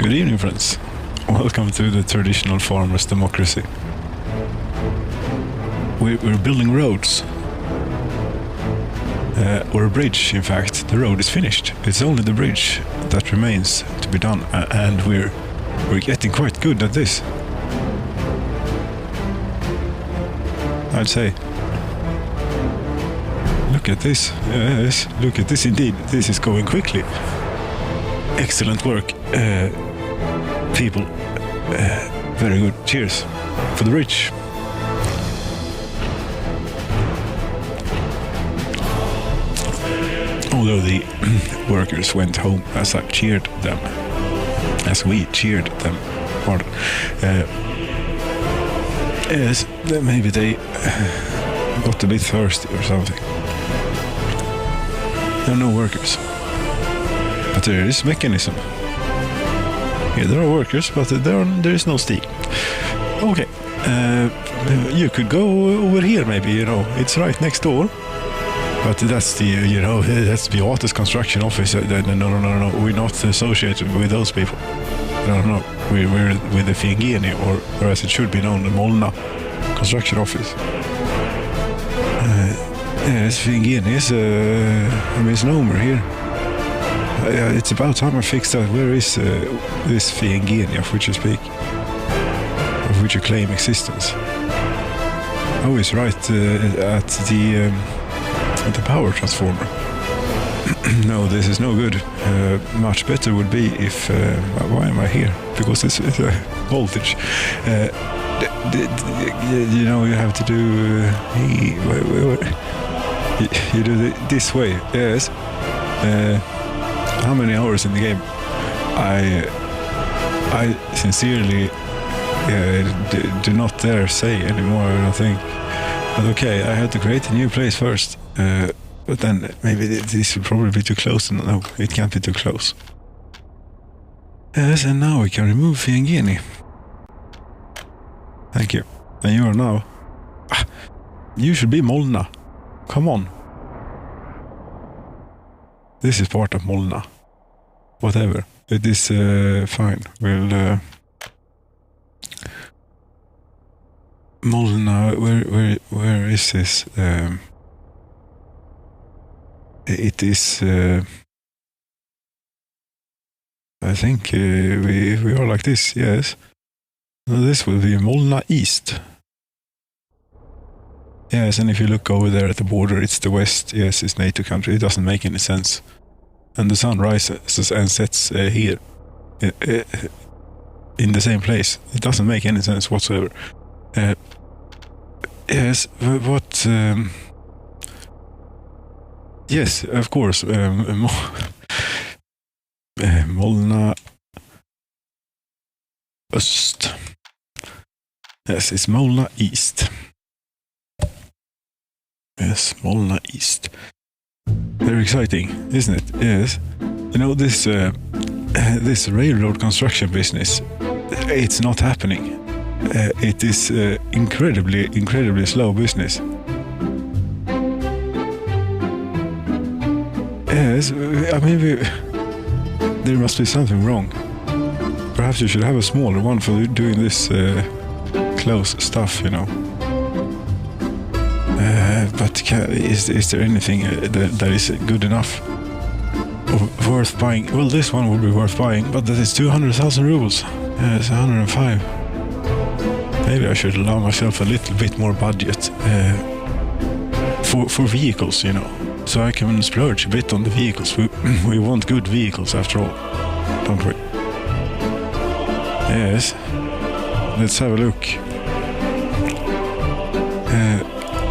Good evening, friends. Welcome to the traditional farmers' democracy. We're building roads. Or a bridge, in fact. The road is finished. It's only the bridge that remains to be done, and we're getting quite good at this, I'd say. Look at this. Yes, look at this indeed. This is going quickly. Excellent work, people. Very good. Cheers for the rich. Although the workers went home as we cheered them, pardon. Yes, maybe they got a bit thirsty or something. There are no workers, but there is mechanism. Yeah, there are workers, but there is no steel. Okay, you could go over here, maybe. It's right next door. But that's that's the Beatus construction office. No, we're not associated with those people. No, we're with the Fiengeni, or as it should be known, the Molna construction office. Yes, Fiengeni is a misnomer here. It's about time I fixed that. Where is this Fiengeni of which you speak? Of which you claim existence? Oh, it's right at the power transformer. No, this is no good. Much better would be if... why am I here? Because it's a voltage. You have to do... you do it this way. Yes. How many hours in the game? I sincerely do not dare say anymore, I don't think. But okay, I had to create a new place first. But then maybe this would probably be too close. No, it can't be too close. Yes, and now we can remove Fiengeni. Thank you. And you are now... you should be Molna. Come on. This is part of Molna. Whatever. It is fine. We'll... Molna, where is this? It is... I think we are like this, yes. Now this will be Molna East. Yes, and if you look over there at the border, it's the west. Yes, it's NATO country. It doesn't make any sense. And the sun rises and sets here. In the same place. It doesn't make any sense whatsoever. Yes, what... yes, of course. Molna Öst. Yes, it's Molna East. Yes, Molna East. Very exciting, isn't it? Yes. This railroad construction business, it's not happening. It is incredibly slow business. Yes, I mean, there must be something wrong. Perhaps you should have a smaller one for doing this close stuff, But is there anything that is good enough or worth buying? Well, this one would be worth buying, but that is 200,000 rubles. It's 105. Maybe I should allow myself a little bit more budget for vehicles, so I can splurge a bit on the vehicles. We want good vehicles after all, don't we? Yes. Let's have a look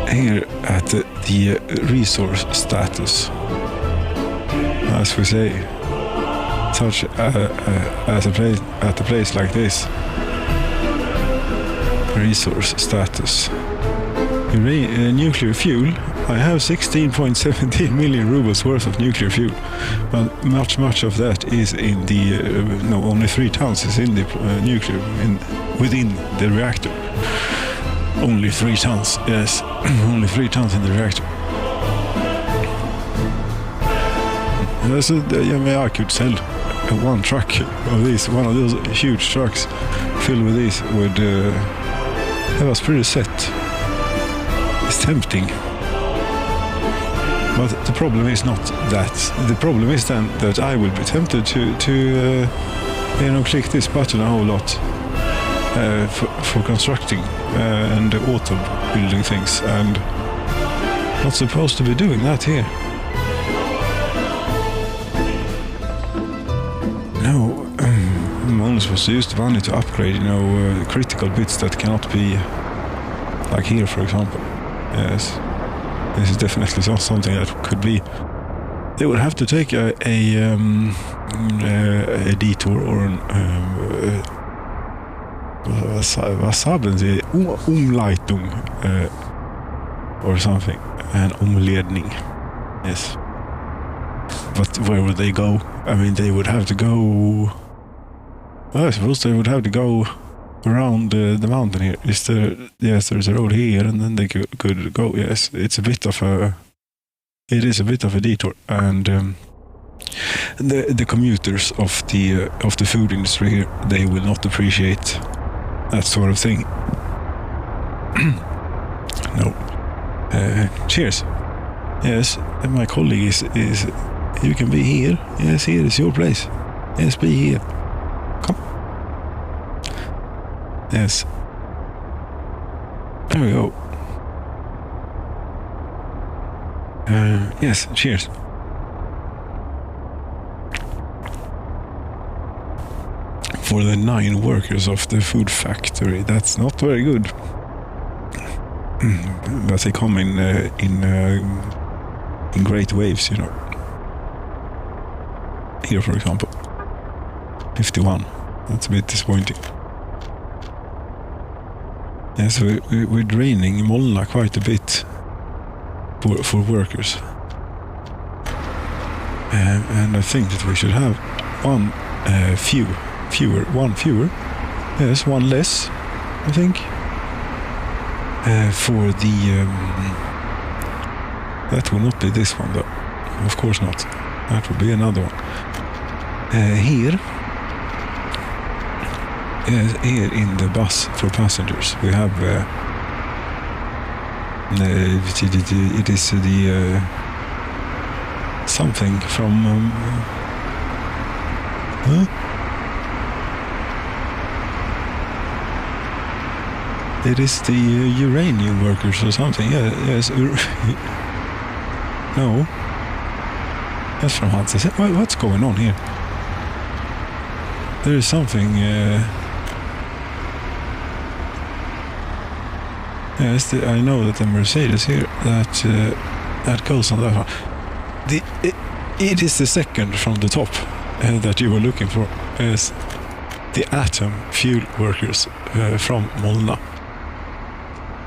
here at the resource status. As we say, such as at a place like this. Resource status. Nuclear fuel. I have 16.17 million rubles worth of nuclear fuel, but much of that is in the only 3 tons is in the nuclear within the reactor. Only 3 tons, yes, only 3 tons in the reactor. So, I could sell one truck of these, one of those huge trucks filled with these. It was pretty set. It's tempting. But the problem is not that. The problem is then that I will be tempted to click this button a whole lot for constructing and auto building things, and not supposed to be doing that here. No, I'm only supposed to use the money to upgrade, critical bits that cannot be, like here, for example. Yes, this is definitely not something that could be. They would have to take a detour or an vad sabben säger, omleitung or something, an omledning. Yes. But where would they go? I mean, they would have to go. Well, I suppose they would have to go around the mountain here. Yes, there's a road here, and then they could go. Yes, it is a bit of a detour, and the commuters of the food industry here, they will not appreciate that sort of thing. No. Cheers. Yes, my colleague is. You can be here. Yes, here is your place. Yes, be here. Come. Yes. There we go. Yes, cheers. For the 9 workers of the food factory, that's not very good. But they come in great waves, Here, for example, 51. That's a bit disappointing. Yes, we're draining Molna quite a bit for workers. And I think that we should have one fewer. Yes, one less, I think. For the... that will not be this one, though. Of course not. That will be another one. Here in the bus for passengers, we have it is the something from it is the uranium workers or something. Yes. No, that's from Hans. What's going on here? There is something. Yes, I know that the Mercedes here that goes on that one. It is the second from the top that you were looking for. Yes, the Atom fuel workers from Molna.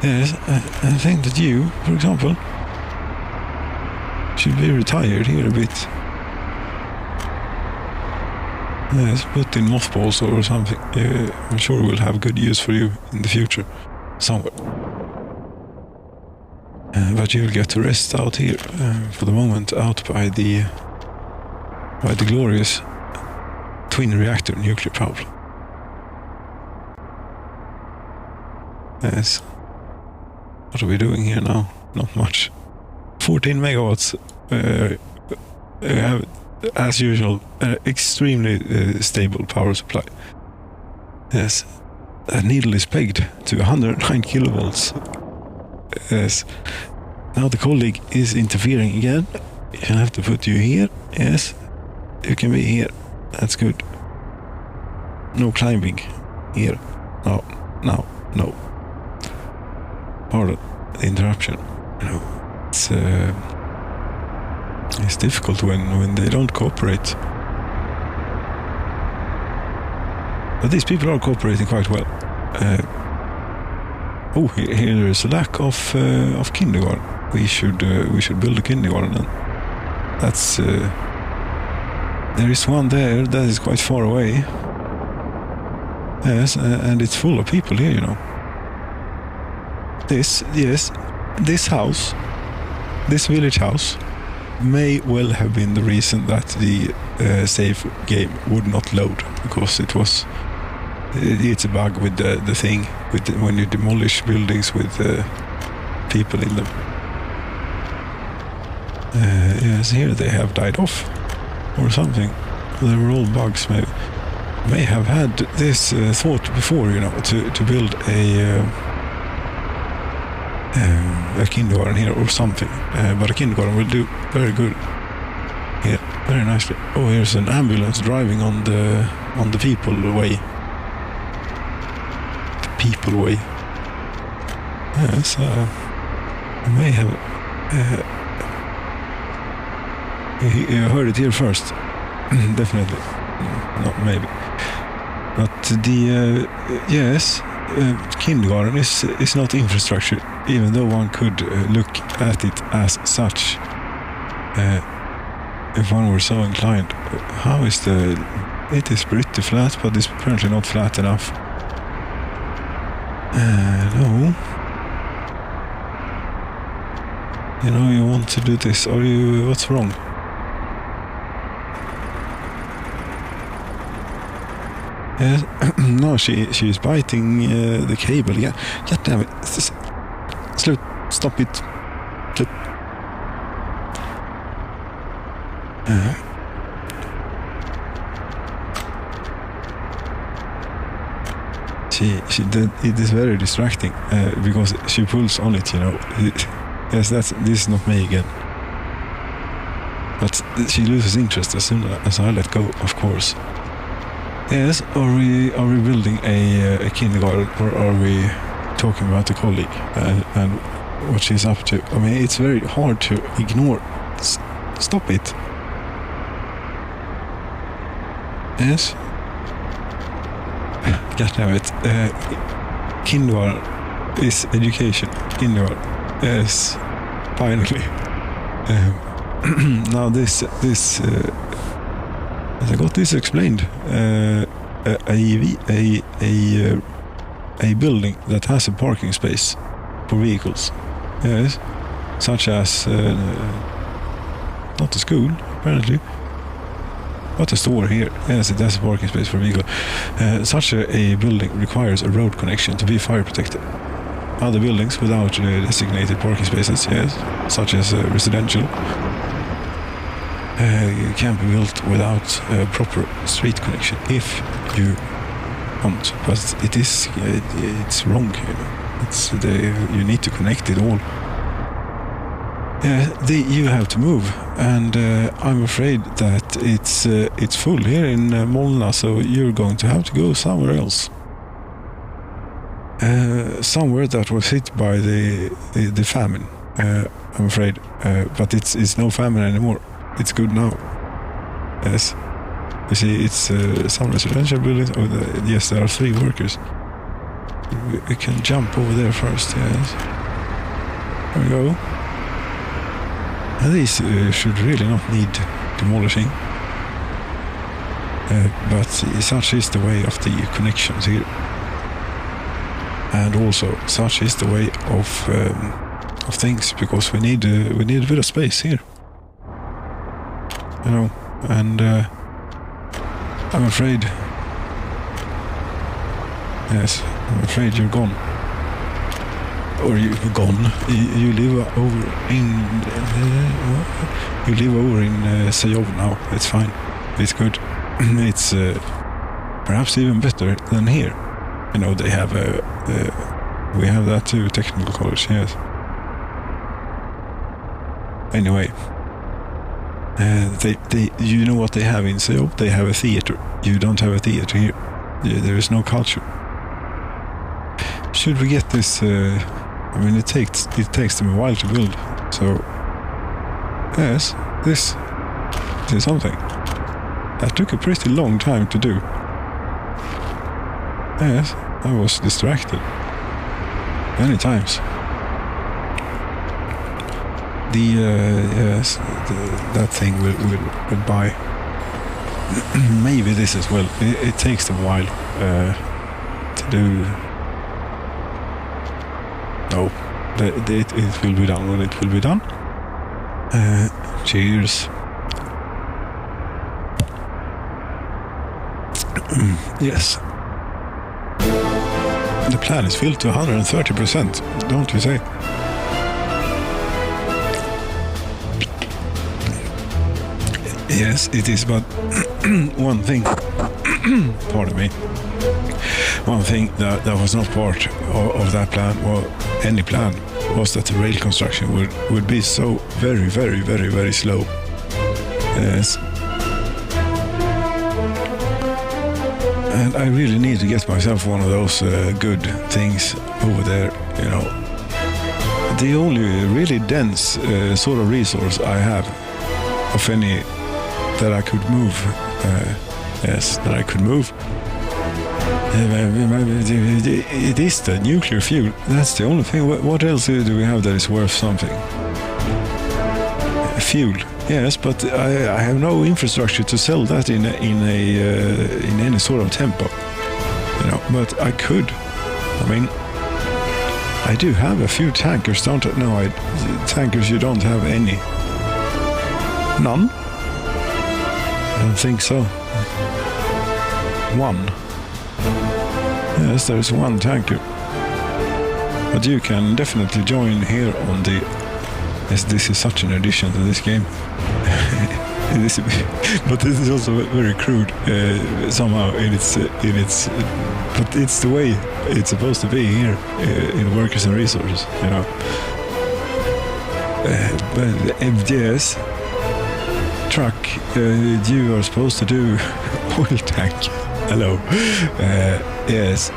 Yes, I think that you, for example, should be retired here a bit. Yes, put in mothballs or something. I'm sure we'll have good use for you in the future, somewhere. But you'll get to rest out here for the moment, out by the glorious twin reactor nuclear power plant. Yes. What are we doing here now? Not much. 14 megawatts. As usual, extremely stable power supply. Yes, that needle is pegged to 109 kilovolts. Yes. Now the colleague is interfering again. I have to put you here. Yes, you can be here. That's good. No climbing here. No. Pardon the interruption. It's difficult when they don't cooperate. But these people are cooperating quite well. Here there is a lack of kindergarten. We should build a kindergarten. And that's there is one there that is quite far away. Yes, and it's full of people here. This house, this village house, may well have been the reason that the save game would not load, because it's a bug with the thing when you demolish buildings with people in them. Yes, here they have died off or something. They were all bugs. Maybe may have had this thought before, to build a kindergarten here or something. But a kindergarten will do very good here, very nicely. Oh, here's an ambulance driving on the people way. The people way. Yes, I may have. You heard it here first. Definitely. Not maybe. But the kindergarten is not infrastructure, even though one could look at it as such. If one were so inclined. How is it is pretty flat, but it's apparently not flat enough. No. You want to do this, or what's wrong? Yes. No, she's biting the cable. Yeah, God damn it! Stop it! It is very distracting because she pulls on it. Yes, this is not me again. But she loses interest as soon as I let go, of course. Yes, are we building a kindergarten, or are we talking about a colleague and what she's up to? I mean, it's very hard to ignore. Stop it. Yes. God damn it. Kindergarten is education. Kindergarten. Yes. Finally. Now this I got this explained. A building that has a parking space for vehicles, yes, such as not a school apparently, but a store here. Yes, it has a parking space for vehicle. Such a building requires a road connection to be fire protected. Other buildings without designated parking spaces, yes, such as residential, can be built without proper street connection if you want, but it's wrong. You need to connect it all. You have to move, and I'm afraid that it's full here in Molna, so you're going to have to go somewhere else. Somewhere that was hit by the famine. I'm afraid, but it's no famine anymore. It's good now. Yes. You see, it's some residential buildings. Oh, yes, there are 3 workers. We can jump over there first, yes. There we go. These should really not need demolishing. But such is the way of the connections here. And also, such is the way of things, because we need a bit of space here. And I'm afraid. Yes, I'm afraid you're gone. Or you've gone. You live over in Sayov now. It's fine. It's good. It's perhaps even better than here. They have we have that too, technical college. Yes. Anyway. You know what they have in Seoul? They have a theater. You don't have a theater here. There is no culture. Should we get this? It takes them a while to build. So yes, this is something that took a pretty long time to do. Yes, I was distracted many times. That thing will buy. Maybe this as well. It takes them a while to do. No, it will be done when it will be done. Cheers. Yes. The plan is filled to 130%, don't you say? Yes, it is, but one thing, pardon me, one thing that was not part of that plan, or any plan, was that the rail construction would be so very, very, very, very slow. Yes. And I really need to get myself one of those good things over there, you know. The only really dense sort of resource I have of any that I could move, yes, that I could move, it is the nuclear fuel. That's the only thing. What else do we have that is worth something? Fuel. Yes, but I have no infrastructure to sell that in any sort of tempo, you know. But I could. I mean, I do have a few tankers, don't I? No, tankers. You don't have any. None. I don't think so. One. Yes, there is one tanker. But you can definitely join here on the. Yes, this is such an addition to this game. But this is also very crude somehow in its but it's the way it's supposed to be here in Workers and Resources, you know. But yes, truck, you are supposed to do oil tank. Hello. Yes,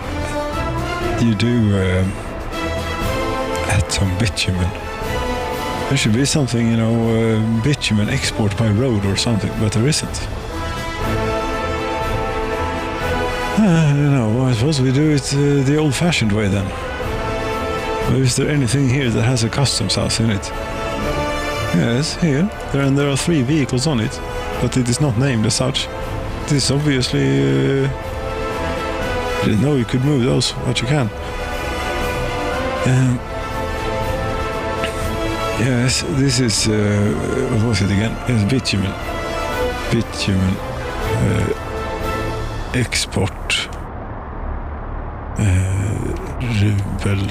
you do add some bitumen. There should be something, you know, bitumen export by road or something, but there isn't. I don't know, I suppose we do it the old-fashioned way then. Or is there anything here that has a customs house in it? Yes, here. There are 3 vehicles on it, but it is not named as such. This is obviously... I didn't know you could move those, but you can. Yes, this is, what was it again? Yes, bitumen. Bitumen. Export. Rubel.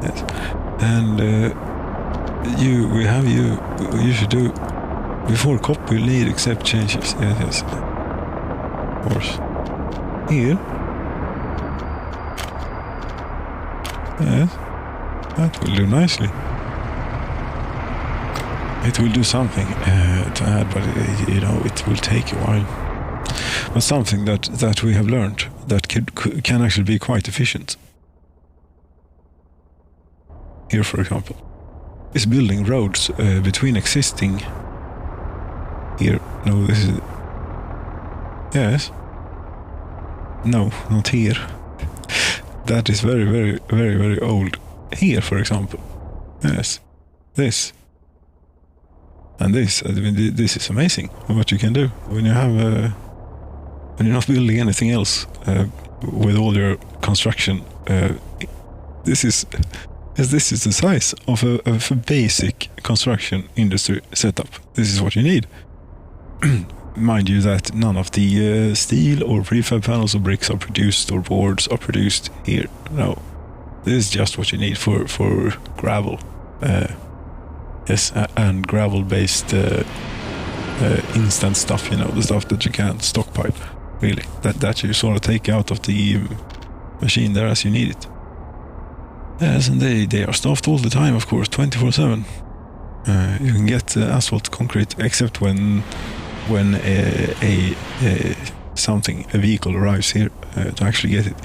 Yes. And you should do, before copy you'll need accept changes. Yes. Course. Here. Yes. That will do nicely. It will do something to add, but you know, it will take a while. But something that we have learned that can actually be quite efficient. Here, for example, is building roads between existing. Here, no, this is. Yes. No, not here. That is very, very, very, very old. Here, for example. Yes. This. And this. I mean, this is amazing what you can do when you have when you're not building anything else with all your construction. This is the size of a basic construction industry setup. This is what you need. Mind you that none of the steel or prefab panels or bricks are produced or boards are produced here. No, this is just what you need for gravel. Yes, and gravel-based instant stuff. You know, the stuff that you can't stockpile. Really, that you sort of take out of the machine there as you need it. Yes, and they are staffed all the time, of course, 24/7. You can get asphalt concrete, except when a vehicle arrives here to actually get it.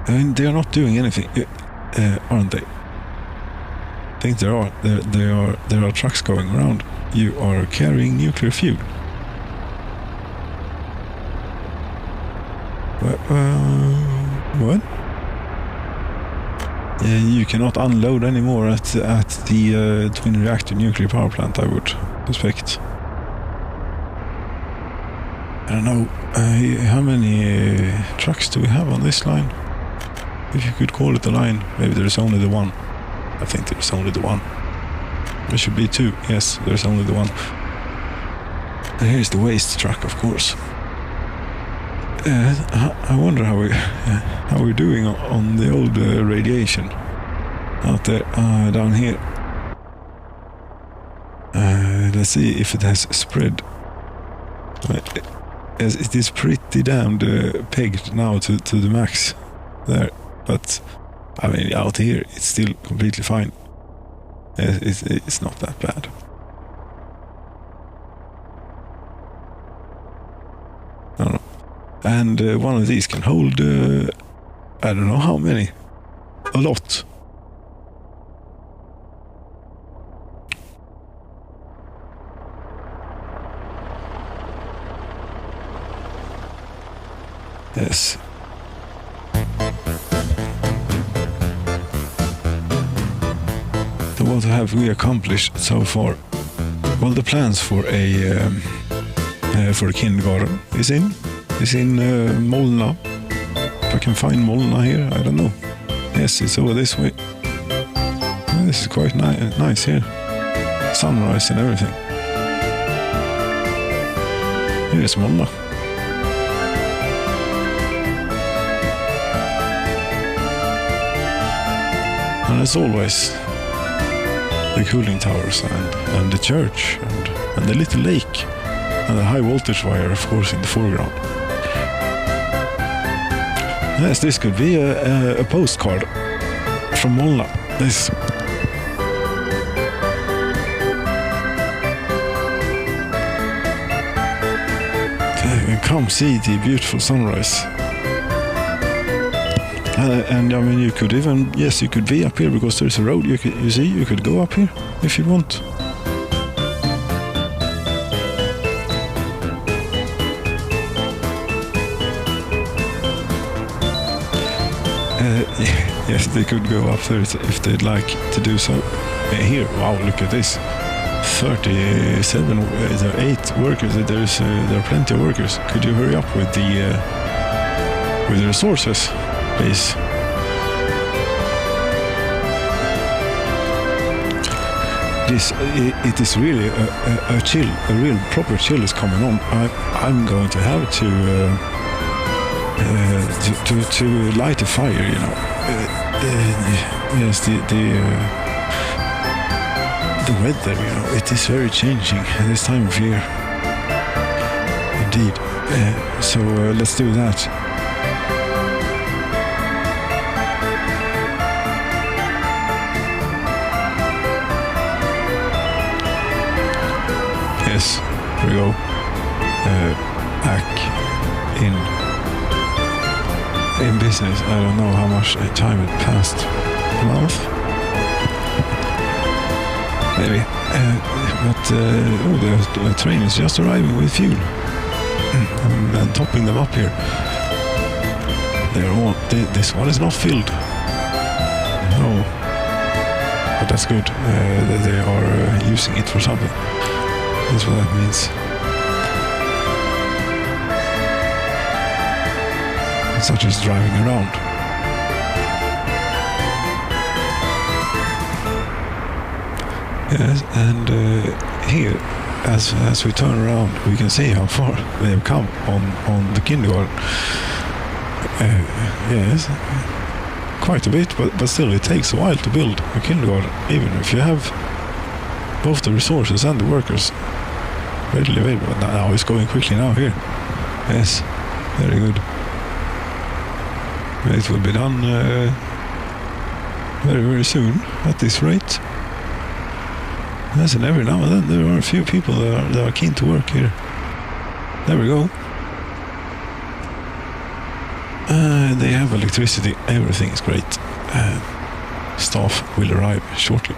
And they are not doing anything, aren't they? I think there are trucks going around. You are carrying nuclear fuel. What? You cannot unload anymore at the twin reactor nuclear power plant, I would suspect. I don't know, how many trucks do we have on this line? If you could call it a line, maybe there's only the one. I think there's only the one. There should be two, yes, there's only the one. And here's the waste truck, of course. I wonder how we're doing on the old radiation out there, down here. Let's see if it has spread. It is pretty damned pegged now to the max there, but I mean out here it's still completely fine. It's not that bad. I don't know. And one of these can hold, I don't know how many. A lot. Yes. So what have we accomplished so far? Well, the plans for a kindergarten is in Molna. If I can find Molna here, I don't know. Yes, it's over this way. This is quite nice here. Sunrise and everything. Here's Molna. And as always, the cooling towers and the church and the little lake and the high voltage wire, of course, in the foreground. Yes, this could be a postcard from Molna. This. Come see the beautiful sunrise. And I mean, you could even, yes, you could be up here because there's a road. You could go up here if you want. Yes, they could go up there if they'd like to do so. Here, wow, look at this. 37, there are 8 workers. There are plenty of workers. Could you hurry up with the resources, please? It is really a chill, a real proper chill is coming on. I'm going to have to light a fire, you know. Yes, the weather, you know, it is very changing this time of year. Indeed. So let's do that. Yes, here we go. Back in business. I don't know how much time it passed. A month? Maybe. The train is just arriving with fuel. I'm topping them up here. They're all. This one is not filled. No. But that's good. They are using it for something. That's what that means. Such as driving around. Yes, and here, as we turn around, we can see how far they have come on the kindergarten. Yes, quite a bit, but still, it takes a while to build a kindergarten, even if you have both the resources and the workers readily available. Now it's going quickly now here. Yes, very good. It will be done very, very soon at this rate. Yes, and every now and then there are a few people that are keen to work here. There we go. They have electricity. Everything is great. Staff will arrive shortly.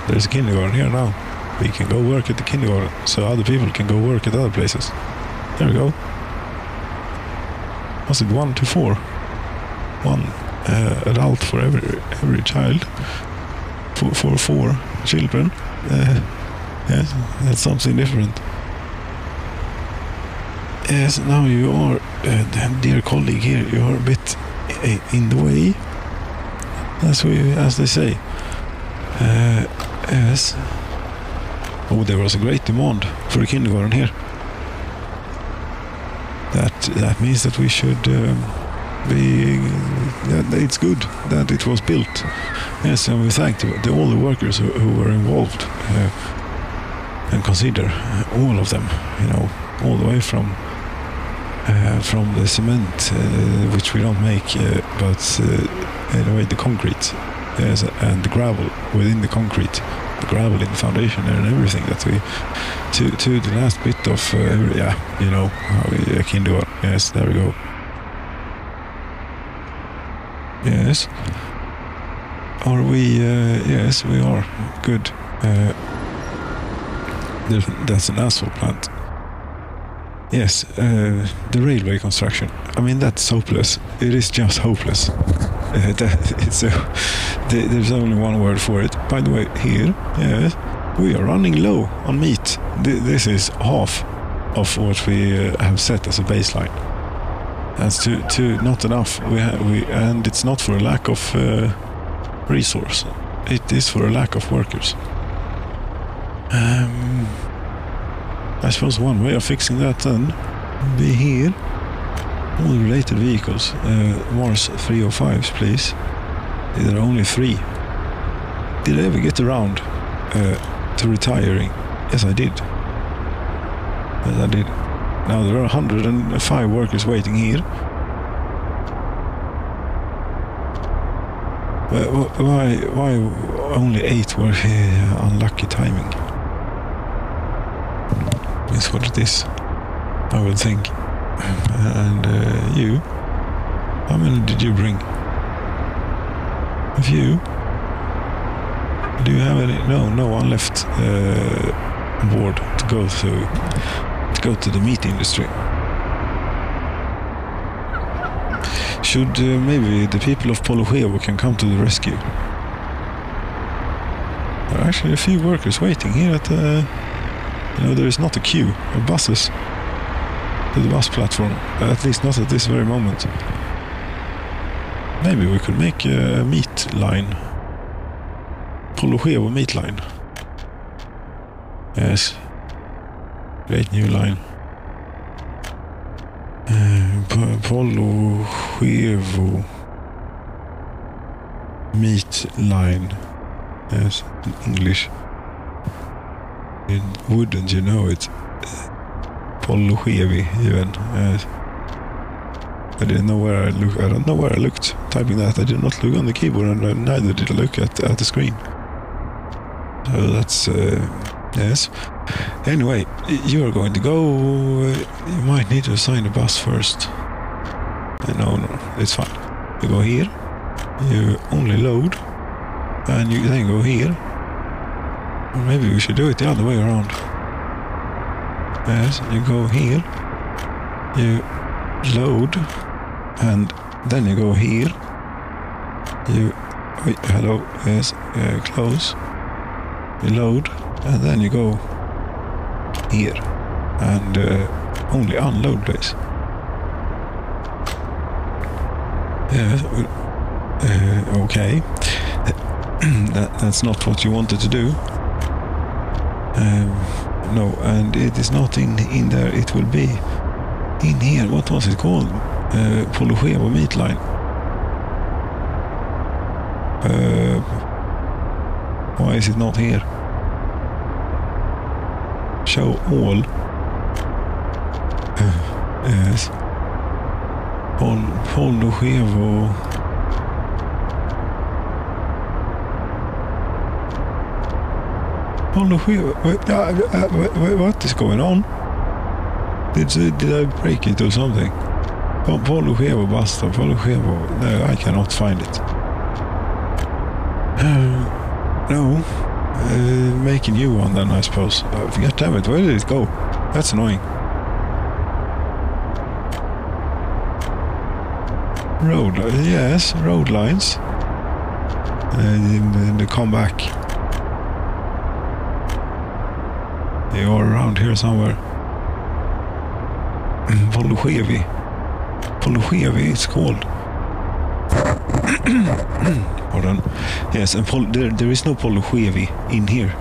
There's a kindergarten here now. We can go work at the kindergarten, so other people can go work at other places. There we go. Was it 1 to 4? 1 adult for every child. For 4 children. Yes, that's something different. Yes, now you are, dear colleague here, you are a bit in the way, as they say. Yes. Oh, there was a great demand for a kindergarten here. That means that we should it's good that it was built. Yes, and we thank all the workers who were involved, and consider all of them, all the way from the cement, which we don't make, but anyway, the concrete, yes, and the gravel within the concrete, the gravel in the foundation and everything that we to the last bit of kindergarten. Yes, there we go. Yes. Are we? Yes, we are. Good. That's an asphalt plant. Yes, the railway construction. I mean, that's hopeless. It is just hopeless. There's only one word for it. By the way, here, yes, we are running low on meat. This is half of what we have set as a baseline. That's not enough. And it's not for a lack of resource. It is for a lack of workers. I suppose one way of fixing that then be here. All the related vehicles. Mars 305s, please. There are only 3. Did I ever get around to retiring? Yes, I did. Yes, I did. Now there are 105 workers waiting here. Why only 8 were here? Unlucky timing. Is what it is, I would think. And you? How many did you bring? A few? Do you have any? No one left on board to go to the meat industry. Should maybe the people of Polochevo can come to the rescue? There are actually a few workers waiting here at there is not a queue of buses to the bus platform, at least not at this very moment. Maybe we could make a meat line. Polochevo meat line. Yes. Great new line. Polochevo meat line. Yes, in English. Wouldn't you know it? Polochevi even. Yes. I didn't know where I looked. I don't know where I looked typing that. I did not look on the keyboard, and neither did I look at the screen. So that's yes. Anyway, you are going to go. You might need to assign a bus first. No, it's fine. You go here. You only load, and you then go here. Or maybe we should do it the other way around. Yes, you go here. You load, and then you go here. Hello, yes, close. You load, and then you go here, and only unload, please. Yes, okay. That's not what you wanted to do. No, and it is not in there. It will be in here. What was it called? Polochevo meat line. Why is it not here? Show all. Yes. Polochevo. What is going on? Did I break it or something? Polochevo basta. Polochevo. No, I cannot find it. No. Make a new one then, I suppose. God damn it, where did it go? That's annoying. Road, yes, road lines. In the comeback. They are around here somewhere. Polchevi it's called. Pardon. Yes, and there is no Polchevi in here.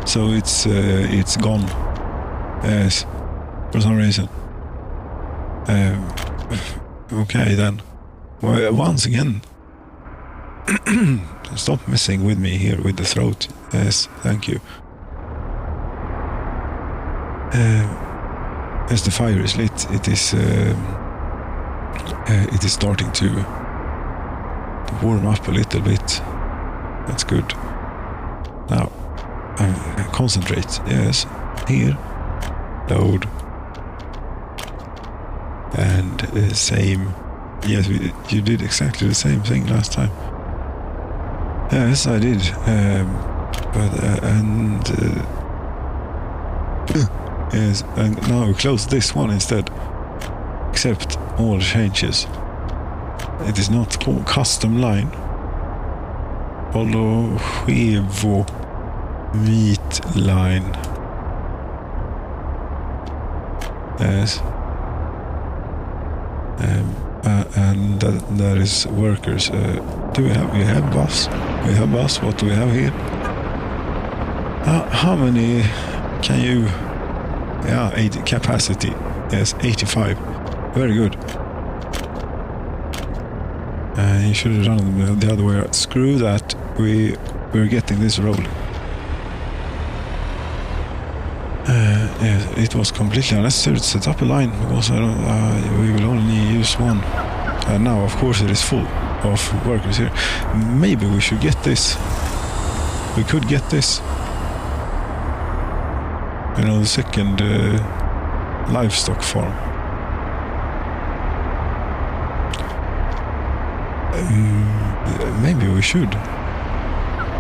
So it's gone. Yes, for some reason. Okay then. Well, once again, stop messing with me here with the throat. Yes, thank you. As the fire is lit, it is starting to warm up a little bit. That's good. Now, concentrate. Yes, here, load, and same. Yes, you did exactly the same thing last time. Yes, I did. Yes, and now we close this one instead. Accept all changes. It is not called custom line. Polchevo meat line. Yes. And that is workers. We have bus? We have bus. What do we have here? How many can you? Yeah, 80 capacity. Yes, 85. Very good. You should have done it the other way around. Screw that. We're getting this rolling. Yes, it was completely unnecessary to set up a line because we will only use one. And now, of course, it is full of workers here. Maybe we should get this. We could get this. You know, the second livestock farm. Maybe we should.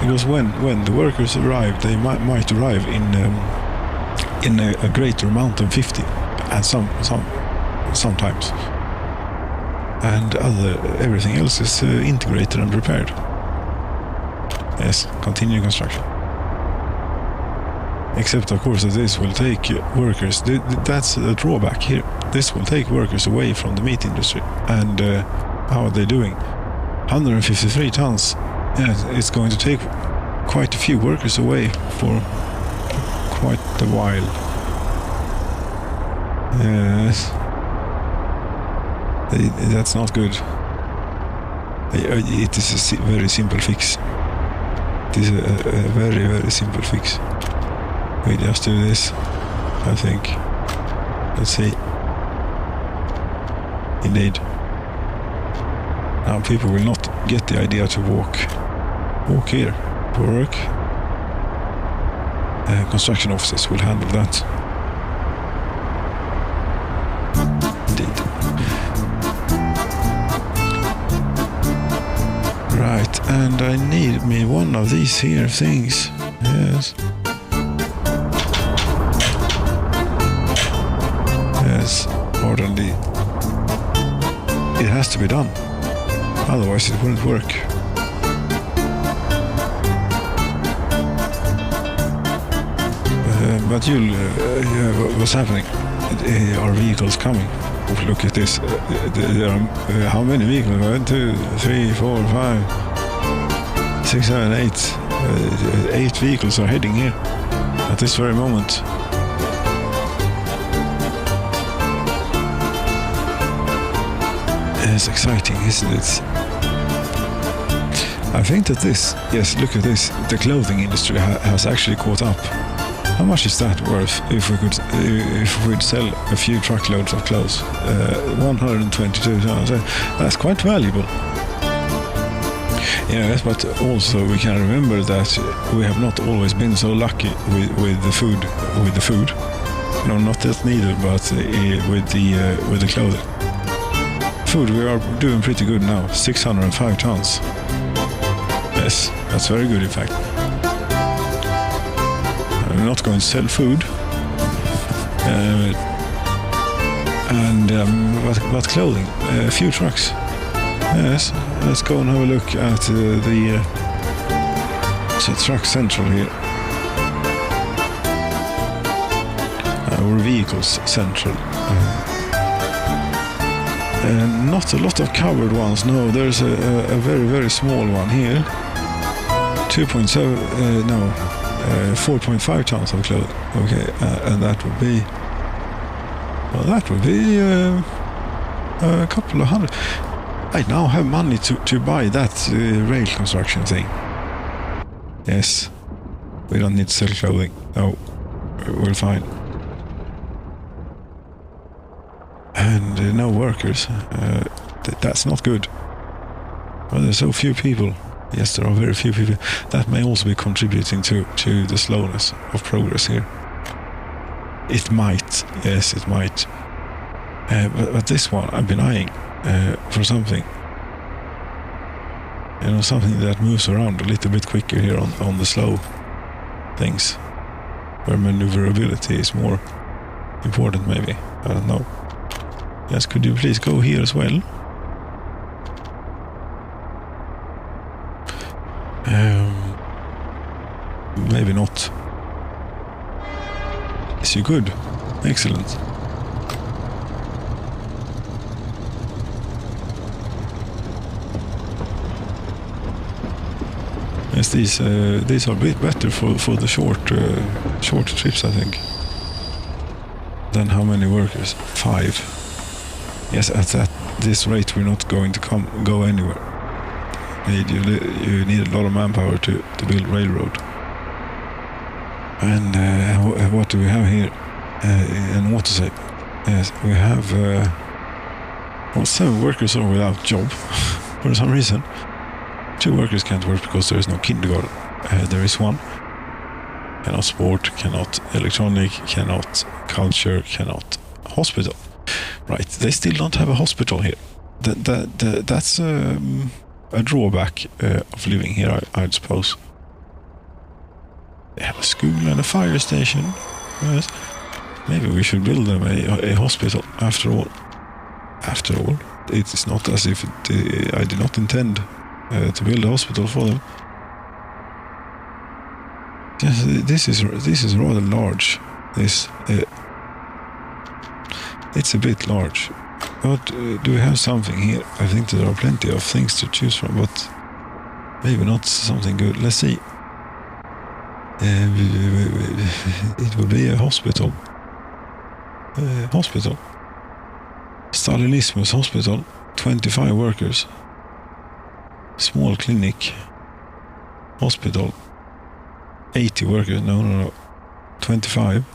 Because when the workers arrive, they might arrive in a greater amount than 50, and sometimes, and everything else is integrated and prepared. Yes, continue construction. Except of course that this will take workers. That's a drawback here. This will take workers away from the meat industry. And how are they doing? 153 tons. Yes, it's going to take quite a few workers away for quite a while. Yes. That's not good. It is a very simple fix. It is a very, very simple fix. We just do this, I think. Let's see. Indeed. Now people will not get the idea to walk here to work. Construction offices will handle that. Indeed. Right, and I need me one of these here things. Yes. Yes, orderly. It has to be done. Otherwise it wouldn't work. But what's happening? Are vehicles coming? Look at this. There are how many vehicles? 1, 2, 3, 4, 5, 6, 7, 8. 8 vehicles are heading here at this very moment. It's exciting, isn't it? I think that yes, look at this. The clothing industry has actually caught up. How much is that worth if we'd sell a few truckloads of clothes? 122 tons. That's quite valuable. Yes, but also we can remember that we have not always been so lucky with the food. No, not that neither, but with the clothing. Food, we are doing pretty good now. 605 tons. Yes, that's very good in fact. I'm not going to sell food. But clothing, a few trucks. Yes, let's go and have a look at the truck central here. our vehicles central. Not a lot of covered ones. No, there's a very, very small one here. 4.5 tons of clothing. Okay, and that would be, well, that would be a couple of hundred. I now have money to buy that rail construction thing. Yes, we don't need to sell clothing. No, we're fine. And no workers. That's not good. Well, there's so few people. Yes, there are very few people. That may also be contributing to the slowness of progress here. It might. Yes, it might. But this one I've been eyeing for something. You know, something that moves around a little bit quicker here on the slow things. Where maneuverability is more important, maybe. I don't know. Yes, could you please go here as well? Maybe not. Is you good? Excellent. Yes, these are a bit better for the short trips, I think. Then how many workers? 5. Yes, at this rate we're not going to go anywhere. You need a lot of manpower to build railroad. And what do we have here? In Waterside? Yes, we have 7 workers are without job for some reason. 2 workers can't work because there is no kindergarten. There is 1. Cannot sport, cannot electronic, cannot culture, cannot hospital. Right, they still don't have a hospital here. That's a drawback of living here, I'd suppose. They have a school and a fire station. Yes. Maybe we should build them a hospital after all. After all, it is not as if I did not intend to build a hospital for them. Yes, this is rather large. It's a bit large. But do we have something here? I think there are plenty of things to choose from, but maybe not something good. Let's see. It would be a hospital. Hospital. Stalinismus Hospital. 25 workers. Small clinic. Hospital. 80 workers. No. 25.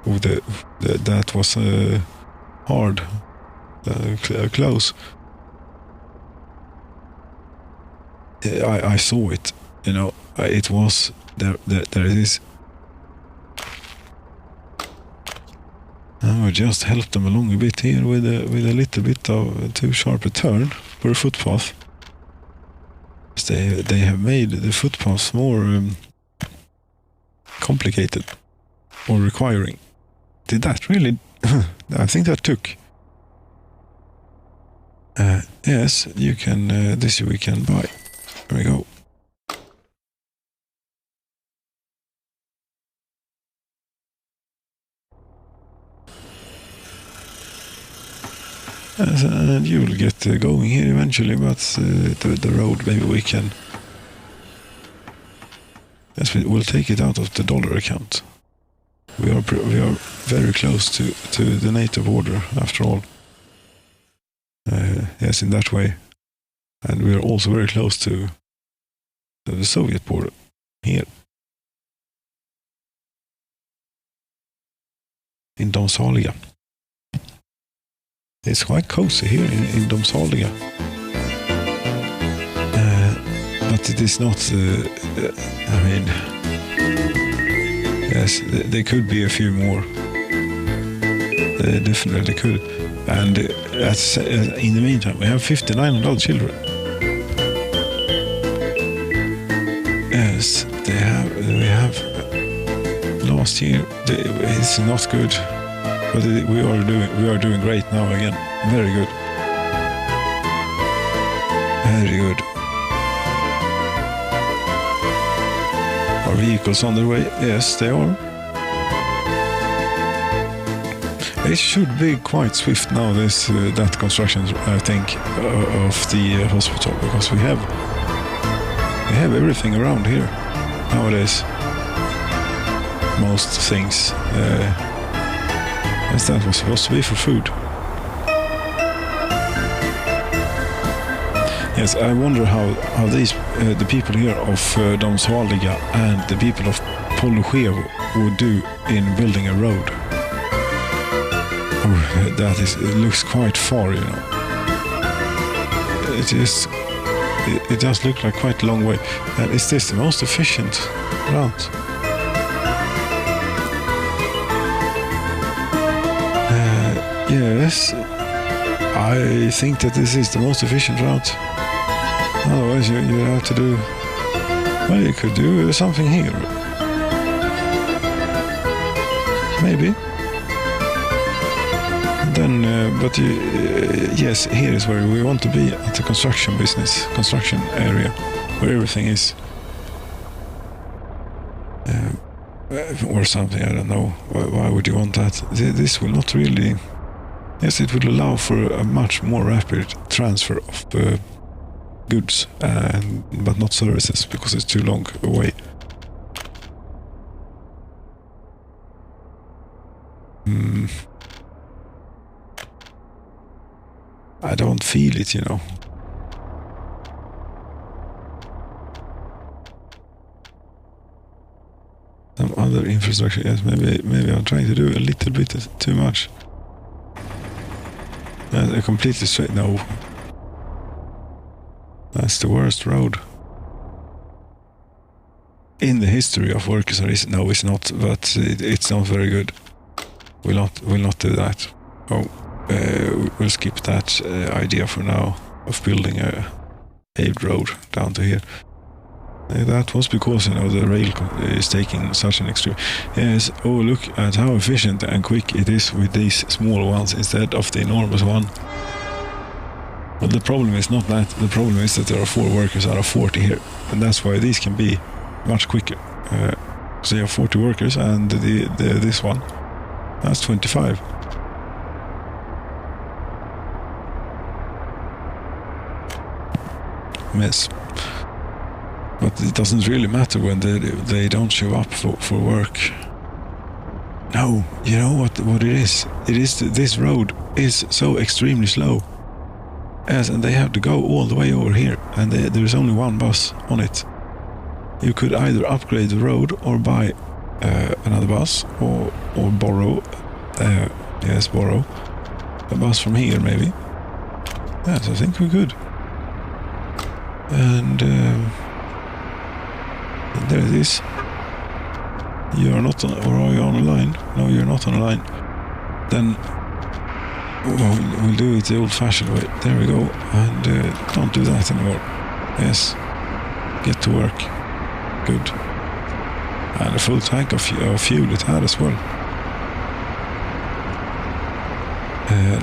Oh, that was hard. Close. I saw it. You know, it was there it is. And we just helped them along a bit here with a little bit of too sharp a turn for a footpath. They have made the footpaths more complicated or requiring. Did that really? I think that took. Yes, you can. This we can buy. There we go. And you will get going here eventually, but the road, maybe we can. Yes, we'll take it out of the dollar account. We are very close to the NATO border, after all. Yes, in that way. And we are also very close to the Soviet border, here. In Domsaliga. It's quite cozy here in Domsaliga. But it is not, I mean, yes, there could be a few more. They definitely could. And in the meantime, we have 59 adult children. Yes, we have, last year, it's not good. But we are doing great now again. Very good. Very good. Are vehicles on their way? Yes, they are. this should be quite swift now, that construction, I think, of the hospital, because we have everything around here nowadays. Most things. As that was supposed to be for food. Yes, I wonder how these the people here of Domsvaliga and the people of Polosjevo would do in building a road. Oh, it looks quite far, you know. It does look like quite a long way. And is this the most efficient route? Yes, I think that this is the most efficient route. Otherwise, you have to do... Well, you could do something here. Maybe. Then, yes, here is where we want to be, at the construction area, where everything is. Or something, I don't know. Why would you want that? This will not really... Yes, it will allow for a much more rapid transfer of goods, but not services, because it's too long away. I don't feel it, you know. Some other infrastructure, yes, maybe I'm trying to do a little bit too much. A completely straight, no. That's the worst road in the history of workers. No, it's not, but it's not very good. We'll not do that. Oh, we'll skip that idea for now of building a paved road down to here. That was because, you know, the rail is taking such an extreme... Yes, oh, look at how efficient and quick it is with these small ones instead of the enormous one. But the problem is not that. The problem is that there are 4 workers out of 40 here. And that's why these can be much quicker. So you have 40 workers, and this one, that's 25. Mess. But it doesn't really matter when they don't show up for work. No, you know what it is? It is this road is so extremely slow. Yes, and they have to go all the way over here, and there is only one bus on it. You could either upgrade the road or buy another bus, or borrow. Borrow a bus from here, maybe. Yes, I think we could. And there it is. You are not on, or are you on a line? No, you're not on a line. Then we'll do it the old-fashioned way. There we go. And don't do that anymore. Yes. Get to work. Good. And a full tank of fuel it had as well.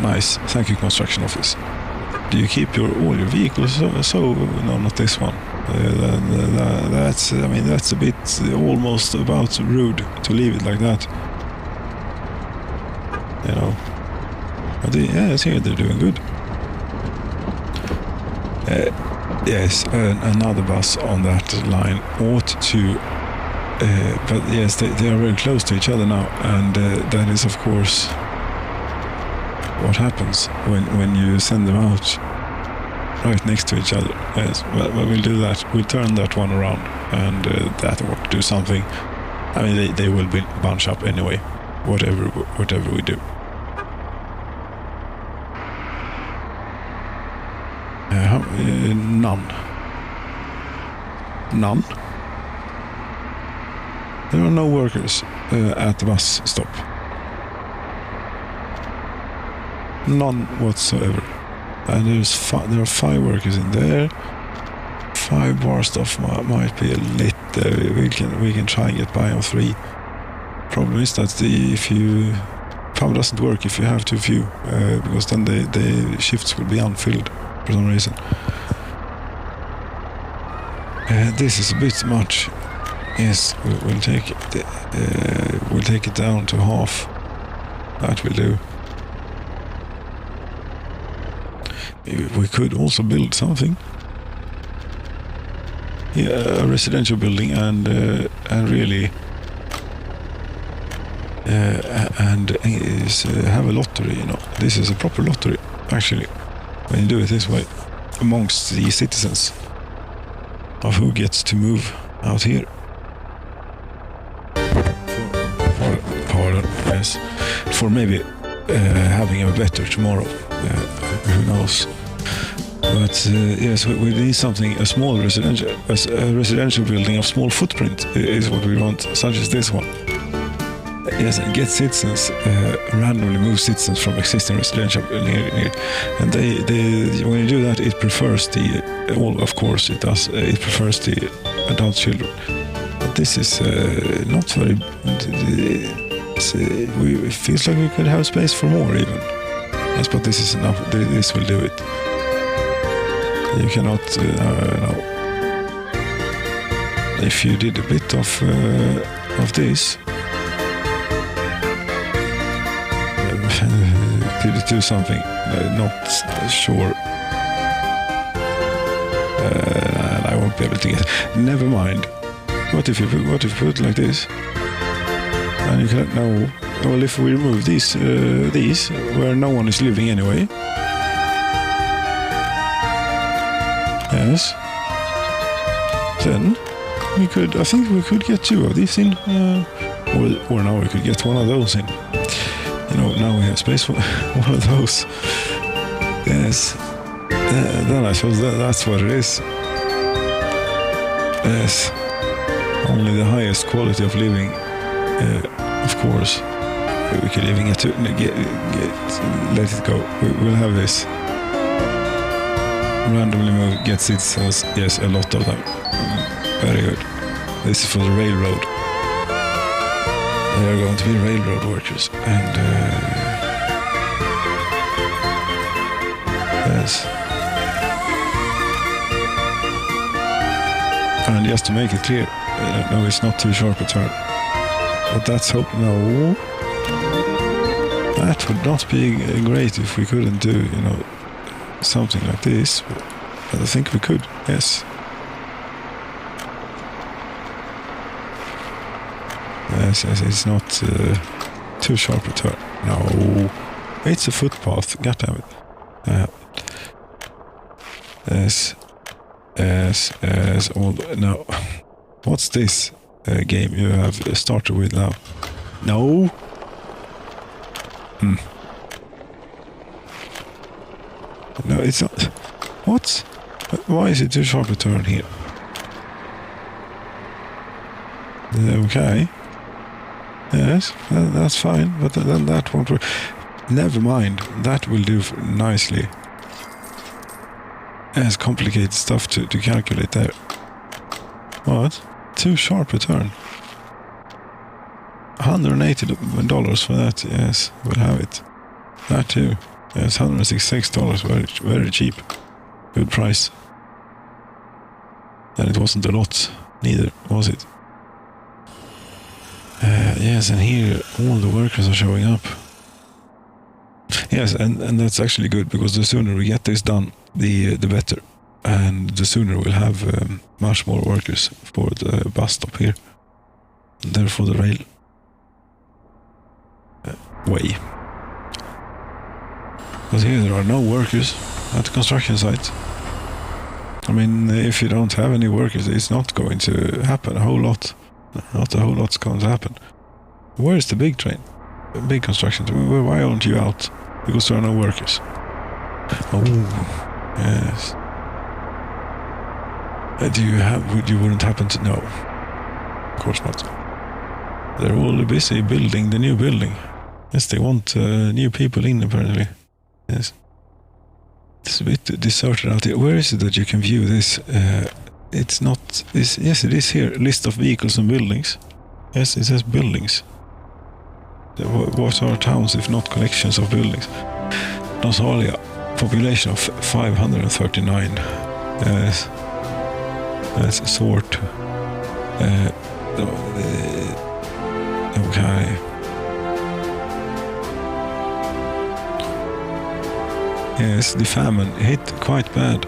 Nice. Thank you, construction office. Do you keep all your vehicles so no, not this one. That's a bit almost about rude to leave it like that. You know. But yes, here they're doing good. Yes, another bus on that line ought to. But yes, they are very close to each other now, and that is of course what happens when you send them out right next to each other. Yes, but we'll do that. We'll turn that one around, and that ought to do something. I mean, they will bunch up anyway, whatever we do. None. There are no workers at the bus stop. None whatsoever. And there are 5 workers in there. 5 bar stuff might be a little. We can try and get by on 3. Problem is that power doesn't work if you have too few, because then the shifts will be unfilled for some reason. This is a bit much. Yes, we'll take it down to half. That will do. We could also build something. Yeah, a residential building and really have a lottery. This is a proper lottery, actually, when you do it this way, amongst the citizens, of who gets to move out here. Pardon, yes, for maybe having a better tomorrow. Who knows? But yes, we need something, a small residential building of small footprint is what we want, such as this one. Yes, and get citizens, randomly move citizens from existing residential near. And they when you do that, it prefers of course it does, it prefers the adult children. But this is not very, it feels like we could have space for more even. Yes, but this is enough, this will do it. You cannot, no. If you did a bit of this, did it do something? Not sure. I won't be able to get. Never mind. What if you put it like this? And you cannot know. Well, if we remove these where no one is living anyway. Yes. Then we could. I think we could get 2 of these in, or now we could get 1 of those in. Now we have space for 1 of those. Yes. Then I suppose that's what it is. Yes. Only the highest quality of living, of course. We could even let it go. We'll have this. Randomly move, get citizens. Yes, a lot of them. Very good. This is for the railroad. They are going to be railroad workers, and yes. And just to make it clear, no, it's not too sharp a turn. But that's hope. No, that would not be great if we couldn't do, something like this. But I think we could. Yes. Yes, it's not too sharp a turn. No, it's a footpath. God damn it. Yes. No. What's this game you have started with now? No. No, it's not. What? Why is it too sharp a turn here? Okay. Yes, that's fine, but then that won't work. Never mind, that will do nicely. It's complicated stuff to calculate there. What? Too sharp a turn. $180 for that, yes, we'll have it. That too. Yes, $166, very cheap. Good price. And it wasn't a lot, neither, was it? Yes, and here all the workers are showing up. Yes, and that's actually good, because the sooner we get this done, the better. And the sooner we'll have much more workers for the bus stop here. And therefore the rail way. Because here there are no workers at the construction site. I mean, if you don't have any workers, it's not going to happen a whole lot. Not a whole lot's going to happen. Where's the big train? The big construction train? Why aren't you out? Because there are no workers. Oh, yes. You wouldn't happen to know? Of course not. They're all busy building the new building. Yes, they want new people in, apparently. Yes. It's a bit deserted out here. Where is it that you can view this? It's not... yes, it is here. List of vehicles and buildings. Yes, it says buildings. What are towns if not collections of buildings? Australia, population of 539. Yes. That's a sort. Okay. Yes, the famine hit quite bad.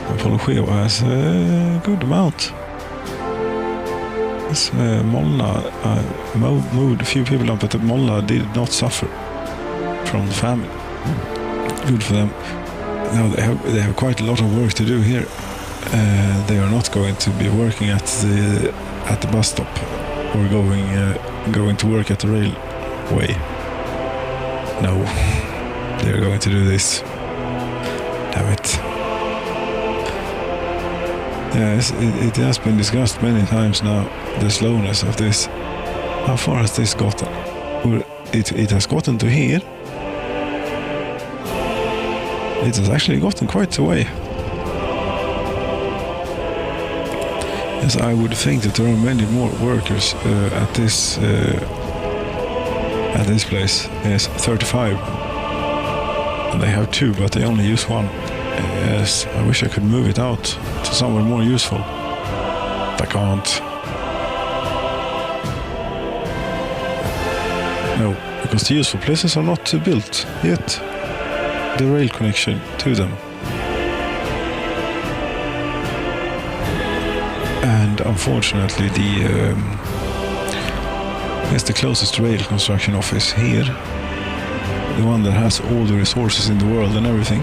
Apologeo has a good amount. This Molna moved a few people up, but Molna did not suffer from the famine. Good for them. Now they have quite a lot of work to do here. They are not going to be working at the bus stop or going to work at the railway. No, they are going to do this. Damn it. Yes, it has been discussed many times now, the slowness of this. How far has this gotten? Well, it has gotten to here. It has actually gotten quite a way. Yes, I would think that there are many more workers at this place. Yes, 35. And they have 2, but they only use 1. Yes, I wish I could move it out to somewhere more useful. But I can't. No, because the useful places are not built yet. The rail connection to them. And unfortunately the closest rail construction office here, the one that has all the resources in the world and everything,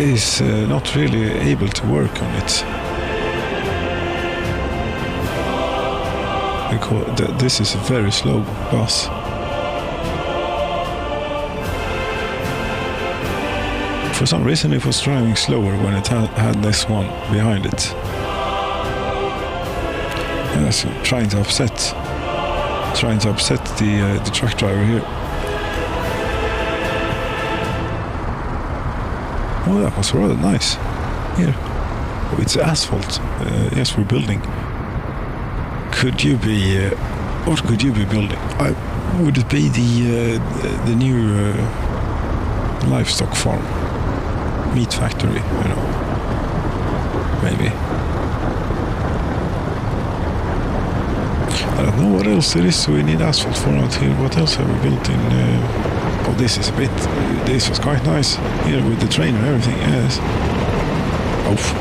is not really able to work on it. Because this is a very slow bus. For some reason it was driving slower when it had this one behind it. And that's trying to upset the truck driver here. Oh, that was rather nice. Here. Oh, it's asphalt. Yes, we're building. What could you be building? Would it be the new livestock farm? Meat factory, maybe. I don't know what else there is we need asphalt for out here. What else have we built in? Oh, this was quite nice here with the train and everything. Yes. Oof.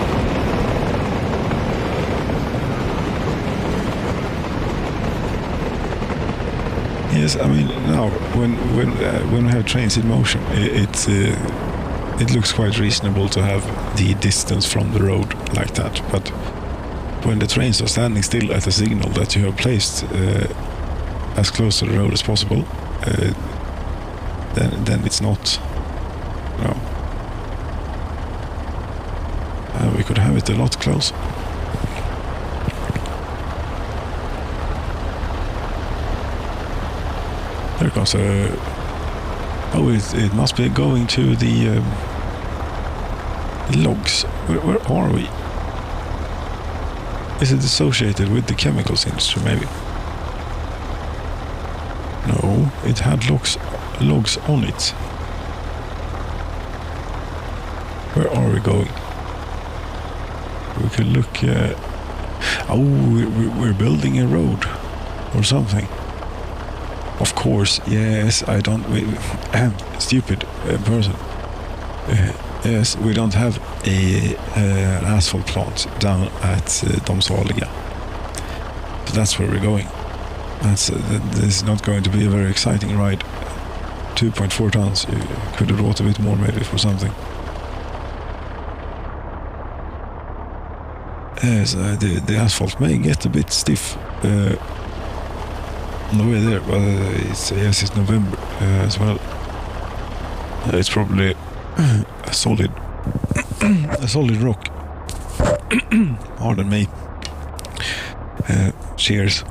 Yes, I mean now when we have trains in motion, it looks quite reasonable to have the distance from the road like that. But when the trains are standing still at a signal that you have placed as close to the road as possible, then it's not. No. We could have it a lot closer. There comes a... Oh, it must be going to the logs. Where are we? Is it associated with the chemicals industry, maybe? No, it had logs on it. Where are we going? We could look... we're building a road or something. Of course, yes, stupid person. Yes, we don't have an asphalt plant down at Domsaliga. But that's where we're going. This is not going to be a very exciting ride. 2.4 tons. You could have brought a bit more maybe for something. Yes, the asphalt may get a bit stiff on the way there, but it's November as well. It's probably a solid rock. Pardon me. Cheers.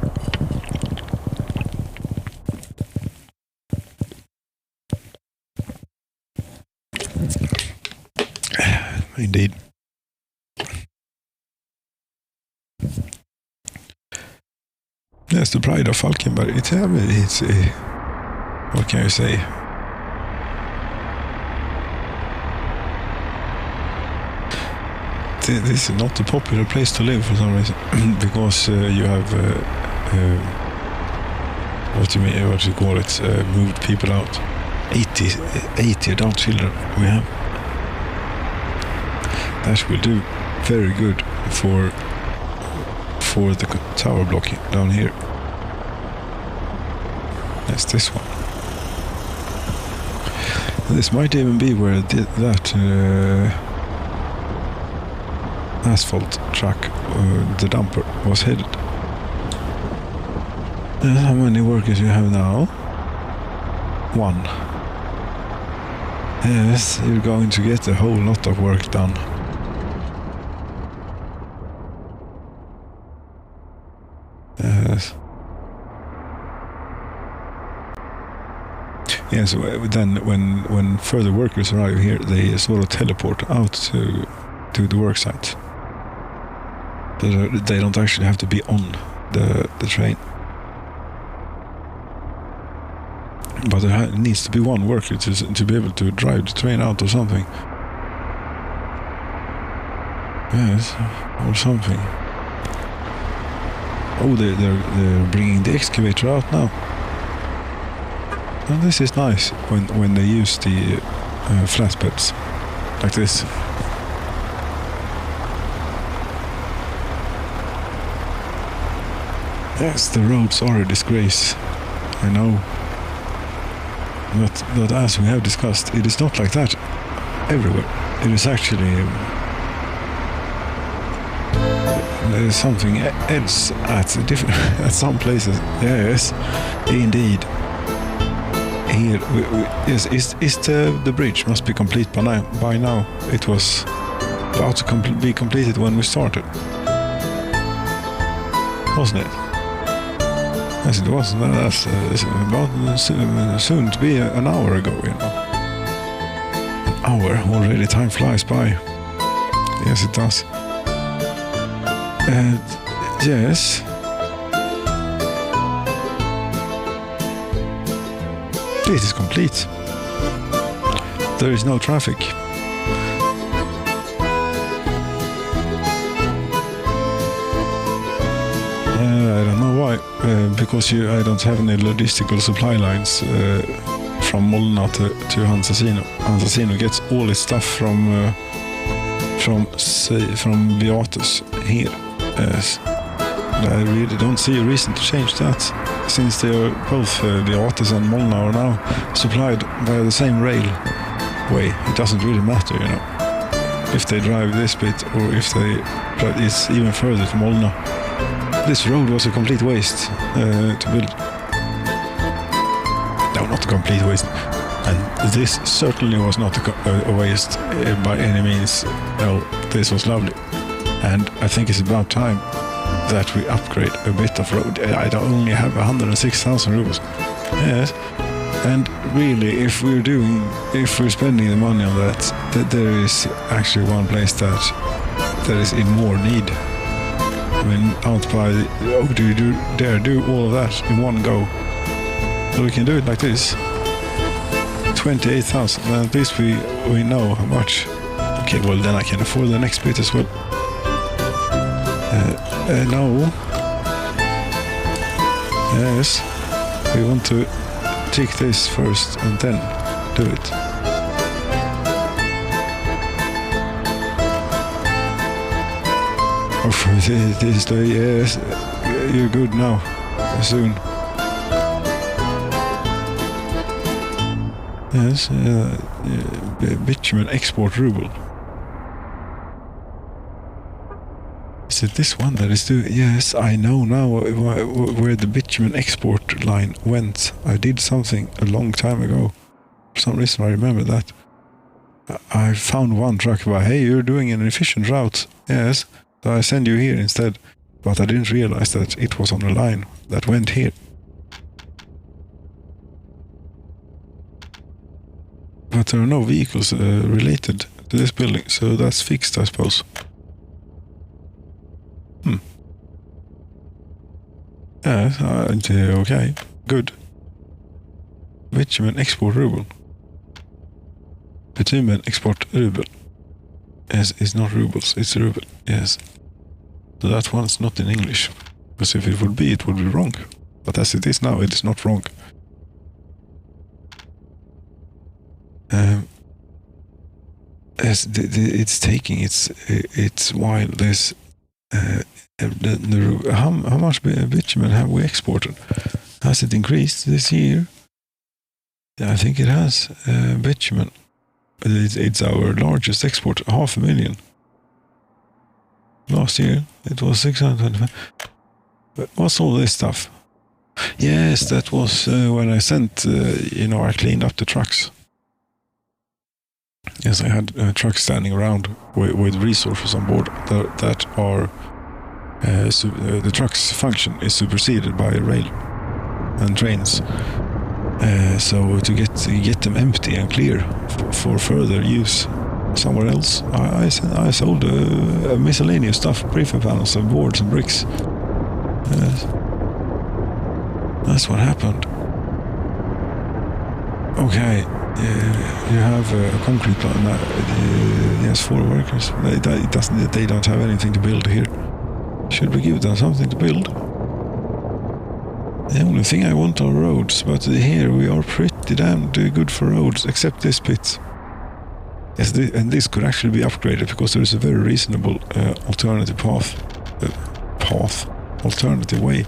Indeed. Yes, the pride of Falkenberg. It's what can I say? This is not a popular place to live for some reason, because you have what you call it, moved people out. 80 adult children we have. That will do very good for the tower block down here. That's this one. This might even be where that asphalt truck, the dumper, was headed. How many workers you have now? 1. Yes, you're going to get a whole lot of work done. Yes. Yes, then when further workers arrive here, they sort of teleport out to the work site. They don't actually have to be on the train. But there needs to be one worker to be able to drive the train out or something. Yes, or something. Oh, they're bringing the excavator out now. And this is nice when they use the flatbeds like this. Yes, the roads are a disgrace. I know. But as we have discussed, it is not like that everywhere. It is actually there is something else at some places. Yes, indeed. Here, is the bridge must be complete by now. It was about to be completed when we started, wasn't it? Yes, it was. That's about soon to be an hour ago, you know. An hour already. Time flies by. Yes, it does. Yes. It is complete. There is no traffic. I don't know why. Because I don't have any logistical supply lines from Molna to Hansasino. Hansasino gets all its stuff from Beatus here. I really don't see a reason to change that, since they are both Beatus and Molna are now supplied by the same railway. It doesn't really matter, you know, if they drive this bit or if they drive this even further to Molna. This road was a complete waste to build. No, not a complete waste. And this certainly was not a waste by any means. No, this was lovely. And I think it's about time that we upgrade a bit of road. I only have 106,000 rubles. Yes. And really, if we're spending the money on that there is actually one place that is in more need. I mean, out by do you dare do all of that in one go? So we can do it like this. 28,000. At least we know how much. Okay, well then I can afford the next bit as well. No. Yes. We want to tick this first and then do it. Yes, you're good now. Soon. Yes, bitumen export ruble. Is it this one that is doing? Yes, I know now where the bitumen export line went. I did something a long time ago. For some reason I remember that. I found one truck by, hey, you're doing an efficient route. Yes. So I send you here instead, but I didn't realize that it was on a line that went here. But there are no vehicles related to this building, so that's fixed, I suppose. Yes, okay, good. Bitumen export ruble. Bitumen export ruble. Yes, it's not rubles, it's ruble, yes. So that one's not in English, because if it would be wrong. But as it is now, it is not wrong. As it's taking its while this how much bitumen have we exported? Has it increased this year? Yeah, I think it has. Bitumen. It's our largest export, 500,000. Last year it was 625. What's all this stuff? Yes, that was when I sent. I cleaned up the trucks. Yes, I had trucks standing around with resources on board that are the truck's function is superseded by rail and trains. So to get them empty and clear for further use somewhere else, I sold miscellaneous stuff, prefab panels and boards and bricks. That's what happened. Okay. You have a concrete plant. Yes, 4 workers. They don't have anything to build here. Should we give them something to build? The only thing I want are roads, but here we are pretty damn good for roads, except this pit. Yes, and this could actually be upgraded because there is a very reasonable alternative alternative way.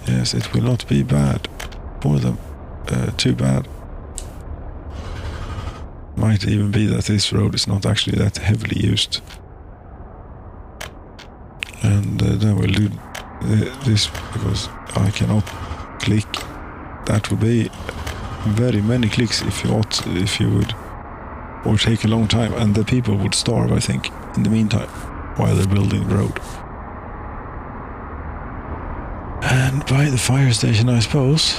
Yes, it will not be bad for them. Too bad. Might even be that this road is not actually that heavily used. And then we'll do this because I cannot click. That would be very many clicks if you would, or take a long time, and the people would starve, I think, in the meantime, while they're building the road. And by the fire station, I suppose.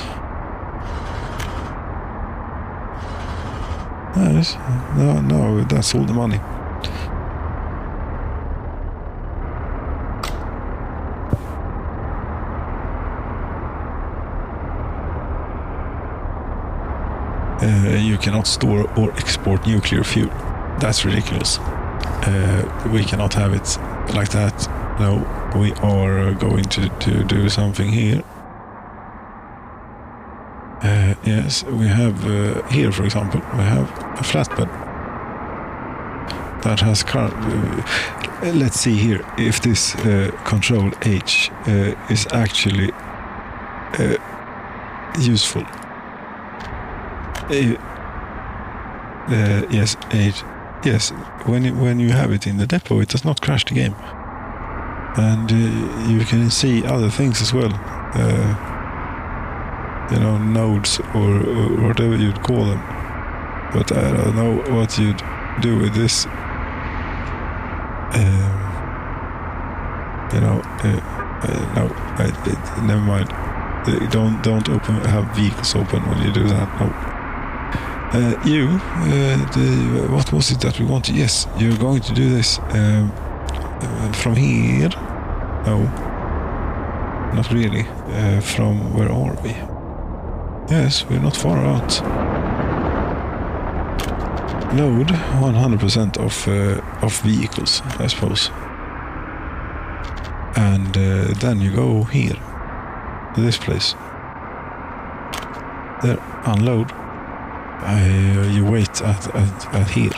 Yes. No, that's all the money. You cannot store or export nuclear fuel. That's ridiculous. We cannot have it like that. No, we are going to do something here. Yes, we have here, for example, we have a flatbed that has let's see here if this control H is actually useful. Yes, H. Yes, when you have it in the depot, it does not crash the game, and you can see other things as well. Nodes or whatever you'd call them. But I don't know what you'd do with this. No, never mind. Don't have vehicles open when you do that. No. What was it that we wanted? Yes, you're going to do this from here. No, not really. From where are we? Yes, we're not far out. Load 100% of vehicles, I suppose. And then you go here, to this place. There, unload. You wait at here.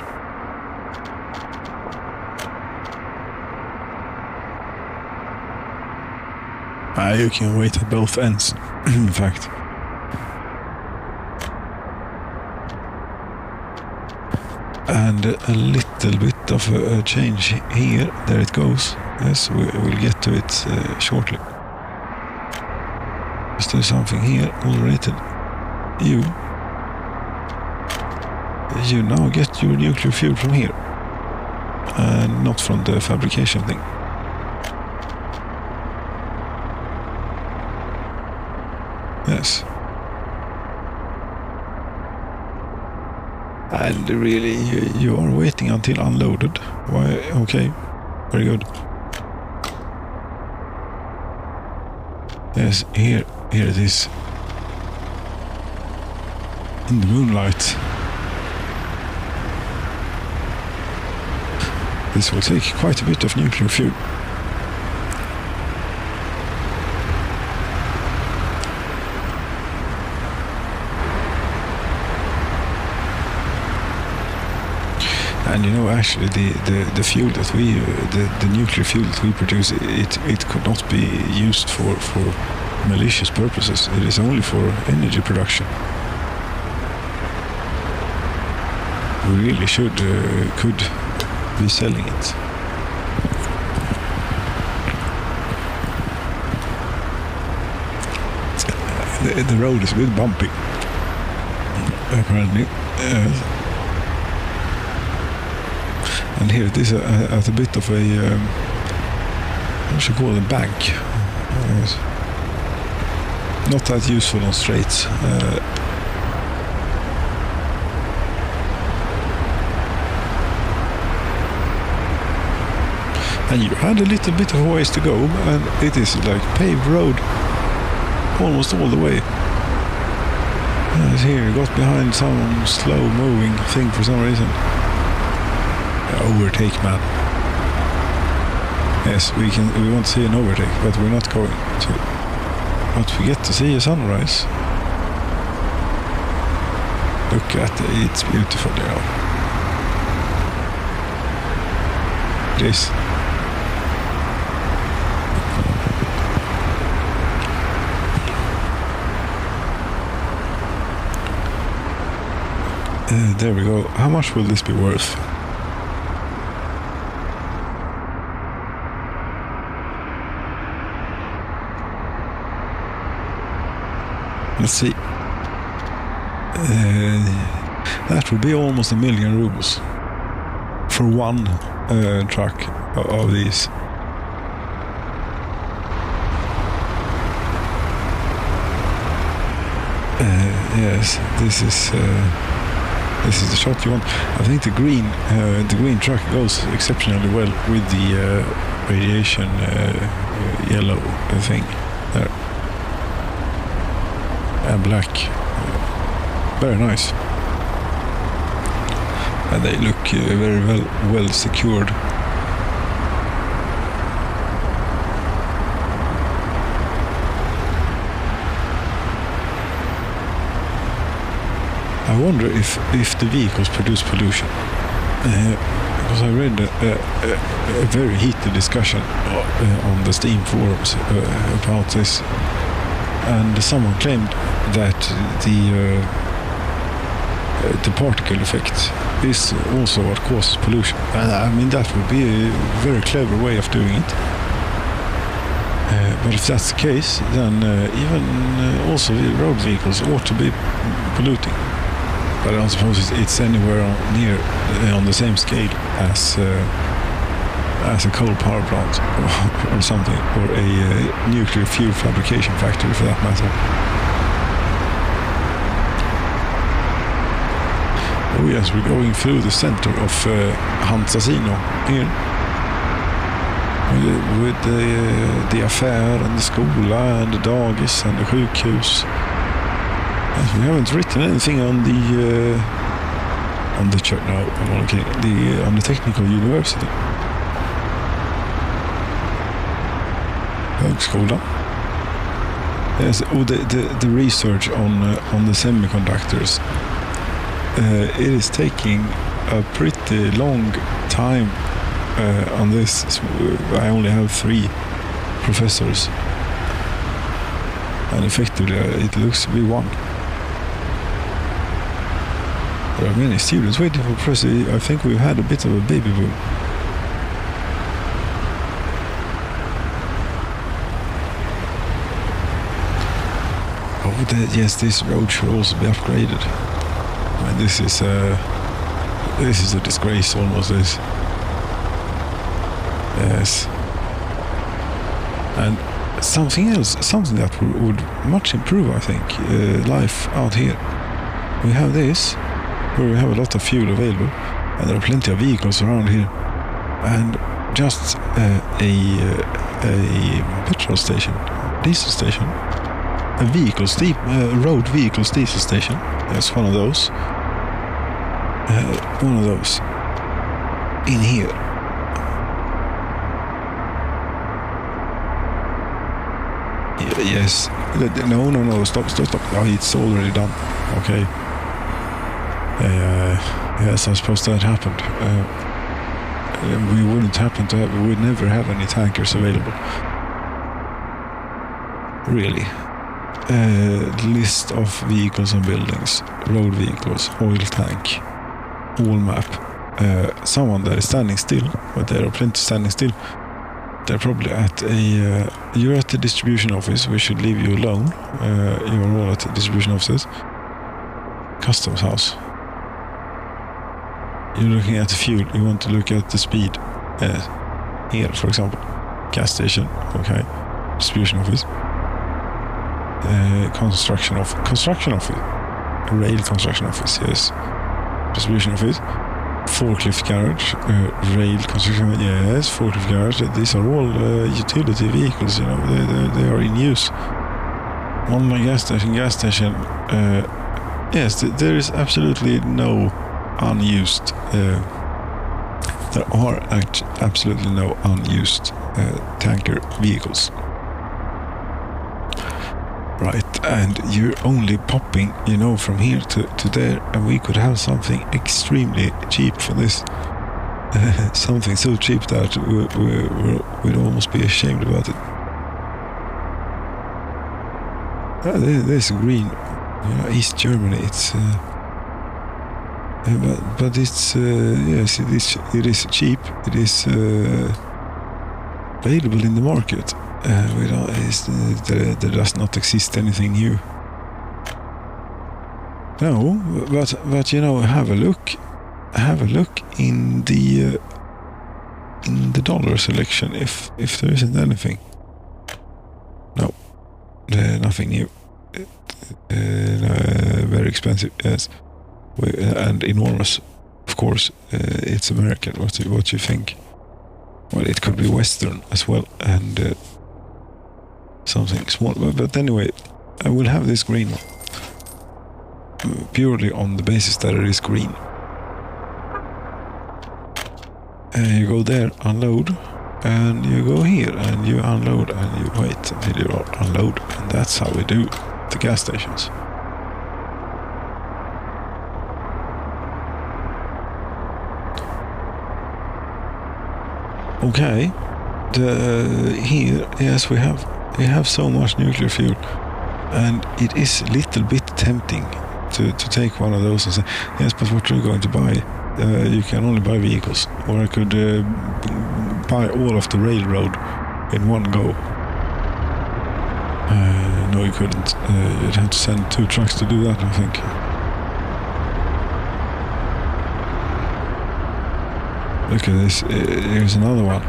You can wait at both ends, in fact. And a little bit of a change here. There it goes. Yes, we'll get to it shortly. Is there something here already? You now get your nuclear fuel from here, and not from the fabrication thing. Yes. And really, you are waiting until unloaded. Why? Okay, very good. Yes, here it is. In the moonlight. This will take quite a bit of nuclear fuel. And actually, the fuel that the nuclear fuel that we produce, it could not be used for malicious purposes. It is only for energy production. We really could be selling it. The road is a bit bumpy, apparently. And here it is at a bit of a, what should I call it, a bank. Not that useful on straights. And you had a little bit of a ways to go, and it is like paved road almost all the way. And here you got behind some slow moving thing for some reason. Overtake, man. Yes, we want to see an overtake, but we're not going to. But we get to see a sunrise. Look at it, it's beautiful, This. There we go. How much will this be worth? Let's see. That would be almost 1 million rubles for one truck of these. Yes, this is the shot you want. I think the green truck goes exceptionally well with the radiation yellow thing there. And black. Very nice. And they look very well secured. I wonder if the vehicles produce pollution. Because I read a very heated discussion on the Steam forums about this. And someone claimed that the particle effect is also what causes pollution. And I mean, that would be a very clever way of doing it. But if that's the case, then even also the road vehicles ought to be polluting. But I don't suppose it's anywhere near on the same scale as a coal power plant or something, or a nuclear fuel fabrication factory for that matter. Oh yes, we're going through the center of Hantasino here. With the affär and the skola and the dagis and the sjukhus. Yes, we haven't written anything on the church now. On the technical university. Högskolan. Yes, the research on the semiconductors. It is taking a pretty long time on this. I only have 3 professors, and effectively it looks to be 1. There are many students waiting for professor. I think we've had a bit of a baby boom. Oh, yes, this road should also be upgraded. I mean, this is a disgrace, almost. This. Yes. And something else, something that would much improve, I think, life out here. We have this, where we have a lot of fuel available, and there are plenty of vehicles around here, and just a petrol station, diesel station, a road vehicles diesel station. There's one of those. In here. Yes. No. Stop. Oh, it's already done. Okay. Yes, I suppose that happened. We wouldn't happen to have, we'd never have any tankers available. Really. List of vehicles and buildings, road vehicles, oil tank, all map. Someone that is standing still, but there are plenty standing still. They're probably at you're at the distribution office. We should leave you alone. You're all at the distribution offices. Customs house. You're looking at the fuel. You want to look at the speed. Here, for example. Gas station. Okay. Distribution office. Construction office. Rail construction office, yes. Distribution office. Forklift garage. Rail construction, yes. Forklift garage. These are all utility vehicles, you know. They are in use. Online gas station. Yes, there is absolutely no unused. There are absolutely no unused tanker vehicles. Right, and you're only popping, you know, from here to there, and we could have something extremely cheap for this. Something so cheap that we'd almost be ashamed about it. There's green, you know, East Germany. It's but it's yes, it is cheap. It is available in the market. There does not exist anything new. No, but you know, have a look in the dollar selection if there isn't anything. No, nothing new. Very expensive, yes, and enormous. Of course, it's American. What you think? Well, it could be Western as well, and something small. But anyway, I will have this green one purely on the basis that it is green. You go there, unload, and you go here, and you unload, and you wait until you unload, and that's how we do the gas stations. Okay, here, yes, we have so much nuclear fuel, and it is a little bit tempting to take one of those and say, yes, but what are you going to buy? You can only buy vehicles, or I could buy all of the railroad in one go. No, you couldn't. You'd have to send 2 trucks to do that, I think. Look at this. Here's another one.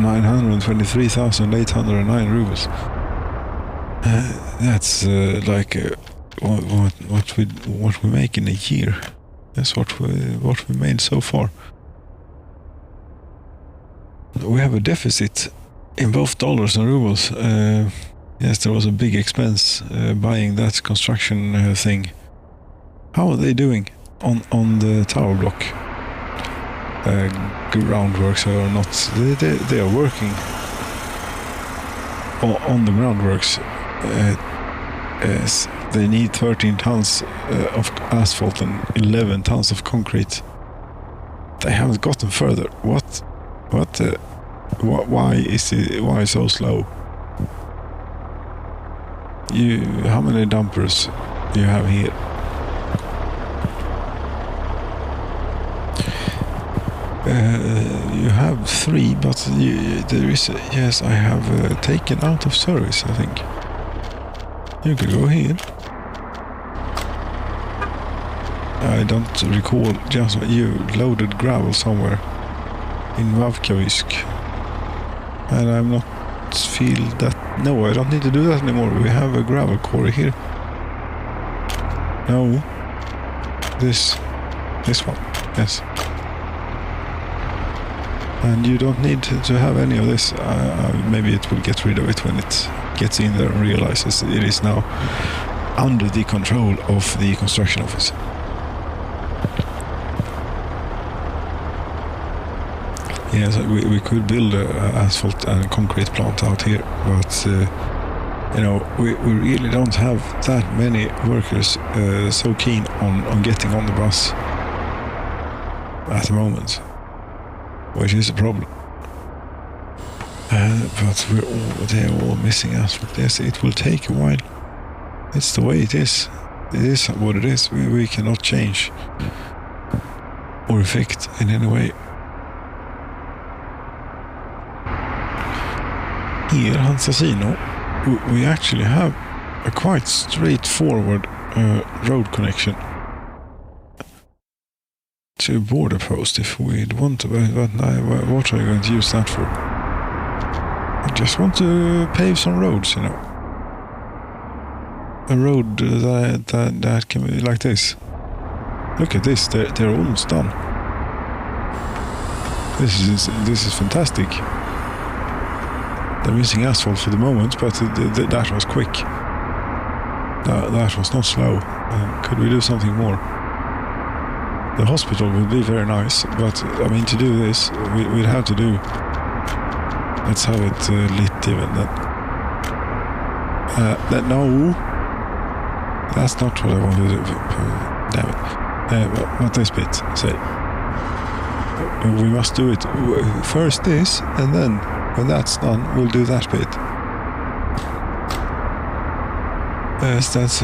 923,809 rubles. That's like what we make in a year. That's what we made so far. We have a deficit in both dollars and rubles. Yes, there was a big expense buying that construction thing. How are they doing on the tower block? Groundworks are not. They are working on the groundworks. Yes, they need 13 tons of asphalt and 11 tons of concrete. They haven't gotten further. What? Why is it? Why so slow? How many dumpers do you have here? You have 3, but there is. Yes, I have taken out of service, I think. You could go here. I don't recall. Just you loaded gravel somewhere in Vavkavisk, and I'm not feel that. No, I don't need to do that anymore. We have a gravel quarry here. No, this one. Yes. And you don't need to have any of this. Maybe it will get rid of it when it gets in there and realizes it is now under the control of the construction office. Yes, we could build an asphalt and concrete plant out here, but we really don't have that many workers so keen on getting on the bus at the moment, which is a problem. But they're all missing asphalt. Yes, it will take a while. It's the way it is. It is what it is. We cannot change or affect in any way. Here, Hansasino, we actually have a quite straightforward road connection to a border post if we'd want to, but what are you going to use that for? I just want to pave some roads, A road that can be like this. Look at this, they're almost done. This is fantastic. They're missing asphalt for the moment, but that was quick. That was not slow. Could we do something more? The hospital would be very nice, but I mean, to do this, we'd have to do. Let's have it lit even then. No, that's not what I wanted to do. Damn it. But this bit, say, we must do it first this, and then when that's done, we'll do that bit. Yes, that's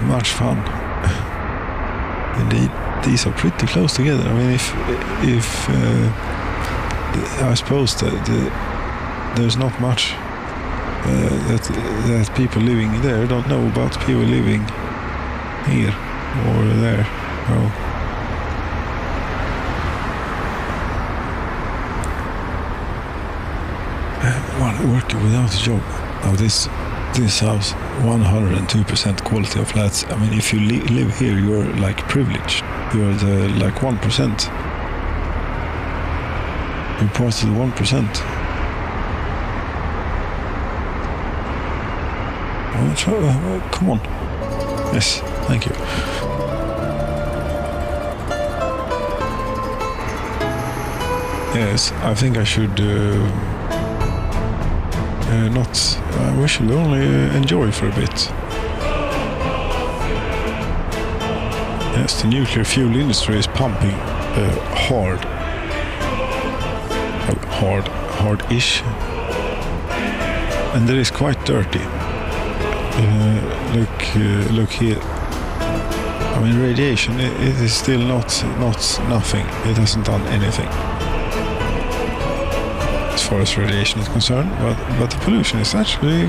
much fun. Indeed, these are pretty close together. I mean, if I suppose that there's not much that people living there don't know about people living here or there. Well, working without a job. Now this house, 102% quality of flats. I mean, if you live here, you're like privileged. You're the like 1%. You're part of the 1%. Come on. Yes, thank you. Yes, I think I should we should only enjoy for a bit. Yes, the nuclear fuel industry is pumping hard-ish, and it is quite dirty. Look here. I mean, radiation. It is still not nothing. It hasn't done anything as far as radiation is concerned, but the pollution is actually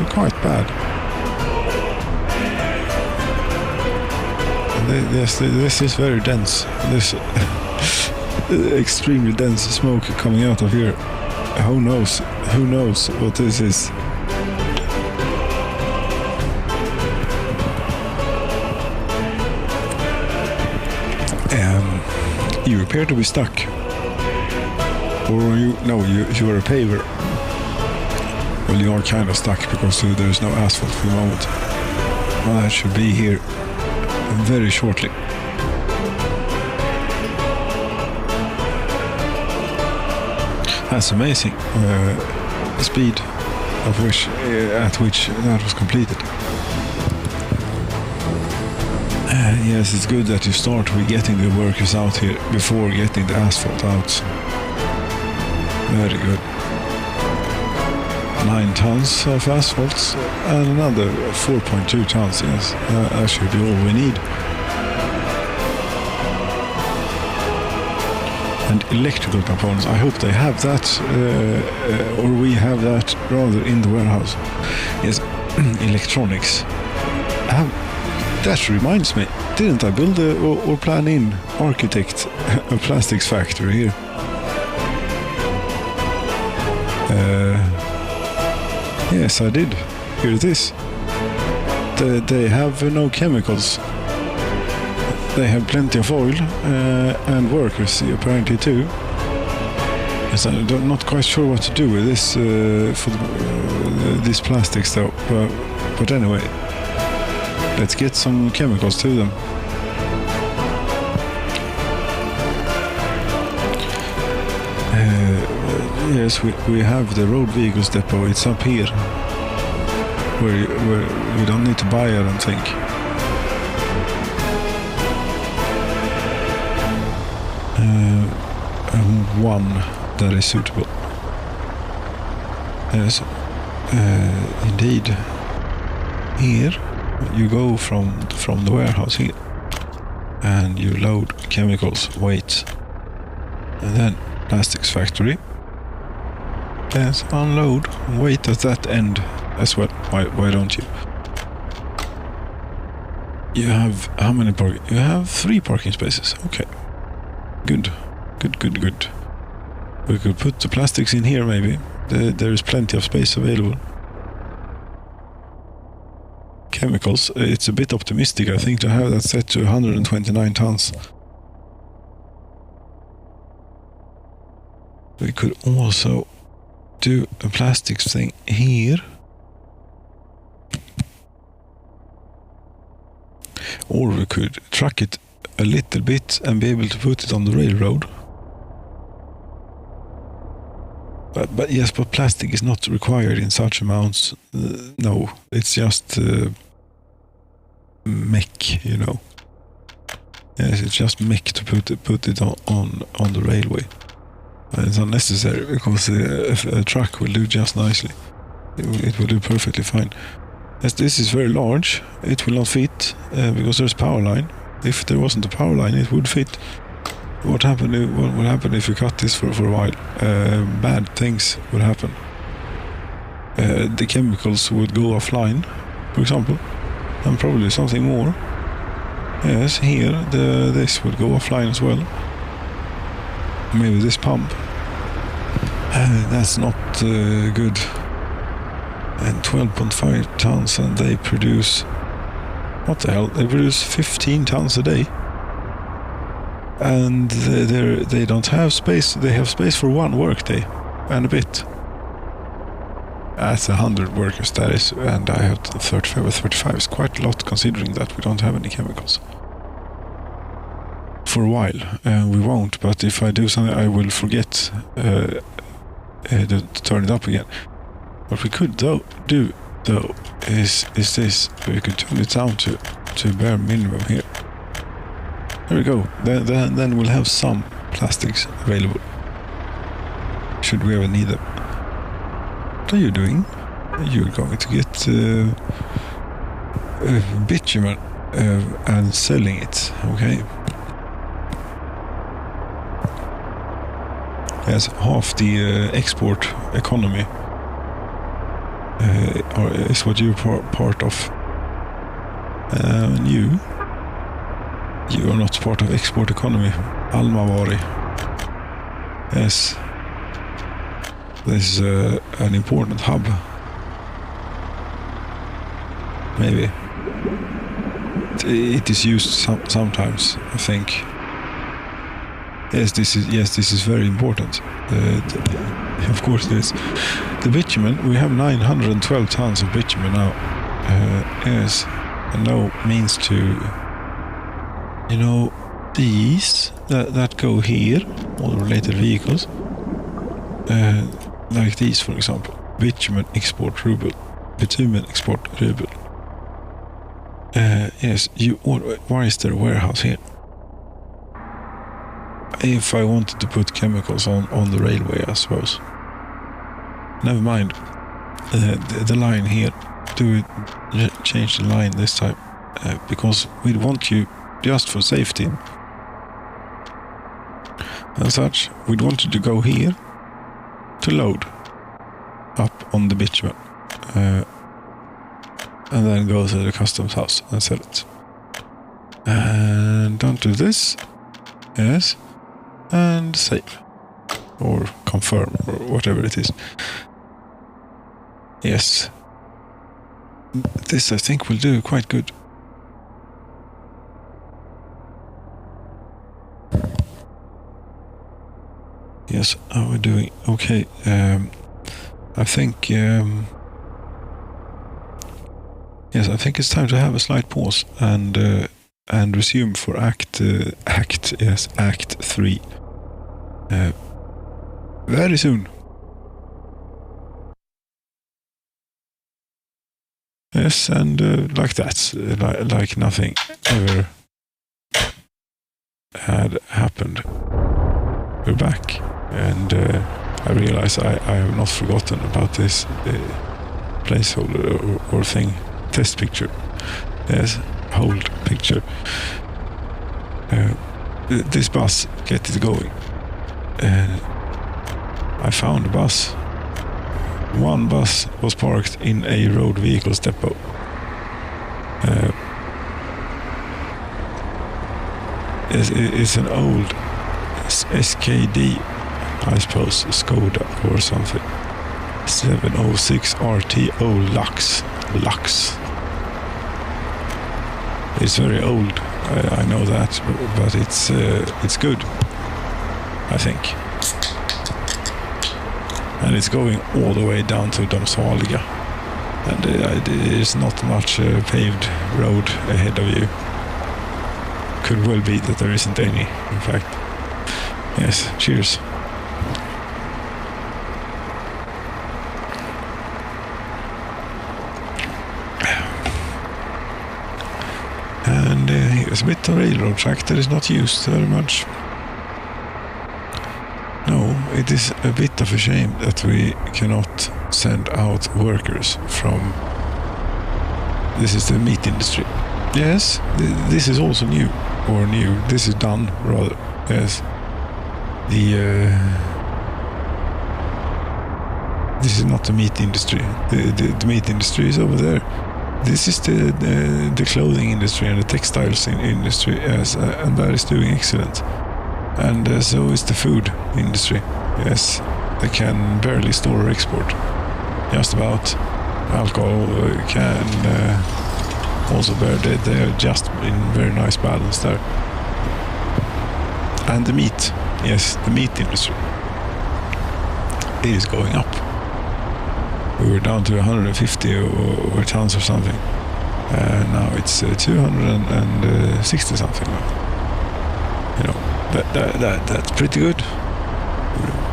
quite bad. And this is very dense. This extremely dense smoke coming out of here. Who knows what this is? You appear to be stuck. Or you are a paver. Well, you are kind of stuck because there's no asphalt for the moment. Well, that should be here very shortly. That's amazing. Speed at which that was completed. Yes, it's good that you start with getting the workers out here before getting the asphalt out. Very good. 9 tons of asphalt and another 4.2 tons, yes. That should be all we need. And electrical components, I hope they have that, or we have that rather in the warehouse. Yes, electronics. That reminds me, didn't I build or plan in architect a plastics factory here? Yes, I did. Here it is. They have no chemicals. They have plenty of oil and workers apparently too. Yes, I'm not quite sure what to do with this for these plastics though. But anyway, let's get some chemicals to them. Yes, we have the road vehicles depot. It's up here. Where we don't need to buy, I don't think. One that is suitable. Yes, indeed. Here you go from the warehouse here, and you load chemicals, weights, and then plastics factory. Yes, unload, wait at that end as well. Why don't you? You have how many parking? You have 3 parking spaces. Okay, good. We could put the plastics in here maybe. There is plenty of space available. Chemicals, it's a bit optimistic, I think, to have that set to 129 tons. We could also do a plastics thing here. Or we could truck it a little bit and be able to put it on the railroad. But yes, but plastic is not required in such amounts. No, it's just mech, you know. Yes, it's just mech to put it on the railway. It's unnecessary because a truck will do just nicely. It will do perfectly fine. As this is very large, it will not fit because there's power line. If there wasn't a power line, it would fit. What will happen if you cut this for a while? Bad things would happen. The chemicals would go offline, for example, and probably something more. Yes, here this would go offline as well. Maybe this pump. That's not good. And 12.5 tons, and they produce... What the hell? They produce 15 tons a day. And they don't have space. They have space for 1 workday and a bit. That's 100 workers, that is, and I have 35. 35 is quite a lot considering that we don't have any chemicals. For a while, we won't, but if I do something, I will forget to turn it up again. What we could do is this. We could turn it down to bare minimum here. There we go. Then we'll have some plastics available. Should we ever need them. What are you doing? You're going to get bitumen and selling it. Okay. Yes, half the export economy is what you're part of. You are not part of export economy. Almavari. Yes. This is an important hub. Maybe. It is used sometimes, I think. Yes, this is very important. Of course it is. The bitumen, we have 912 tons of bitumen now. Yes, and no means to, you know, these that go here, all related vehicles, like these, for example, bitumen export ruble, bitumen export ruble. Yes, why is there a warehouse here? If I wanted to put chemicals on the railway, I suppose. Never mind. The line here. Change the line this time. Because we want you just for safety. As such, we'd want you to go here to load up on the bitumen. And then go to the customs house and sell it. And don't do this. Yes. And save. Or confirm, or whatever it is. Yes. This, I think, will do quite good. Yes, how are we doing? Okay. I think... yes, I think it's time to have a slight pause and resume for Act 3. Very soon. Yes, and like that, like nothing ever had happened. We're back, and I realize I have not forgotten about this placeholder or thing, test picture. Yes, hold picture. This bus, get it going. I found a bus. One bus was parked in a road vehicles depot. It's an old SKD, I suppose, Skoda or something. 706 RTO Lux. It's very old, I know that, but it's good, I think. And it's going all the way down to Domsaliga. And there's not much paved road ahead of you. Could well be that there isn't any, in fact. Yes, cheers. And here's a bit of railroad track that is not used very much. No, it is a bit of a shame that we cannot send out workers from... This is the meat industry. Yes, this is also new. Or new. This is done, rather. Yes. This is not the meat industry. The meat industry is over there. This is the clothing industry and the textiles industry, yes, and that is doing excellent. And so is the food industry. Yes, they can barely store or export. Just about. Alcohol can also bear. They are just in very nice balance there. And the meat, yes, the meat industry, it is going up. We were down to 150 or tons or something. Now it's 260 something. You know, that's pretty good.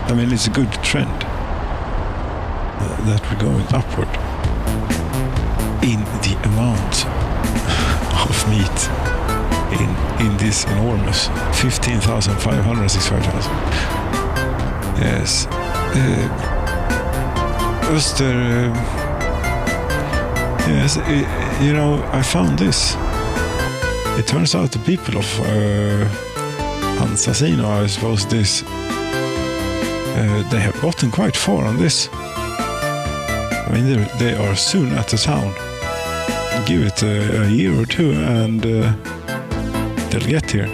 I mean, it's a good trend that we're going upward in the amount of meat in this enormous 15,565,000. Yes. Öster, yes, you know, I found this. It turns out the people of Hansasino, I suppose this, they have gotten quite far on this. I mean, they are soon at the town. Give it a year or two and they'll get here.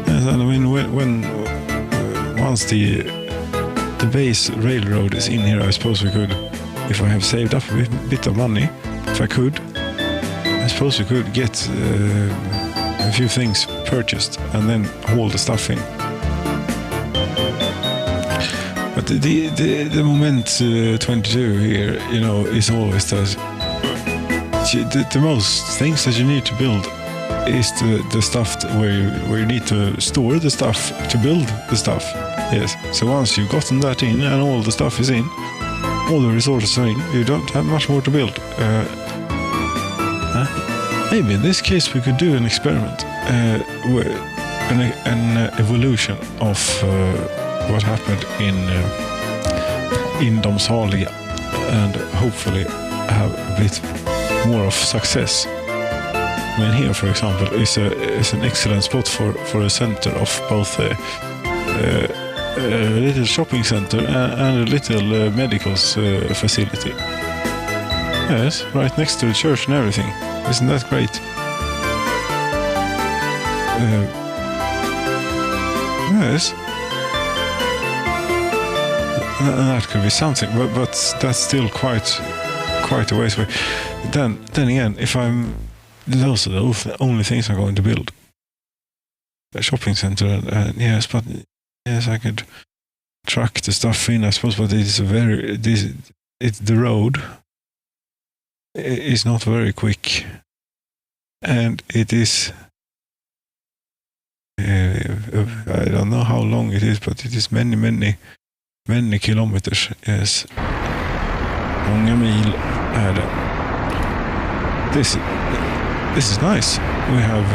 And I mean, when once the base railroad is in here, I suppose we could, if I have saved up a bit of money, if I could, I suppose we could get a few things purchased and then haul the stuff in. But the moment 22 here, you know, is always that the most things that you need to build is the stuff where you need to store the stuff to build the stuff. Yes. So once you've gotten that in and all the stuff is in, all the resources are in, you don't have much more to build. Maybe in this case we could do an experiment, an evolution of what happened in Domsaliga, and hopefully have a bit more of success. I mean, here, for example, is an excellent spot for a center of both a little shopping center and a little medical facility. Yes, right next to the church and everything. Isn't that great? Yes. That could be something, but that's still quite a ways away. Then again, those are the only things I'm going to build. A shopping center, and yes, but yes, I could truck the stuff in, I suppose, but the road is not very quick, and it is. I don't know how long it is, but it is many kilometers. Yes. Många mil är det. This is nice. We have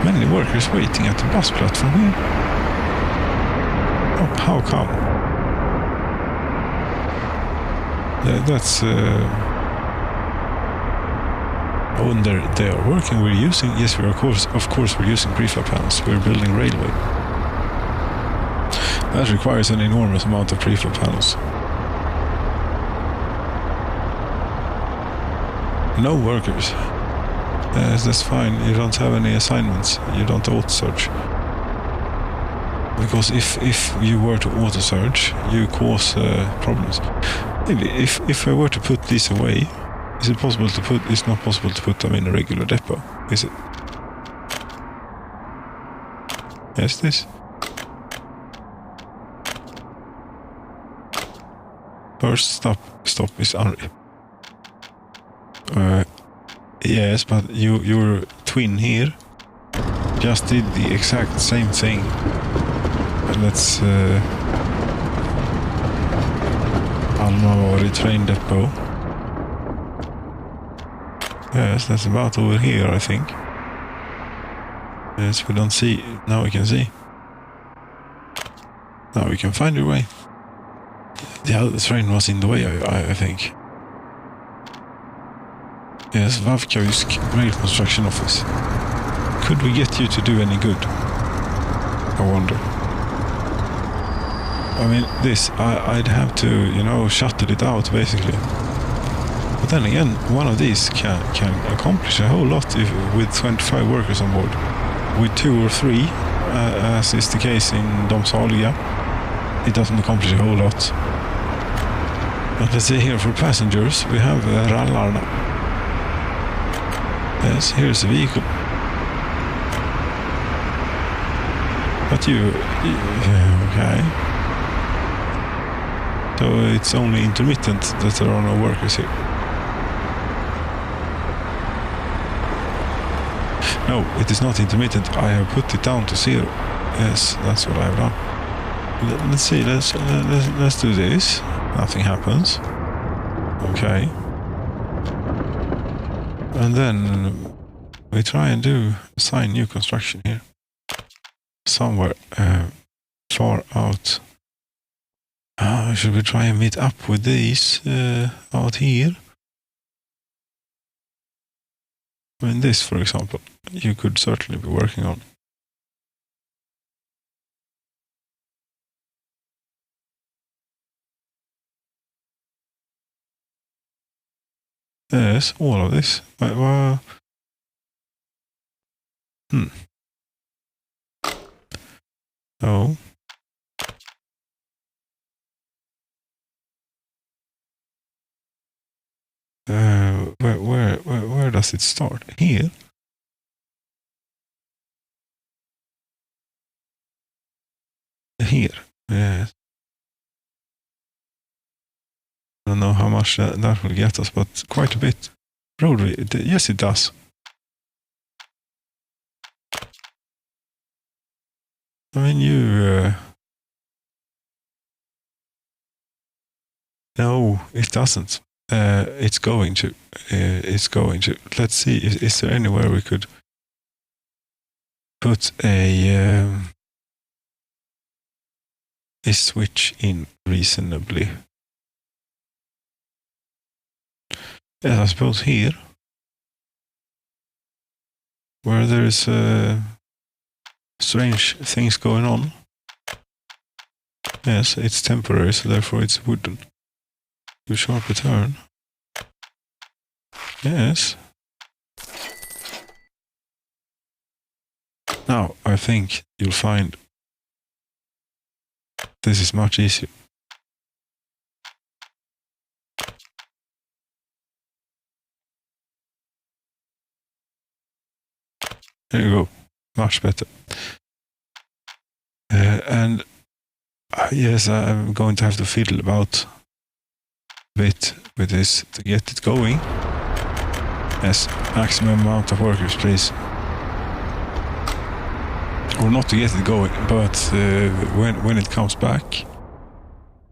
many workers waiting at the bus platform here. Oh, how come? That's... they are working. We're using... Yes, we are, of course we're using prefab panels. We're building railway. That requires an enormous amount of prefab panels. No workers. That's fine. You don't have any assignments. You don't auto-search. Because if you were to auto-search, you cause problems. Maybe if I were to put these away, is it possible to put... It's not possible to put them in a regular depot, is it? Yes, this. First stop is yes, but your twin here just did the exact same thing. Let's Almavari train depot. Yes, that's about over here, I think. Yes, we don't see. Now we can see. Now we can find your way. The other train was in the way, I think. Yes, Vavkausk Rail Construction Office. Could we get you to do any good? I wonder. I mean, this, I'd have to, you know, shuttle it out, basically. But then again, one of these can accomplish a whole lot with 25 workers on board. With 2 or 3, as is the case in Domsaliga, it doesn't accomplish a whole lot. But let's see here, for passengers, we have Rallarna. Yes, here's a vehicle. But okay. So it's only intermittent that there are no workers here. No, it is not intermittent. I have put it down to 0. Yes, that's what I have done. Let's see. Let's do this. Nothing happens. Okay. And then we try and assign new construction here. Somewhere far out. Should we try and meet up with these out here? I mean, this, for example, you could certainly be working on. Yes, all of this. Oh. Where does it start? Here? Here. Yes. I don't know how much that will get us, but quite a bit. Probably. Yes, it does. I mean, no, it doesn't. It's going to. It's going to. Let's see. Is there anywhere we could put a switch in reasonably? Yes, I suppose here, where there's strange things going on. Yes, it's temporary, so therefore it's wooden. Do sharp return. Yes. Now, I think you'll find this is much easier. There you go. Much better. And yes, I'm going to have to fiddle about a bit with this to get it going. Yes, maximum amount of workers, please. Or not to get it going, but when it comes back,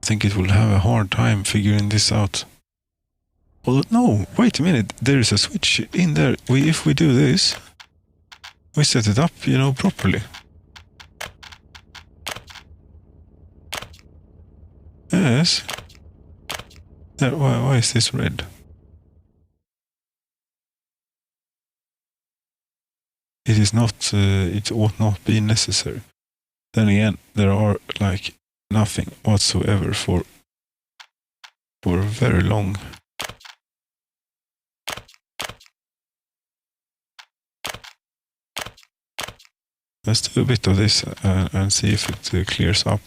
think it will have a hard time figuring this out. Well, no, wait a minute. There is a switch in there. If we do this, we set it up, properly. Yes. There, why is this red? It is not, it ought not be necessary. Then again, there are like nothing whatsoever for very long. Let's do a bit of this and see if it clears up.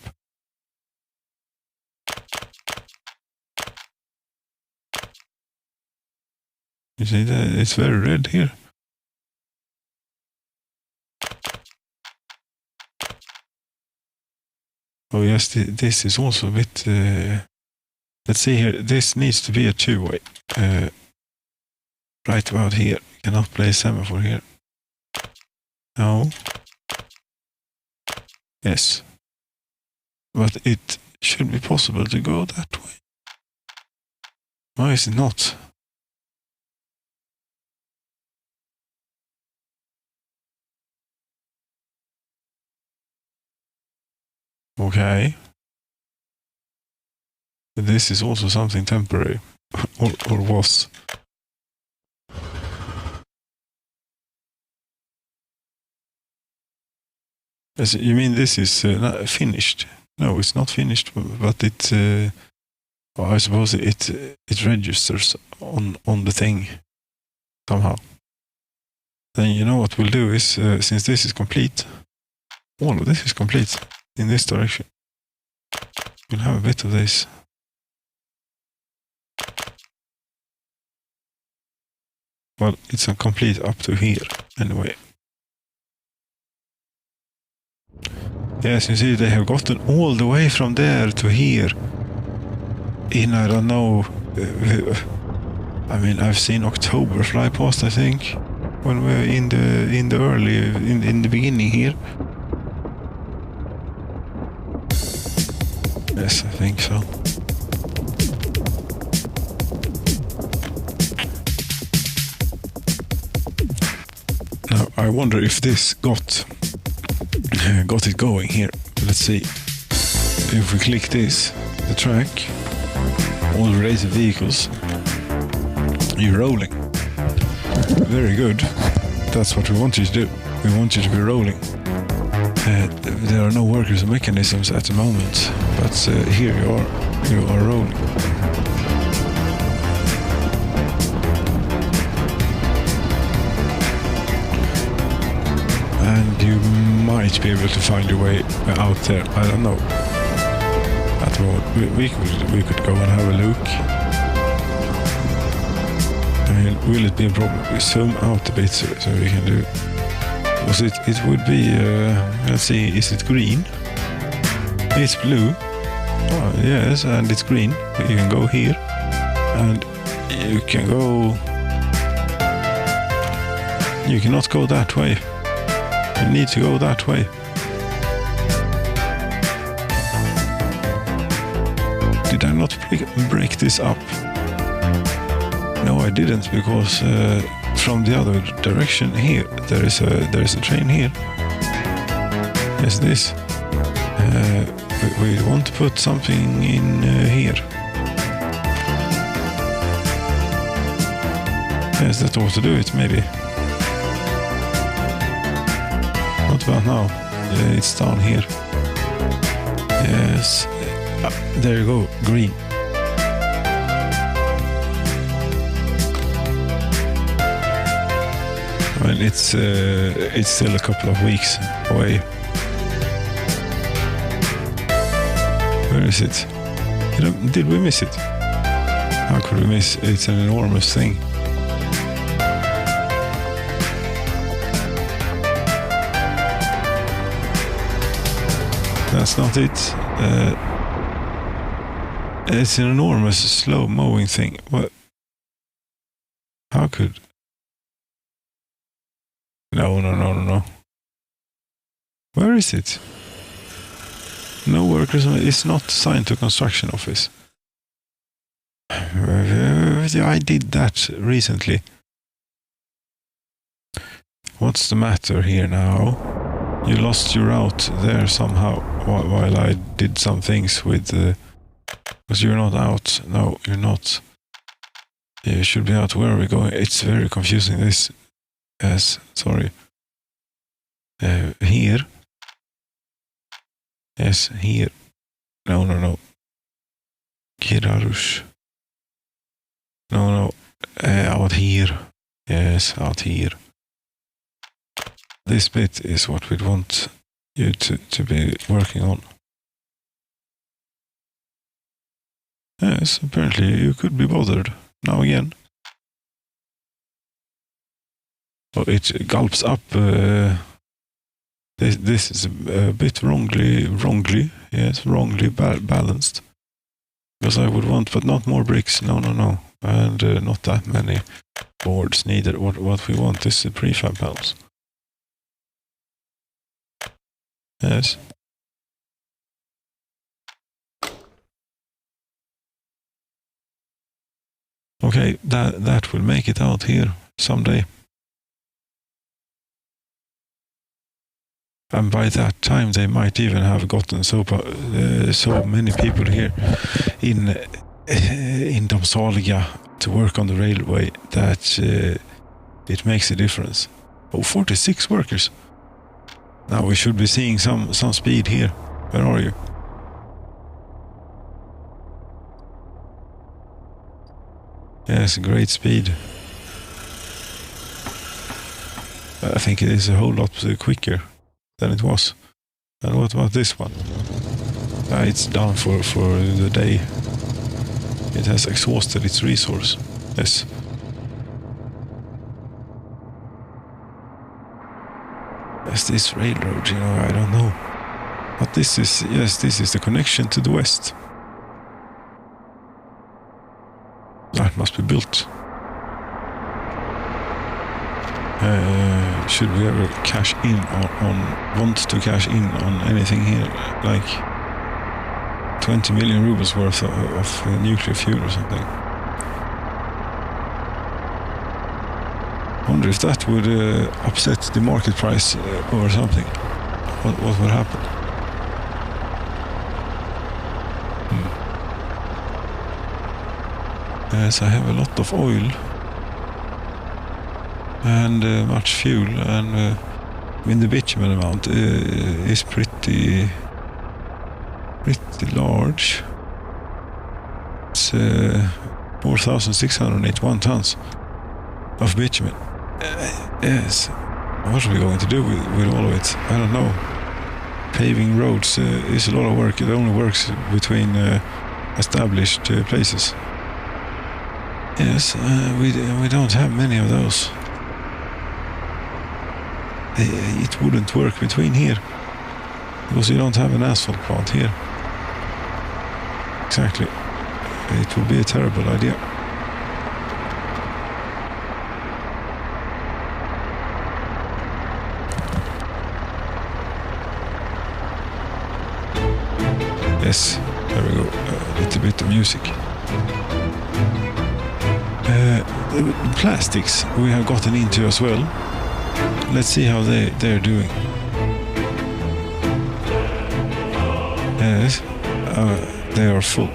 You see that it's very red here. Oh yes, this is also a bit... let's see here, this needs to be a two-way. Right about here. Cannot play semaphore here. No. Yes. But it should be possible to go that way. Why is it not? Okay. This is also something temporary. or was. You mean this is not finished? No, it's not finished, but it... well, I suppose it registers on the thing somehow. Then you know what we'll do is, since this is complete, all of this is complete in this direction. We'll have a bit of this. Well, it's complete up to here, anyway. Yes, you see, they have gotten all the way from there to here. In, I don't know, I mean, I've seen October fly past, I think, when we're in the early, in the beginning here. Yes, I think so. Now, I wonder if this got it going here. Let's see. If we click this, the track, all rated vehicles, you're rolling. Very good. That's what we want you to do. We want you to be rolling. There are no workers or mechanisms at the moment, but here you are rolling. And you might be able to find your way out there. I don't know. At the moment, we could go and have a look. I mean, will it be a problem? We zoom out a bit so we can do. Because it would be. Let's see. Is it green? It's blue. Oh yes, and it's green. You can go here, and you can go. You cannot go that way. You need to go that way. Did I not break this up? No, I didn't, because from the other direction here, there is a train here. Yes, this. We want to put something in here. Yes, that ought to do it, maybe. What about now? It's down here. Yes. There you go, green. Well, it's still a couple of weeks away. Where is it? Did we miss it? How could we miss? It's an enormous thing. That's not it. It's an enormous slow mowing thing. What? How could? No. Where is it? No workers. It's not assigned to construction office. I did that recently. What's the matter here now? You lost your route there somehow while I did some things with... Because you're not out. No, you're not. You should be out. Where are we going? It's very confusing, this. Yes, sorry. Here. Yes, here. No. Kirarush. No. Out here. Yes, out here. This bit is what we'd want you to be working on. Yes, apparently you could be bothered. Now again. Oh, it gulps up. This is a bit wrongly balanced. Because I would want, but not more bricks. No. And not that many boards needed. What we want is the prefab panels. Yes. Okay, that will make it out here someday. And by that time, they might even have gotten so many people here in Domsaliga to work on the railway that it makes a difference. Oh, 46 workers. Now we should be seeing some speed here. Where are you? Yes, great speed. I think it is a whole lot quicker than it was. And what about this one? It's done for the day. It has exhausted its resource. Yes. Yes, this railroad, I don't know. But this is the connection to the west. That must be built. Should we ever cash in want to cash in on anything here, like 20 million rubles worth of nuclear fuel or something? I wonder if that would upset the market price or something. What would happen? Yes, I have a lot of oil and much fuel, and the bitumen amount is pretty large. It's 4,681 tons of bitumen. Yes. What are we going to do with all of it? I don't know. Paving roads is a lot of work. It only works between established places. Yes, we don't have many of those. It wouldn't work between here, because you don't have an asphalt plant here. Exactly. It would be a terrible idea. Yes, there we go. A little bit of music. The plastics we have gotten into as well. Let's see how they're doing. Yes, they are full.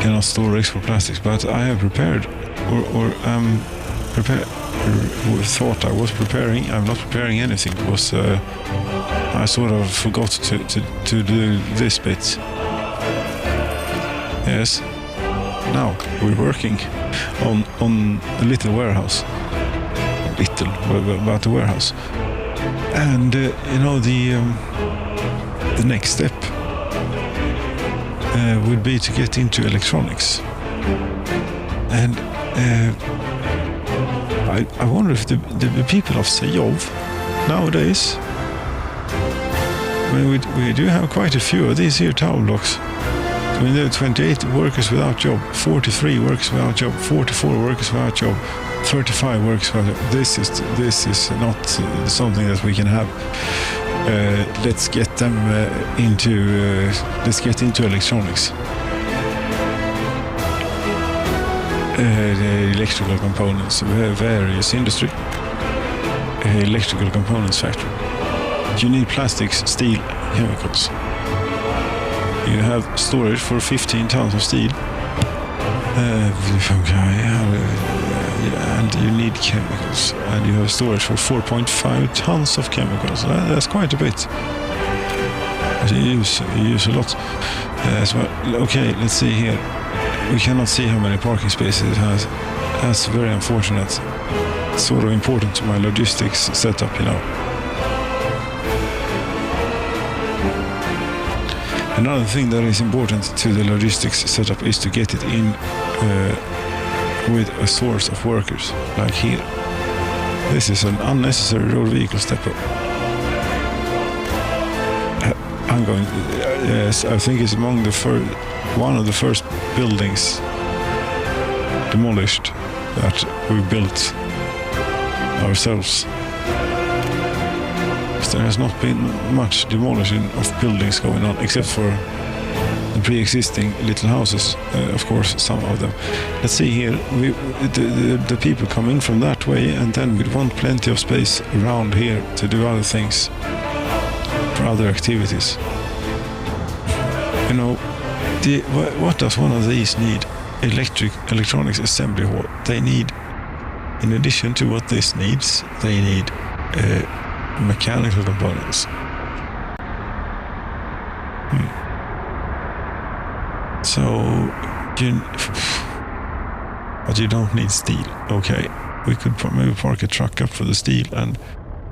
Cannot store export plastics, but I have prepared, or prepared. Thought I was preparing. I'm not preparing anything because I sort of forgot to do this bit. Yes. Now we're working on a little warehouse. About the warehouse, and the next step would be to get into electronics, and I wonder if the people of Sayov nowadays, we do have quite a few of these here tower blocks. I mean, there are 28 workers without job, 43 workers without job, 44 workers without job, 35 workers without job. This is not something that we can have. let's get them let's get into electronics. The electrical components, various industry, electrical components factory. You need plastics, steel, chemicals. You have storage for 15 tons of steel. And you need chemicals. And you have storage for 4.5 tons of chemicals. That's quite a bit. You use a lot. Okay, let's see here. We cannot see how many parking spaces it has. That's very unfortunate. It's sort of important to my logistics setup, you know. Another thing that is important to the logistics setup is to get it in with a source of workers, like here. This is an unnecessary road vehicle step-up. I'm going. Yes, I think it's among the one of the first buildings demolished that we built ourselves. There has not been much demolishing of buildings going on, except for the pre-existing little houses, of course, some of them. Let's see here, the people come in from that way, and then we want plenty of space around here to do other things, for other activities. You know, what does one of these need? Electronics assembly hall. They need, in addition to what this needs, they need mechanical components. So, but you don't need steel. Okay, we could maybe park a truck up for the steel and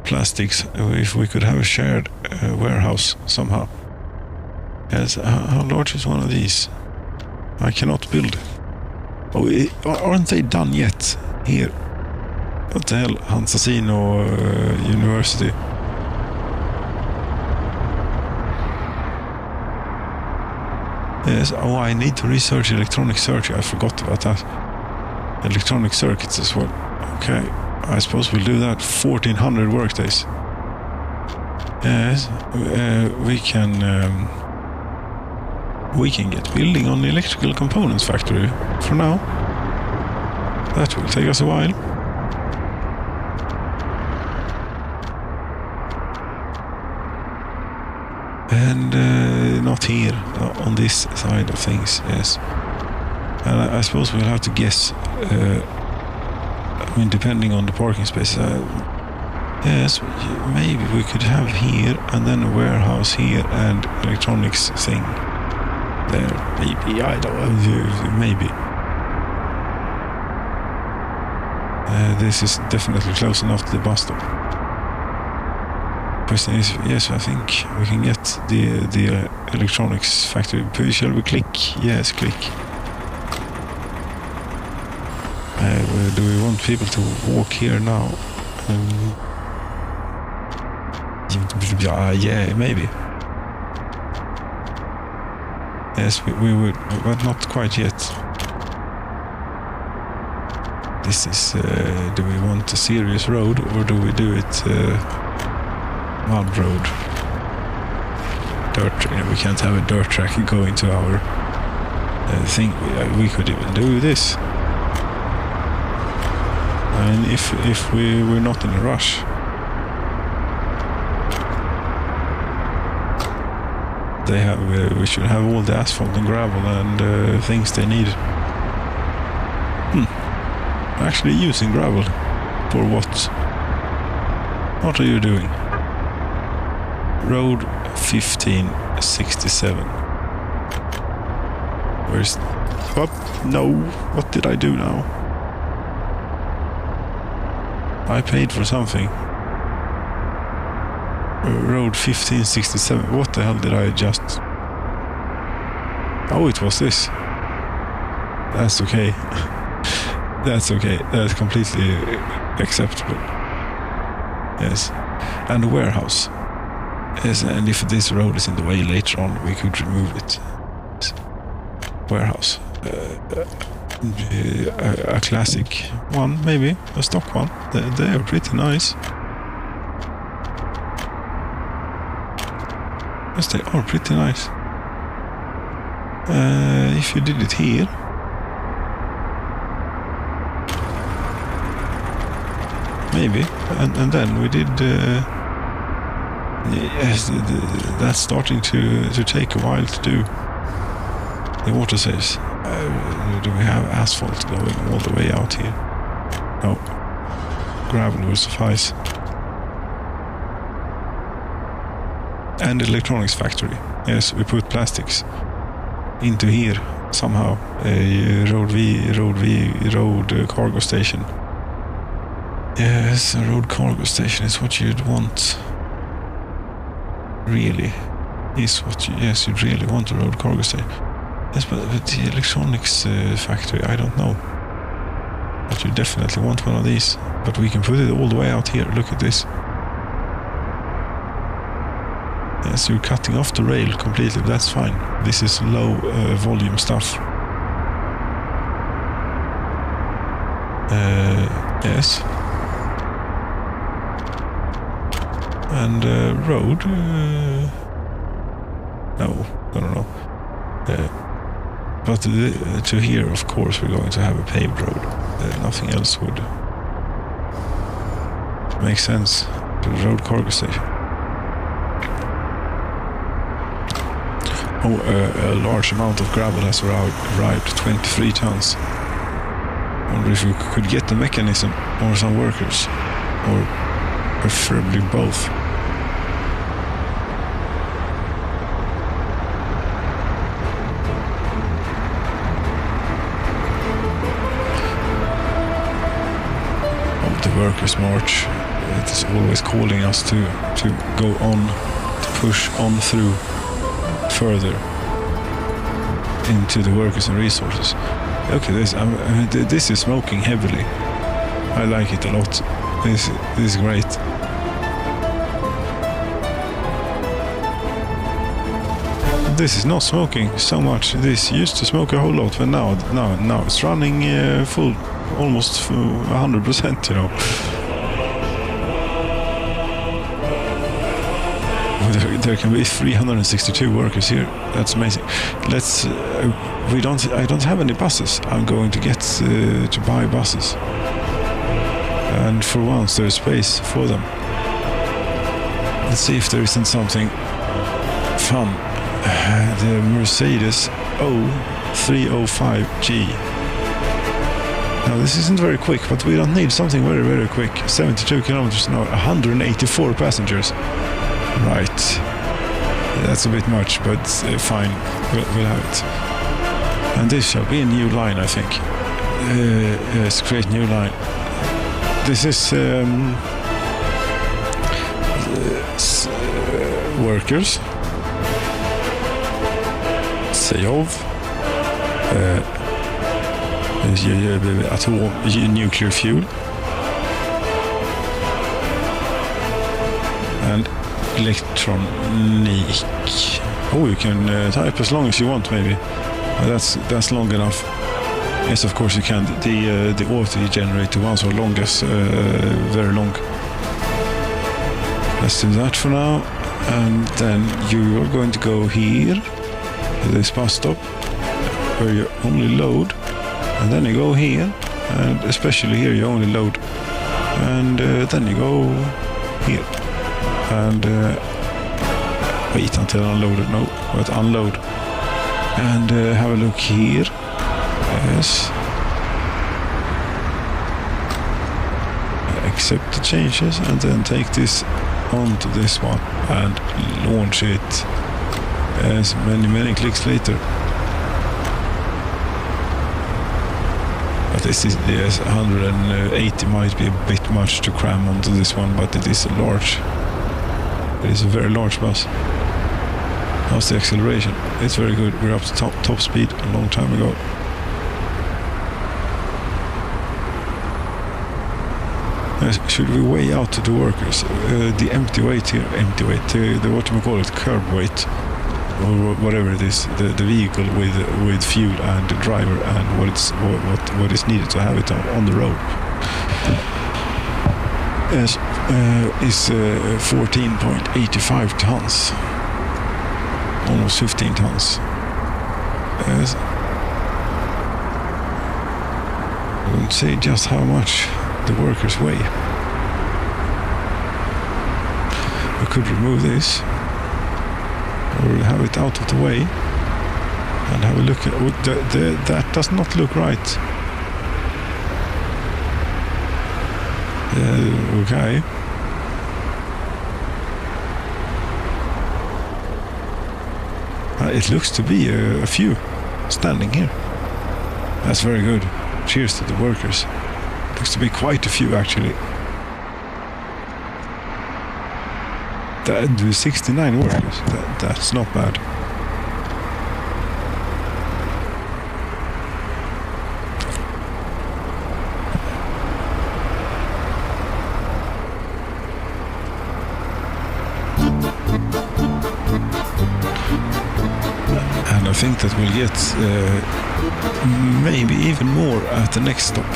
plastics if we could have a shared warehouse somehow. Yes, how large is one of these? I cannot build. Oh, aren't they done yet here? What the hell? Hansasino University. Yes, oh, I need to research electronic circuits. I forgot about that. Electronic circuits as well. Okay, I suppose we'll do that. 1400 workdays. Yes, we can get building on the electrical components factory for now. That will take us a while. And not here, on this side of things, yes. And I suppose we'll have to guess, I mean, depending on the parking space. Yes, maybe we could have here, and then a warehouse here, and electronics thing there. Maybe, I don't know, maybe. This is definitely close enough to the bus stop. Question is, yes, I think we can get the electronics factory. Shall we click? Yes, click. Do we want people to walk here now? Yeah, maybe. Yes, we would, but not quite yet. This is, do we want a serious road, or do we do it mud road? Dirt, we can't have a dirt track going to our thing. We could even do this. And if we're not in a rush. They have, we should have all the asphalt and gravel and things they need. Actually using gravel. For what? What are you doing? Road 1567. Where's... What? No. What did I do now? I paid for something. Road 1567. What the hell did I adjust? Oh, it was this. That's okay. That's okay. That's completely acceptable. Yes. And a warehouse. Yes, and if this road is in the way later on, we could remove it. Warehouse. A classic one, maybe. A stock one. They are pretty nice. Yes, they are pretty nice. If you did it here, maybe, and then we did. Yes, that's starting to take a while to do. The water saves. Do we have asphalt going all the way out here? No. Gravel will suffice. And electronics factory. Yes, we put plastics into here somehow. A road cargo station. Yes, a road cargo station is what you'd want. Really, is what you'd really want a road cargo station. Yes, but the electronics factory, I don't know. But you definitely want one of these. But we can put it all the way out here. Look at this. Yes, you're cutting off the rail completely. That's fine. This is low volume stuff. Yes. And road. No. But to here, of course, we're going to have a paved road. Nothing else would make sense to the road cargo station. Oh, a large amount of gravel has arrived, 23 tons. I wonder if we could get the mechanism or some workers, or preferably both. The workers' march. It is always calling us to go on, to push on through further into the workers and resources. Okay, this is smoking heavily. I like it a lot. This is great. This is not smoking so much. This used to smoke a whole lot, but now it's running full. Almost 100%, you know. There can be 362 workers here. That's amazing. Let's. I don't have any buses. I'm going to get to buy buses, and for once there's space for them. Let's see if there isn't something fun. The Mercedes O305G. Now this isn't very quick, but we don't need something very, very quick. 72 kilometers an hour, 184 passengers. Right. That's a bit much, but fine. We'll have it. And this shall be a new line, I think. Yes, create new line. This is workers. Save. Nuclear fuel and electronic. Oh, you can type as long as you want, maybe. That's long enough. Yes, of course you can. The auto-generated ones are longest, very long. Let's do that for now, and then you are going to go here to this bus stop where you only load. And then you go here, and especially here you only load. And then you go here. And wait until unloaded. No, but unload. And have a look here. Yes. Accept the changes, and then take this onto this one and launch it. Yes, many clicks later. But this is, yes, 180 might be a bit much to cram onto this one, but it is a very large bus. How's the acceleration? It's very good. We're up to top speed a long time ago. Yes, should we weigh out the workers? The empty weight here, the what do we call it, curb weight, or whatever it is, the vehicle with fuel and the driver and what is needed to have it on the road. Yes, is 14.85 tons. almost 15 tons. Yes. I wouldn't say just how much the workers weigh. We could remove this, or have it out of the way, and have a look at that. Does not look right. Okay. It looks to be a few standing here. That's very good. Cheers to the workers. Looks to be quite a few, actually. That 69 workers. That's not bad. I think that we'll get maybe even more at the next stop.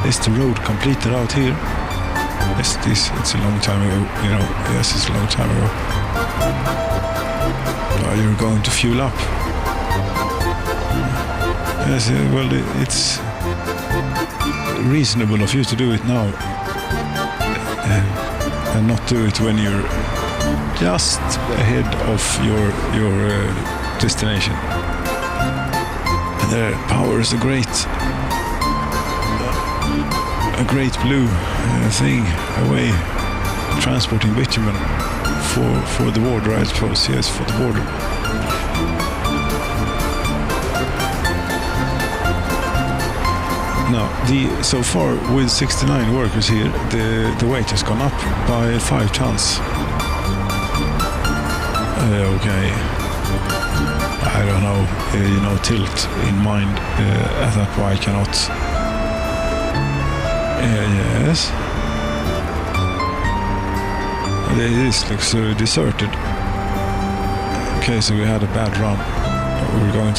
Is the road completed out here? Yes, it's a long time ago, you know. Yes, it's a long time ago. You're going to fuel up. Yes, well, it's reasonable of you to do it now and not do it when you're just ahead of your destination. And the power is a great blue thing away, transporting bitumen for the border, I suppose. Yes, for the border. Now, so far with 69 workers here, the weight has gone up by 5 tons. Okay, I don't know, tilt in mind. That's why I cannot. Yes. This looks deserted. Okay, so we had a bad run. We're going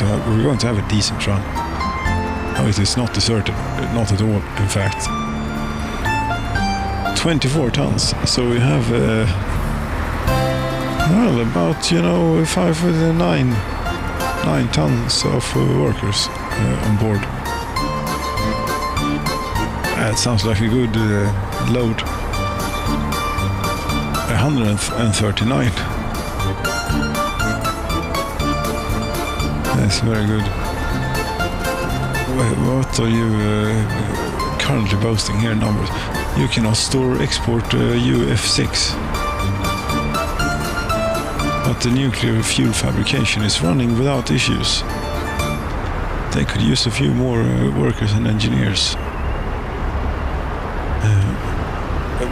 to have a decent run. No, it is not deserted, not at all, in fact. 24 tons, so we have, about, 9 tons of workers on board. That sounds like a good load. 139. That's very good. What are you currently boasting here, numbers? You cannot store or export UF6. But the nuclear fuel fabrication is running without issues. They could use a few more workers and engineers.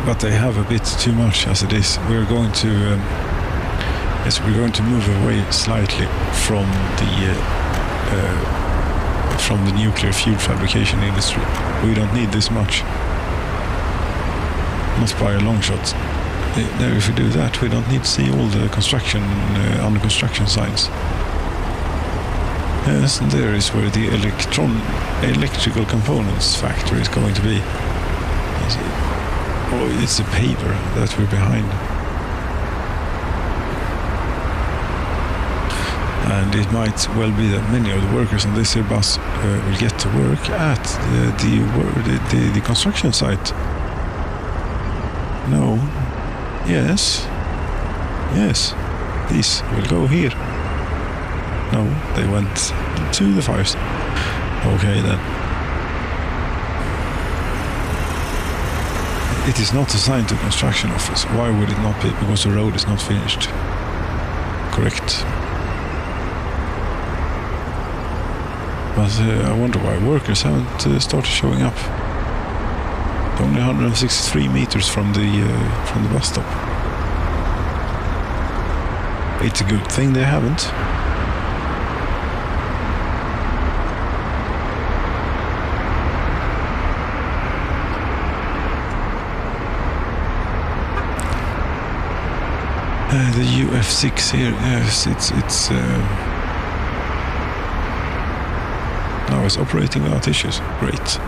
But they have a bit too much as it is. We're going to move away slightly from the nuclear fuel fabrication industry. We don't need this much. Not by a long shot. Now, if we do that, we don't need to see all the construction, under construction signs. Yes, and there is where the electrical components factory is going to be. Oh, it's a paver that we're behind. And it might well be that many of the workers on this here bus will get to work at the construction site. No. Yes. These will go here. No, they went to the fires. Okay then. It is not assigned to construction office. Why would it not be? Because the road is not finished. Correct. But I wonder why workers haven't started showing up. Only 163 meters from the bus stop. It's a good thing they haven't. The UF6 here, yes, it's now it's operating without issues. Great.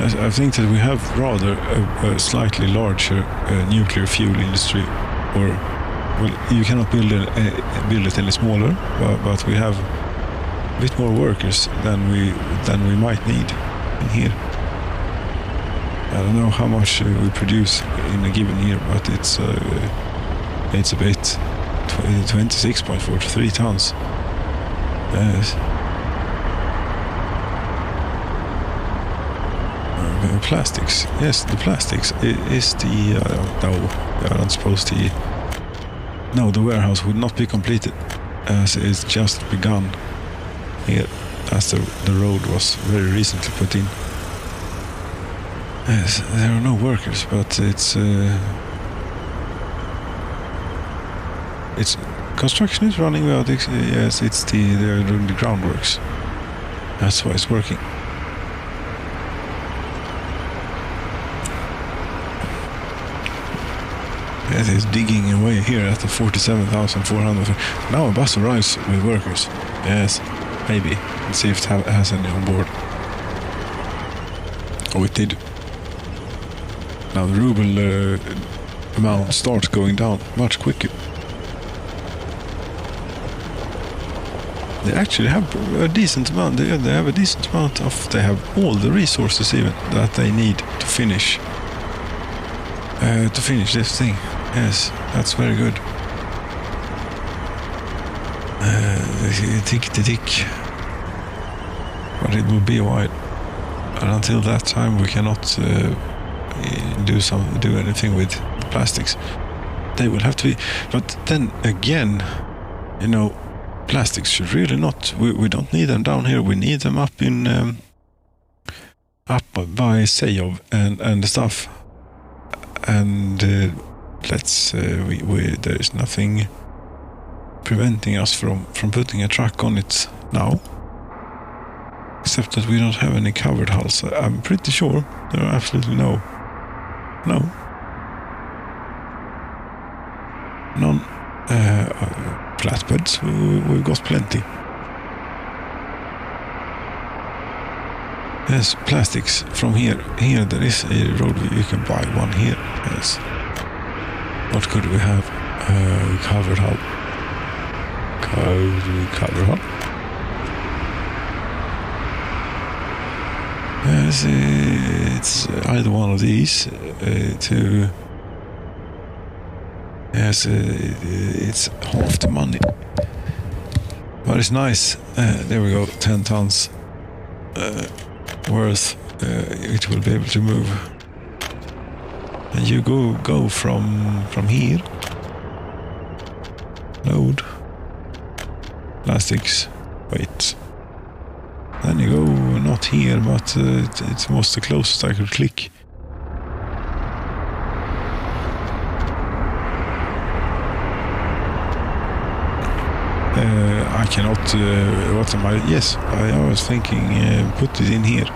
I think that we have rather a slightly larger nuclear fuel industry, or well, you cannot build it any smaller, but we have a bit more workers than we might need in here. I don't know how much we produce in a given year, but it's a bit. 26.43 tons. Yes. Plastics. Yes, the plastics is the... no, I'm not supposed to... No, the warehouse would not be completed as it's just begun here, as the road was very recently put in. Yes, there are no workers, but it's construction is running well. Yes, they're doing the groundworks. That's why it's working. It is digging away here at the 47,400. Now a bus arrives with workers. Yes, maybe. Let's see if it has any on board. Oh, it did. Now the ruble amount starts going down much quicker. They actually have a decent amount. They have a decent amount of. They have all the resources even that they need to finish. This thing. Yes, that's very good. Tick. But it will be a while. And until that time, we cannot do anything with plastics. They will have to be. But then again, plastics should really not. We don't need them down here. We need them up in up by Sayov and the stuff. And there is nothing preventing us from putting a truck on it now, except that we don't have any covered hulls. I'm pretty sure there are absolutely none. Flatbeds, we've got plenty. Yes, plastics from here. Here there is a road you can buy one here. Yes. What could we have? Covered hull. Covered hull. Yes, it's either one of these to. Yes, it's half the money. But it's nice. There we go, 10 tons worth. It will be able to move. And you go from here. Load. Plastics. Wait. Then you go not here, but it was the closest I could click. I cannot. What am I? Yes, I was thinking. Put it in here,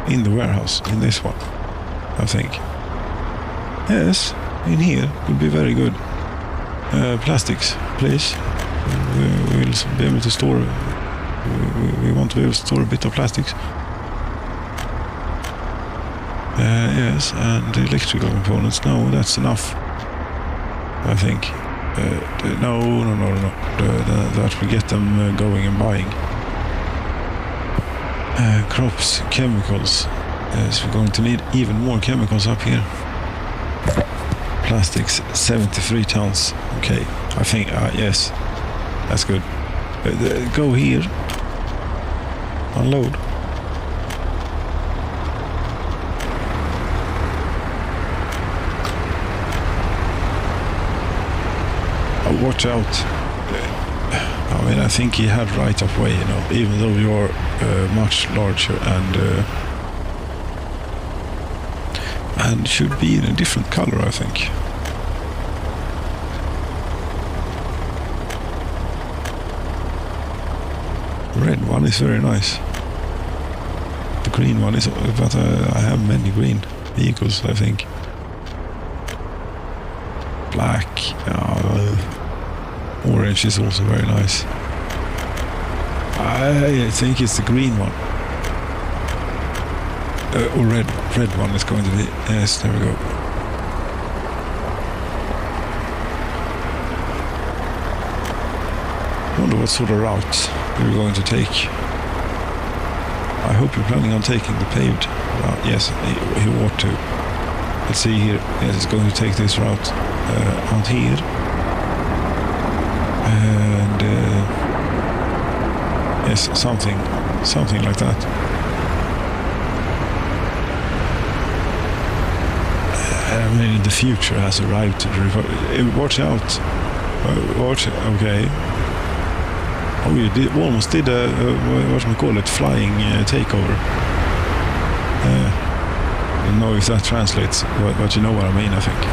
in the warehouse, in this one. I think. Yes, in here would be very good. Plastics, please. We will be able to store. We want to be able to store a bit of plastics. Yes, and electrical components. No, that's enough. I think. No. That we get them going and buying. Crops, chemicals. Yes, we're going to need even more chemicals up here. Plastics, 73 tons. Okay, I think, yes, that's good. Go here. Unload. Watch out. I mean, I think he had right of way, even though you're much larger and should be in a different color, I think. Red one is very nice. The green one is, but I have many green vehicles, I think. Black. Orange is also very nice. I think it's the green one. or red one is going to be. Yes, there we go. I wonder what sort of route we're going to take. I hope you're planning on taking the paved route. Yes, he ought to. Let's see here. Yes, it's going to take this route out here. And yes, something like that. I mean, the future has arrived. Watch out. Watch. Okay. Oh, you almost did a flying takeover. I don't know if that translates, but you know what I mean, I think.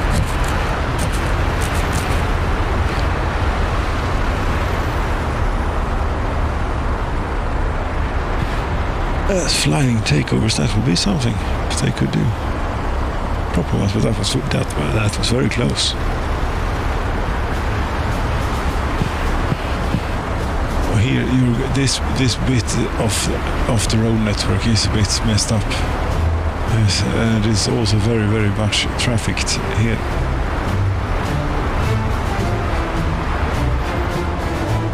Flying takeovers, that would be something if they could do. Proper ones, but that was very close. Here, this bit of the road network is a bit messed up. Yes, and it's also very, very much trafficked here.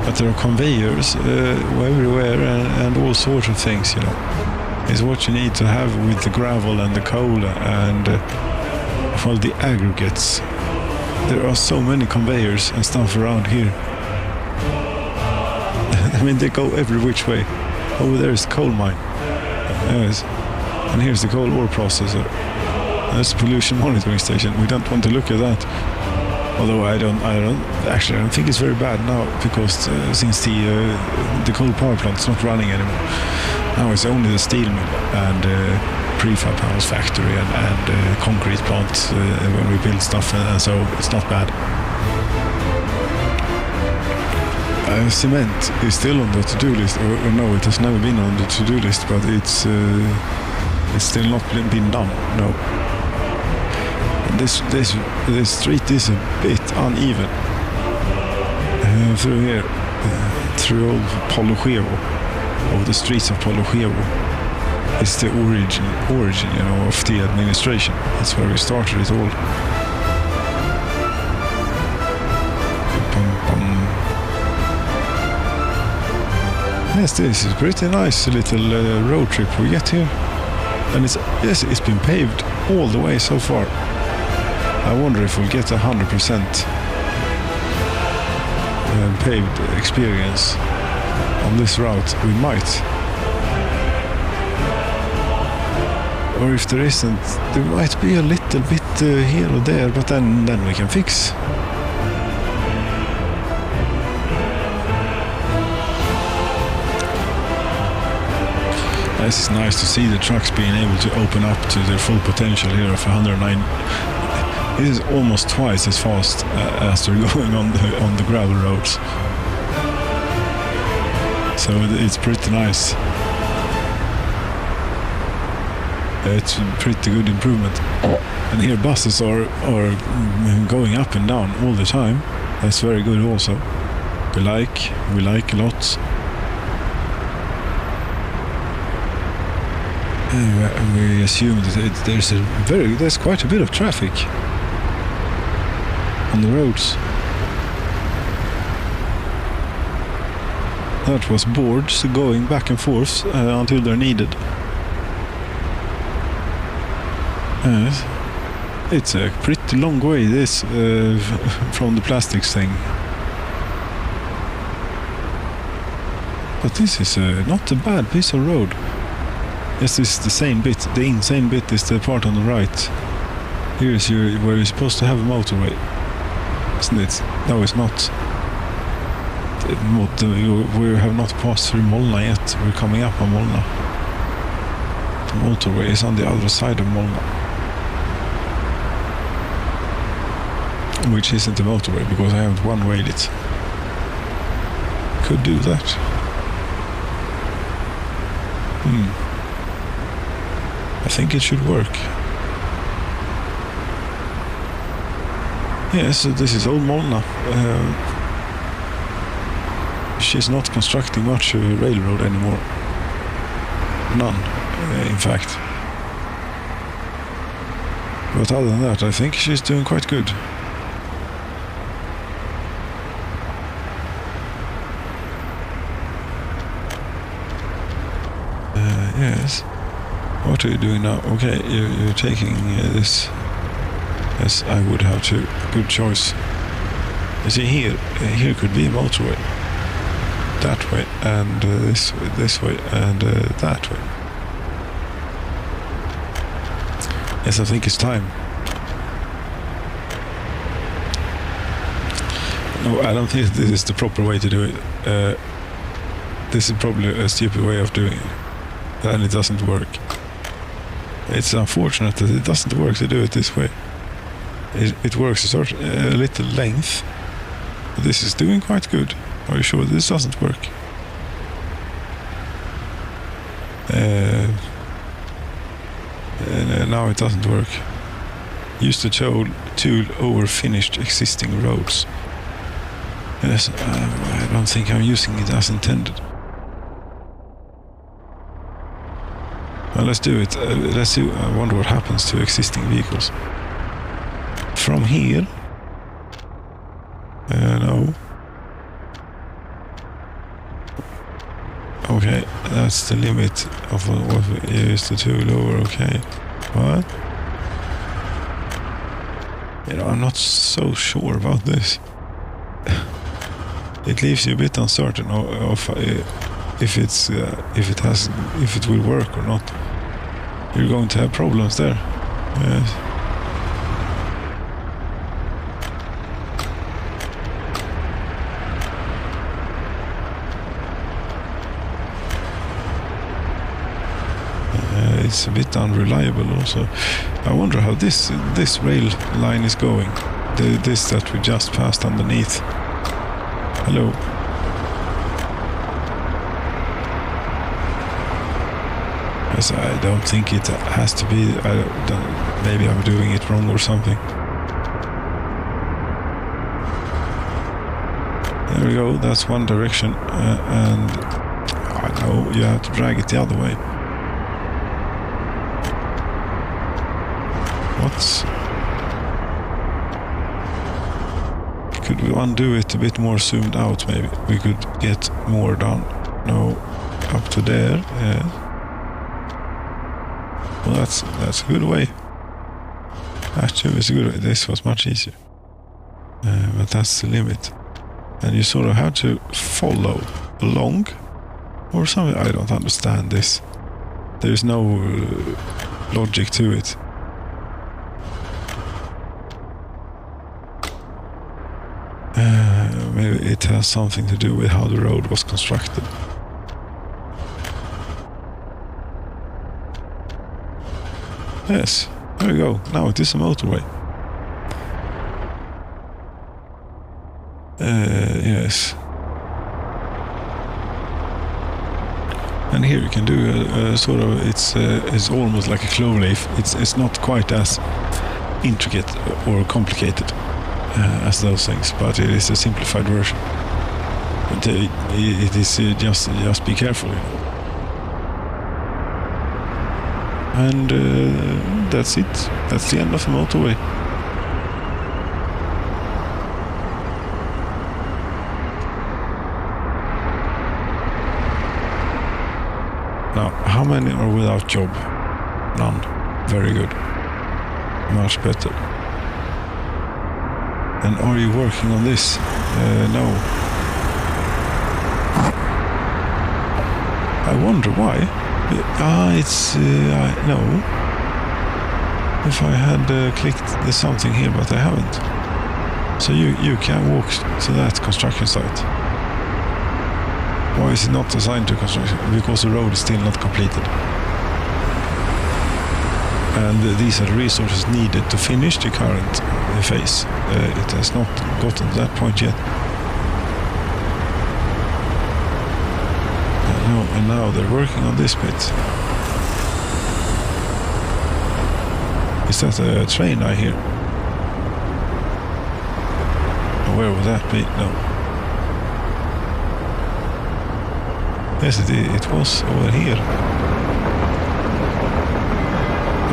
But there are conveyors everywhere and all sorts of things, you know. It's what you need to have with the gravel and the coal and well, the aggregates. There are so many conveyors and stuff around here. I mean, they go every which way. Over there is the coal mine. Yes. And here's the coal ore processor. That's the pollution monitoring station. We don't want to look at that. Although I don't think it's very bad now, because since the coal power plant is not running anymore. Now it's only the steel mill and prefab house factory and concrete plant when we build stuff, and so it's not bad. Cement is still on the to-do list, or no, it has never been on the to-do list, but it's still not been done. No. And this street is a bit uneven through here, through old Polochevo, or the streets of Polochevo. It's the origin, you know, of the administration. That's where we started it all. Yes, this is a pretty nice little road trip we get here. And it's been paved all the way so far. I wonder if we'll get 100% paved experience on this route. We might. Or if there isn't, there might be a little bit here or there, but then we can fix. It's nice to see the trucks being able to open up to their full potential here of 109. It is almost twice as fast as they're going on the gravel roads. So it's pretty nice. It's a pretty good improvement. And here buses are going up and down all the time. That's very good also. We like a lot. We assume that there's quite a bit of traffic on the roads. That was boards going back and forth until they're needed. It's a pretty long way this from the plastics thing. But this is not a bad piece of road. Yes, this is the same bit. The insane bit is the part on the right. Here is where you're supposed to have a motorway, isn't it? No, it's not. We have not passed through Molna yet. We're coming up on Molna. The motorway is on the other side of Molna, which isn't a motorway because I haven't one-wayed it. Could do that. I think it should work. Yes, this is old Molna. She's not constructing much railroad anymore. None, in fact. But other than that, I think she's doing quite good. Yes. What are you doing now? Okay, you're taking this. Yes, I would have to. Good choice. You see, here could be a motorway. That way, and this way, and that way. Yes, I think it's time. No, I don't think this is the proper way to do it. This is probably a stupid way of doing it. And it doesn't work. It's unfortunate that it doesn't work to do it this way. It works a little length. This is doing quite good. Are you sure this doesn't work? Now it doesn't work. Use the tool over finished existing roads. Yes, I don't think I'm using it as intended. Well, let's do it. Let's see. I wonder what happens to existing vehicles. From here? No. Okay, that's the limit of what we use the tool over. Okay. What? You know, I'm not so sure about this. It leaves you a bit uncertain of if it will work or not. You're going to have problems there. Yes. It's a bit unreliable also. I wonder how this rail line is going. This that we just passed underneath. Hello. Yes, I don't think it has to be. Maybe I'm doing it wrong or something. There we go. That's one direction, and I know you have to drag it the other way. Could we undo it a bit more zoomed out? Maybe we could get more done. No, up to there. Yeah. Well, that's a good way. Actually, it's a good way. This was much easier, but that's the limit. And you sort of have to follow along, or something. I don't understand this. There's no logic to it. Maybe it has something to do with how the road was constructed. Yes, there we go. Now it is a motorway. Yes. And here you can do a sort of, it's almost like a clover leaf. It's not quite as intricate or complicated as those things, but it is a simplified version. But it is just be careful, you know. And that's it. That's the end of the motorway. Now, how many are without job? None. Very good. Much better. And are you working on this? No. I wonder why. No. If I had clicked the something here, but I haven't. So you can walk to that construction site. Why is it not assigned to construction? Because the road is still not completed. And these are the resources needed to finish the current phase. It has not gotten to that point yet. And now they're working on this bit. Is that a train I hear? Where would that be? No. Yes, it was over here.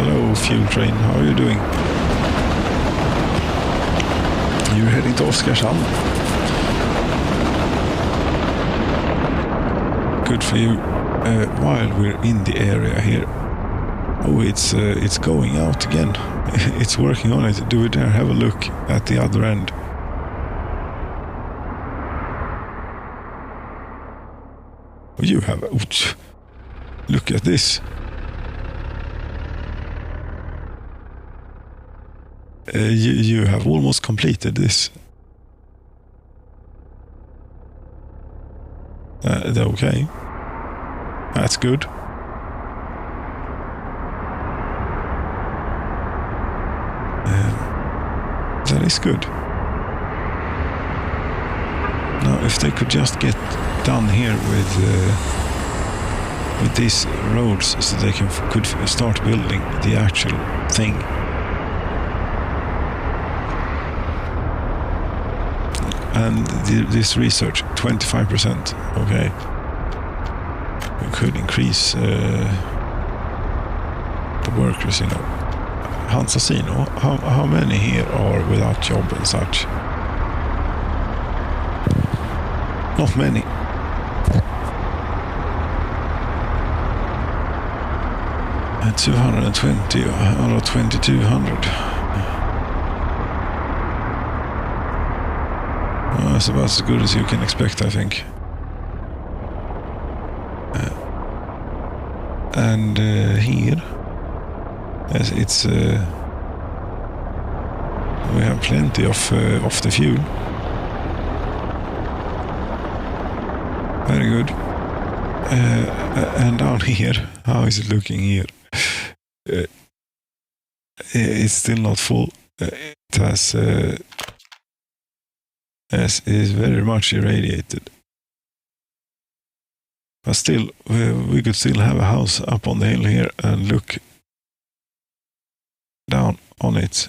Hello, fuel train. How are you doing? You're heading to Oskarshamn. Good for you. While we're in the area here. Oh, it's going out again. It's working on it. Do we dare have a look at the other end? You have... Look at this. You have almost completed this. Okay. That's good. That is good. Now, if they could just get done here with these roads, so they could start building the actual thing. And this research, 25%. Okay. We could increase the workers, you know. Hansasino, how many here are without job and such? Not many. At 220 out of 2,200. Well, that's about as good as you can expect, I think. And here, as it's we have plenty of the fuel. Very good. And down here, how is it looking here? It's still not full. It has is very much irradiated. But still, we could still have a house up on the hill here and look down on it.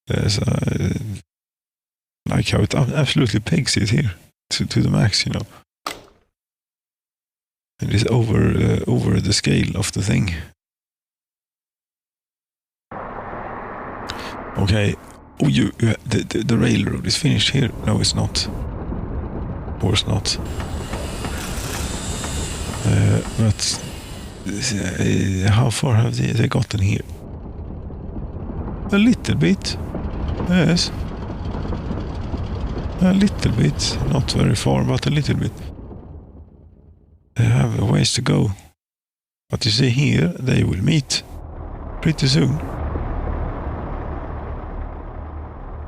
There's like how it absolutely pegs it here to the max, you know. It is over the scale of the thing. Okay. Oh, the railroad is finished here. No, it's not. Of course not. But how far have they gotten here? A little bit. Yes. A little bit. Not very far, but a little bit. They have a ways to go. But you see here, they will meet pretty soon.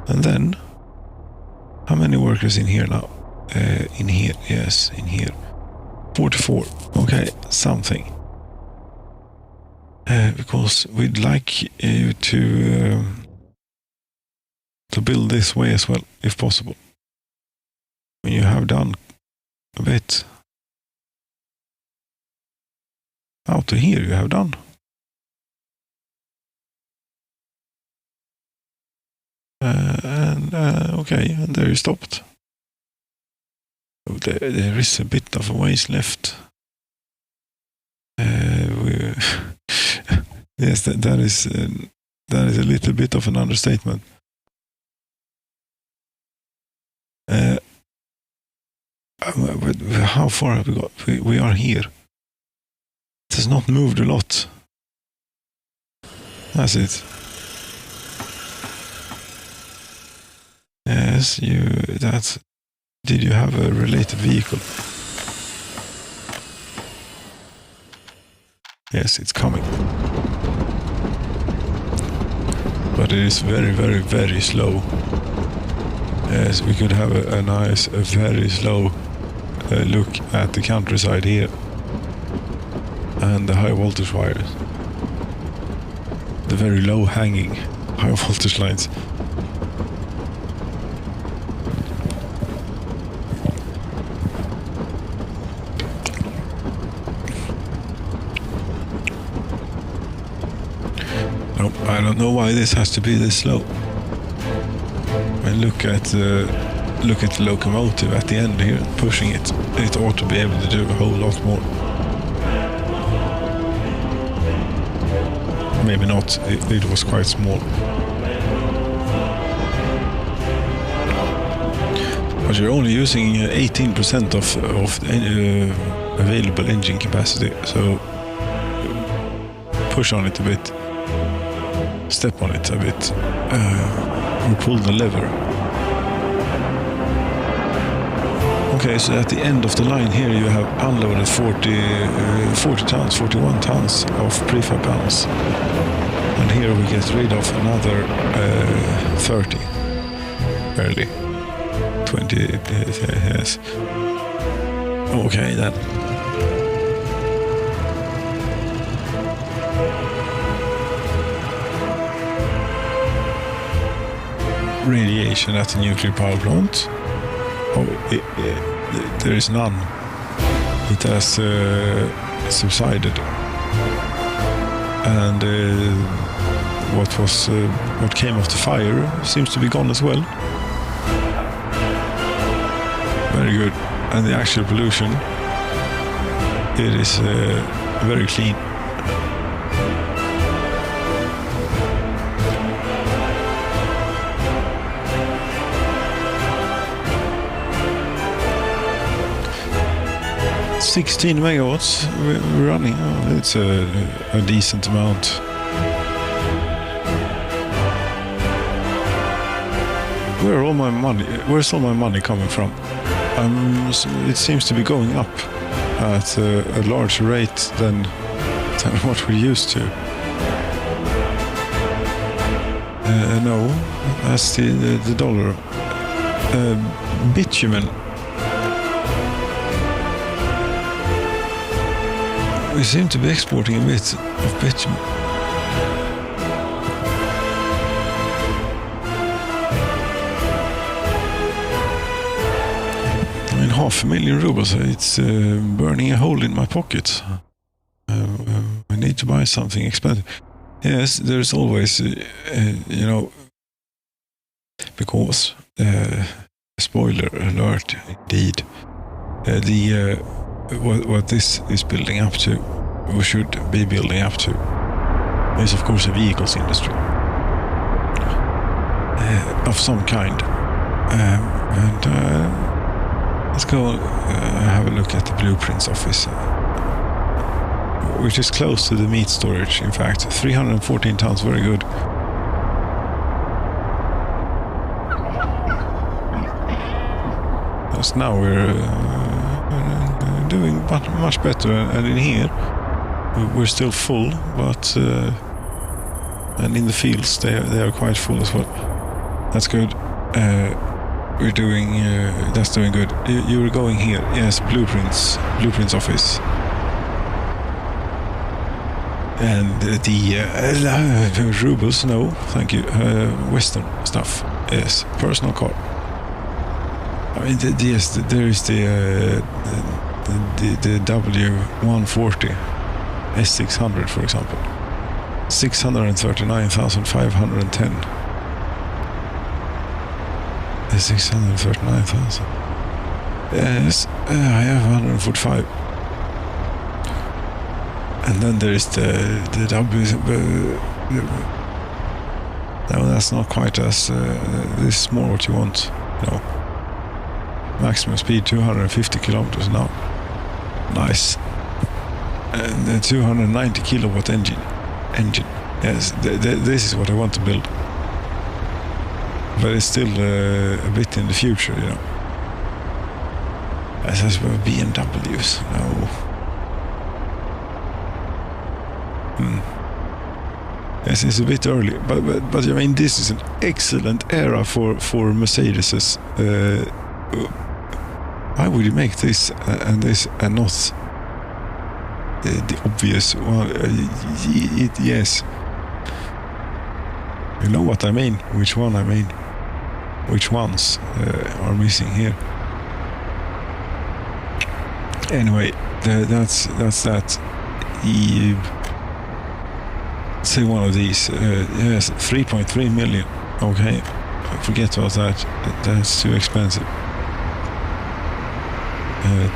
And then, how many workers in here now? In here, yes, in here. 44. Okay, something. Because we'd like you to build this way as well, if possible. When you have done a bit. Out to here you have done. Okay, and there you stopped. Oh, there is a bit of a ways left. Yes, that is a little bit of an understatement. How far have we got? We are here. It has not moved a lot. That's it. Yes, did you have a related vehicle? Yes, it's coming. But it is very, very, very slow. Yes, we could have a very slow look at the countryside here. And the high voltage wires. The very low hanging high voltage lines. I don't know why this has to be this slow. I look at look at the locomotive at the end here, pushing it. It ought to be able to do a whole lot more. Maybe not. It was quite small. But you're only using 18% of available engine capacity, so push on it a bit, step on it a bit, or pull the lever. Okay, so at the end of the line here you have unloaded 41 tons of prefab panels. And here we get rid of another 30, barely. 20, yes. Okay, then. Radiation at the nuclear power plant. Oh, there is none. It has subsided. And what came of the fire seems to be gone as well. Very good. And the actual pollution, it is very clean. $16 megawatts we're running. Oh, it's a decent amount. Where's all my money coming from? It seems to be going up at a larger rate than what we're used to. No, that's the dollar. Bitumen. We seem to be exporting a bit of bitumen. I mean, 500,000 rubles, it's burning a hole in my pocket. I need to buy something expensive. Yes, there's always, because, spoiler alert, indeed, what this is building up to, or should be building up to, is of course a vehicles industry of some kind. Let's go have a look at the blueprints office, which is close to the meat storage. In fact, 314 tons, very good. Because now we're doing much better, and in here we're still full, but and in the fields they are quite full as well. That's good. We're doing that's doing good. You were going here, yes, blueprints office, and the rubles, no, thank you. Western stuff, yes, personal car. I mean, yes, there is the W140 S600, for example, 639,510. 639,000. Yes, I have 145. And then there is the W. No, that's not quite as. This is more what you want. No. Maximum speed 250 kilometers an hour. Nice. And the 290 kilowatt engine. Yes, this is what I want to build. But it's still a bit in the future, you know. As well, BMWs. No. Yes, it's a bit early, but I mean, this is an excellent era for Mercedes. Why would you make this and this and not the obvious one? Yes. You know what I mean? Which one I mean? Which ones are missing here? Anyway, that's that. Say one of these. Yes, 3.3 million. Okay, Forget about that. That's too expensive.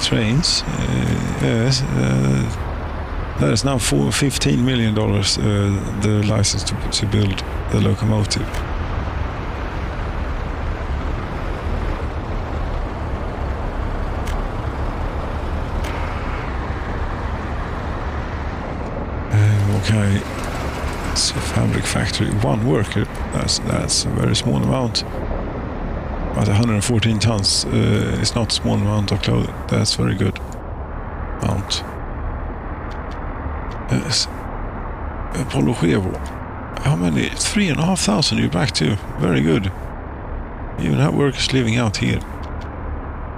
Trains. Yes. That is now $15 million, the license to build the locomotive. Okay, it's a fabric factory. One worker, that's a very small amount. But 114 tons is not a small amount of clothing. That's very good amount. Yes. Apollo Chevo. How many? 3,500 you're back to. Very good. You even have workers living out here.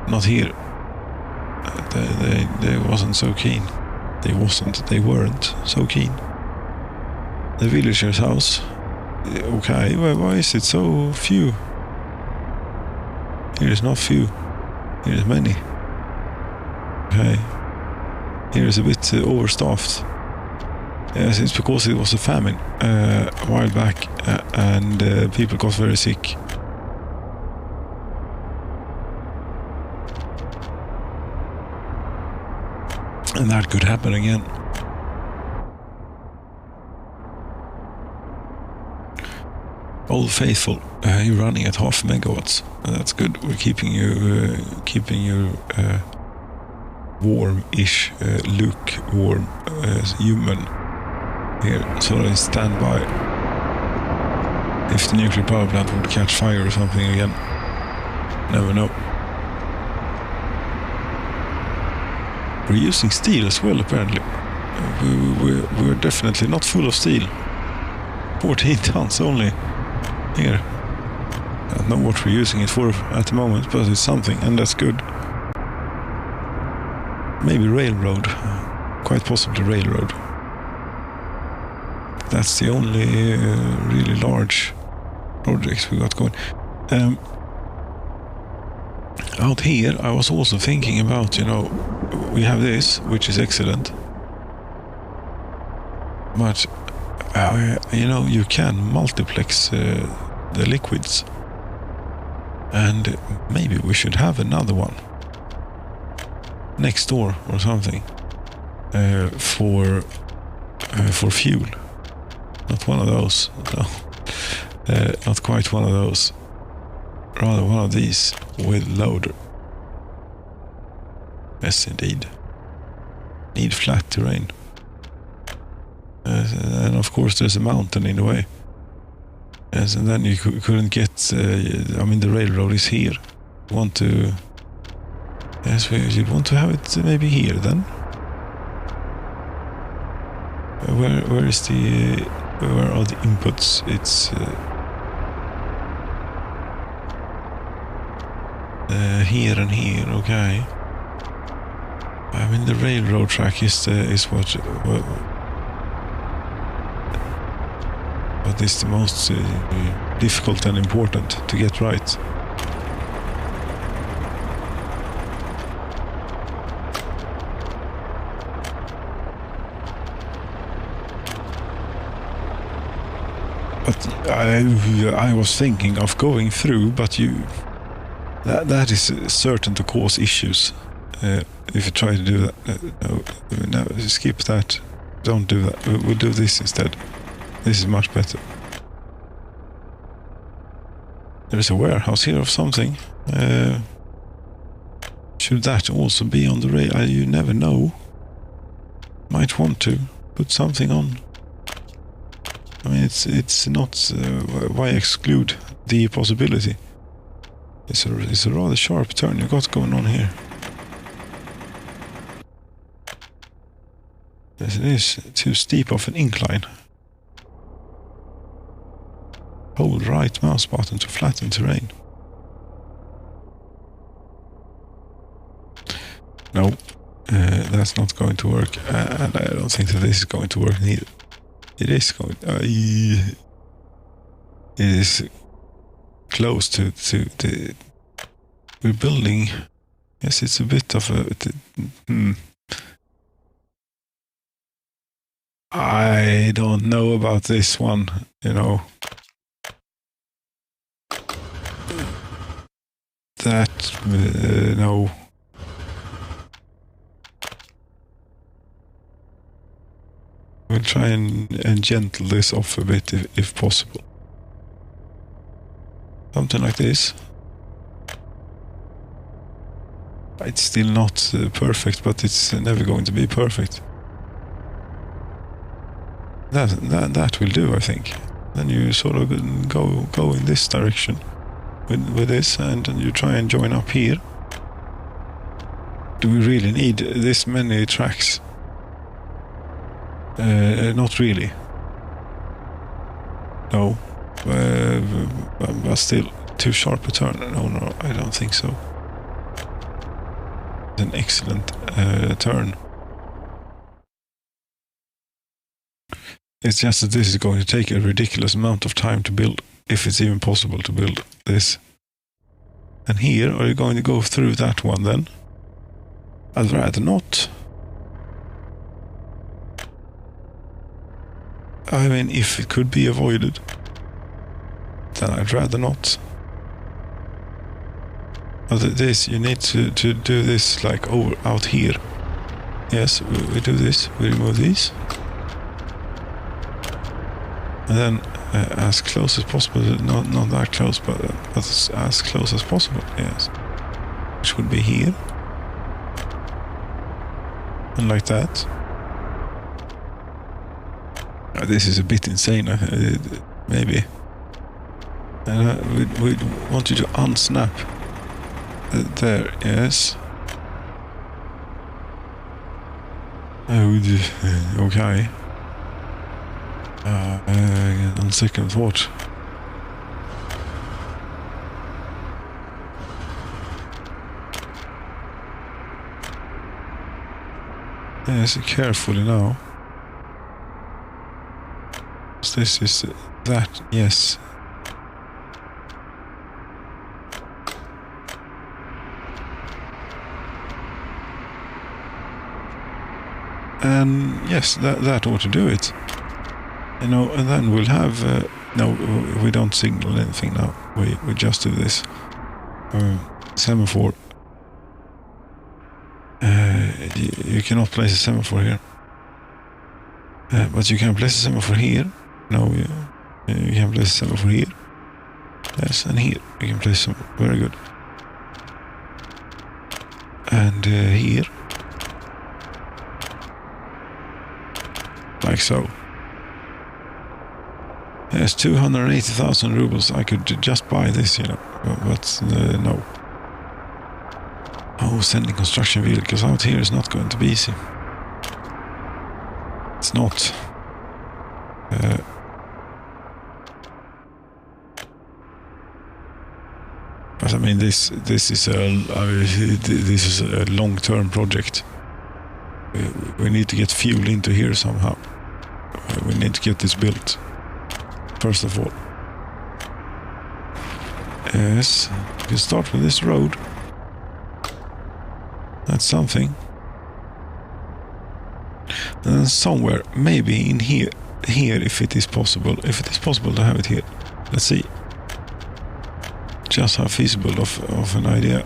Not here. They wasn't so keen. They weren't so keen. The villager's house. Okay, why is it so few? Here is not few. Here is many. Okay. Here is a bit overstaffed. Yes, it's because it was a famine a while back and people got very sick. And that could happen again. Old Faithful, you're running at 0.5 megawatts. That's good. We're keeping you warm-ish, lukewarm human here, so that it's standby. If the nuclear power plant would catch fire or something again, never know. We're using steel as well, apparently. We're definitely not full of steel. 14 tons only here. I don't know what we're using it for at the moment, but it's something, and that's good. Maybe railroad. Quite possibly railroad. That's the only really large projects we got going. Out here, I was also thinking about, we have this, which is excellent. But, you can multiplex the liquids. And maybe we should have another one next door or something for fuel. Not one of those. No. Not quite one of those. Rather one of these with loader. Yes, indeed. Need flat terrain. And of course there's a mountain in the way. Yes, and then you couldn't get... the railroad is here. Want to... Yes, you'd want to have it maybe here then. Where is the... where are the inputs? It's... here and here, okay. The railroad track is what is the most difficult and important to get right. But I was thinking of going through, but that is certain to cause issues. If you try to do that, no, skip that. Don't do that. We'll do this instead. This is much better. There's a warehouse here of something. Should that also be on the rail? You never know. Might want to put something on. It's not. Why exclude the possibility? It's a rather sharp turn you got going on here. Yes, it is too steep of an incline. Hold right mouse button to flatten terrain. No, that's not going to work, and I don't think that this is going to work neither. It is going. It is close to the. We're building. Yes, it's a bit of a. I don't know about this one, that, no. We'll try and gentle this off a bit if possible. Something like this. It's still not perfect, but it's never going to be perfect. That will do, I think. Then you sort of go in this direction with this, and then you try and join up here. Do we really need this many tracks? Not really. No. But still, too sharp a turn. No, I don't think so. An excellent turn. It's just that this is going to take a ridiculous amount of time to build, if it's even possible to build this. And here, are you going to go through that one then? I'd rather not. I mean, if it could be avoided, then I'd rather not. But this, you need to do this like out here. Yes, we do this, we remove these. And then as close as possible, not that close, but as close as possible, yes. Which would be here. And like that. This is a bit insane, maybe. And we want you to unsnap. There, yes. Okay. On second thought. Yes, carefully now. This is that, yes. And yes, that ought to do it. You know, and then we'll have... no, we don't signal anything now. We just do this. Semaphore. You cannot place a semaphore here. But you can place a semaphore here. No, you can place a semaphore here. Yes, and here you can place some. Very good. And here. Like so. Yes, 280,000 rubles. I could just buy this, you know. But no. Oh, sending construction vehicles out here is not going to be easy. It's not. But I mean, this is a long-term project. We need to get fuel into here somehow. We need to get this built. First of all. Yes, we can start with this road. That's something. And then somewhere, maybe in here, if it is possible to have it here. Let's see. Just how feasible of an idea,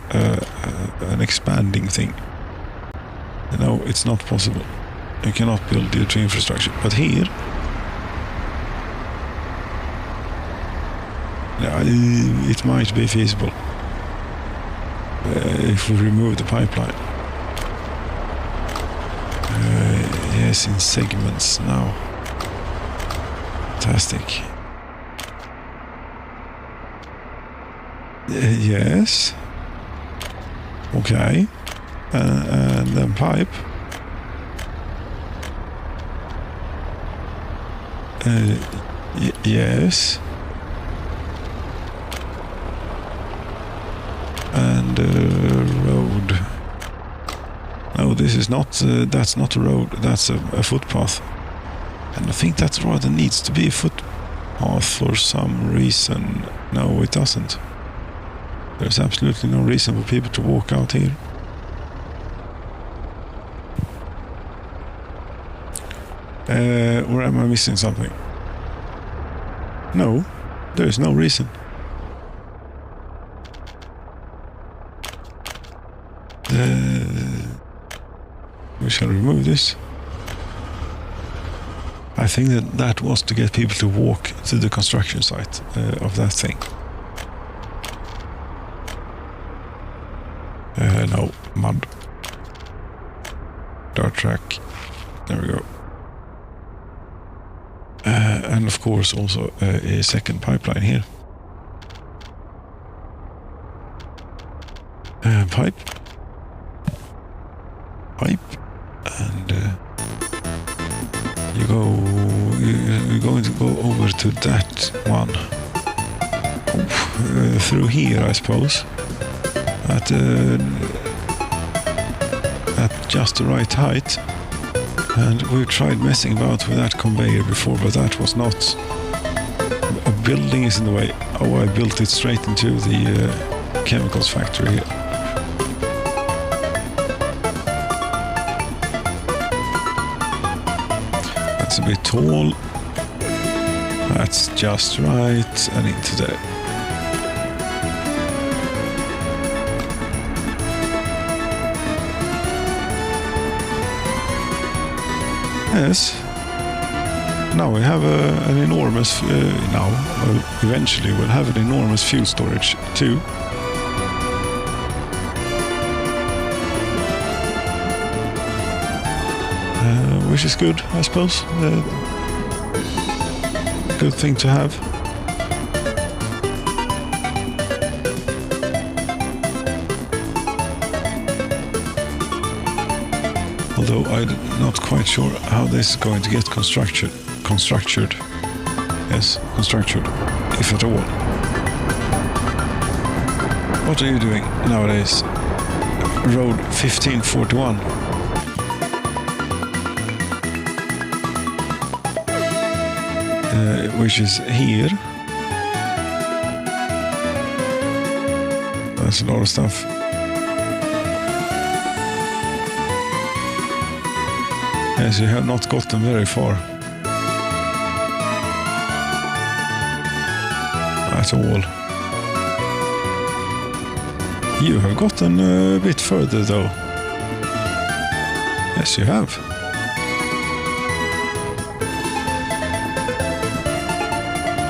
an expanding thing. No, it's not possible. You cannot build due to infrastructure. But here, it might be feasible if we remove the pipeline. Yes, in segments now. Fantastic. Yes. Okay. And then pipe. Yes. And road. No, this is not. That's not a road. That's a footpath. And I think that rather needs to be a footpath for some reason. No, it doesn't. There's absolutely no reason for people to walk out here. Or am I missing something? No, there is no reason. we shall remove this. I think that was to get people to walk to the construction site of that thing. No, mud. Dirt track. There we go. And of course also a second pipeline here. Pipe, and you're going to go over to that one. Through here, I suppose. At just the right height. And we tried messing about with that conveyor before, but that was not. A building is in the way. Oh, I built it straight into the chemicals factory here. That's a bit tall. That's just right, and into there. Yes. Now we have an enormous. Eventually we'll have an enormous fuel storage too. Which is good, I suppose. Good thing to have. Although I'm not quite sure how this is going to get constructed. Yes, constructed, if at all. What are you doing nowadays? Road 1541. Which is here. That's a lot of stuff. Yes, you have not gotten very far. At all. You have gotten a bit further though. Yes, you have.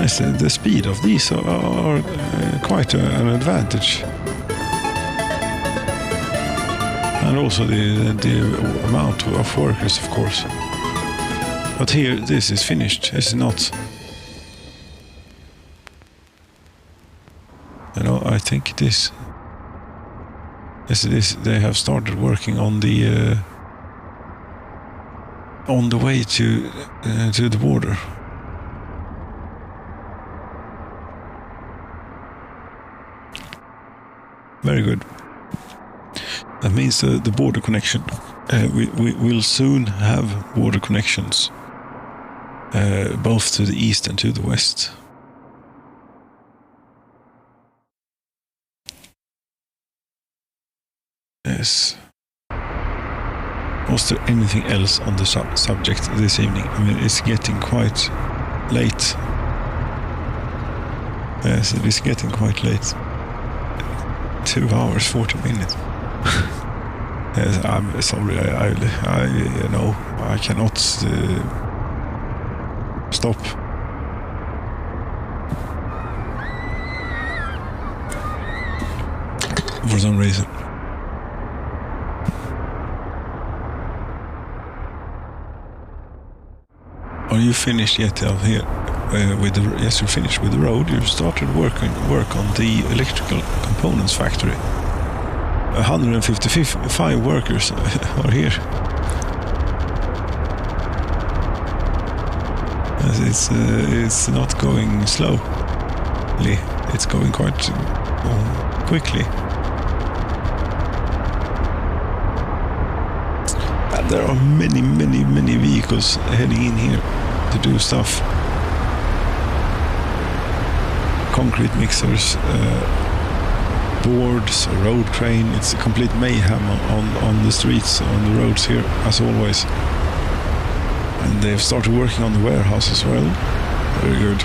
Yes, the speed of these are quite an advantage. And also the amount of workers, of course. But here, this is finished. It's not. You know, I think this. They have started working on the way to the border. Very good. That means the border connection. We will soon have border connections, both to the east and to the west. Yes. Was there anything else on the subject this evening? I mean, it's getting quite late. Yes, it is getting quite late. 2 hours, 40 minutes. Yes, I'm sorry. I cannot stop. For some reason. Are you finished yet out here? Yes, you're finished with the road. You've started work on the electrical components factory. 155 workers are here. It's not going slowly. It's going quite quickly. And there are many vehicles heading in here to do stuff. Concrete mixers, boards, a road crane. It's a complete mayhem on the streets, on the roads here, as always. And they've started working on the warehouse as well. Very good.